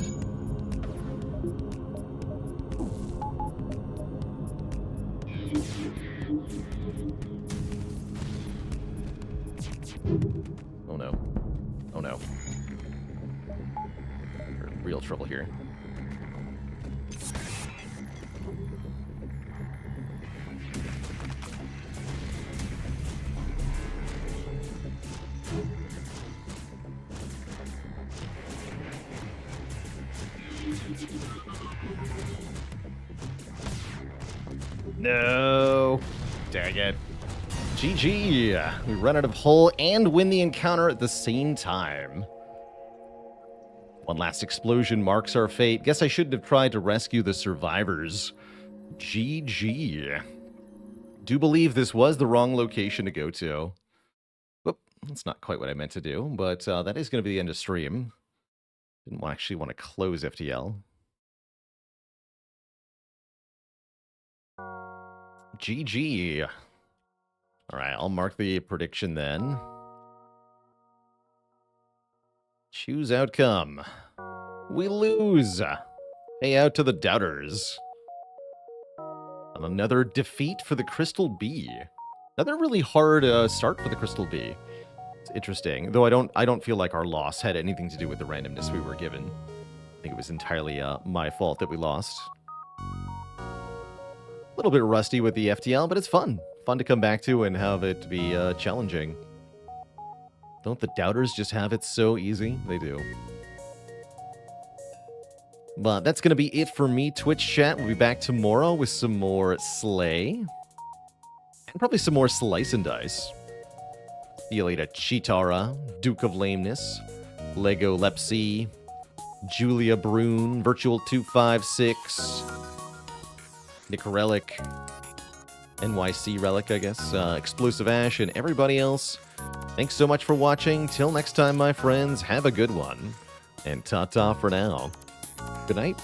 Oh no. Oh no. We're in real trouble here. No. Dang it. GG. We run out of hull and win the encounter at the same time. One last explosion marks our fate. Guess I shouldn't have tried to rescue the survivors. GG. Do believe this was the wrong location to go to. Whoop. That's not quite what I meant to do, but that is going to be the end of stream. Didn't actually want to close FTL. GG. All right, I'll mark the prediction then. Choose outcome. We lose. Pay out to the doubters. And another defeat for the Crystal Bee. Another really hard start for the Crystal Bee. It's interesting, though I don't feel like our loss had anything to do with the randomness we were given. I think it was entirely my fault that we lost. A little bit rusty with the FTL, but it's fun. Fun to come back to and have it be challenging. Don't the doubters just have it so easy? They do. But that's going to be it for me, Twitch chat. We'll be back tomorrow with some more Slay. And probably some more Slice and Dice. See you later, Chitara, Duke of Lameness, Lego Lepsy, Julia Brune, Virtual 256, Nick Relic, NYC Relic, I guess, Explosive Ash, and everybody else. Thanks so much for watching. Till next time, my friends, have a good one. And ta-ta for now. Good night.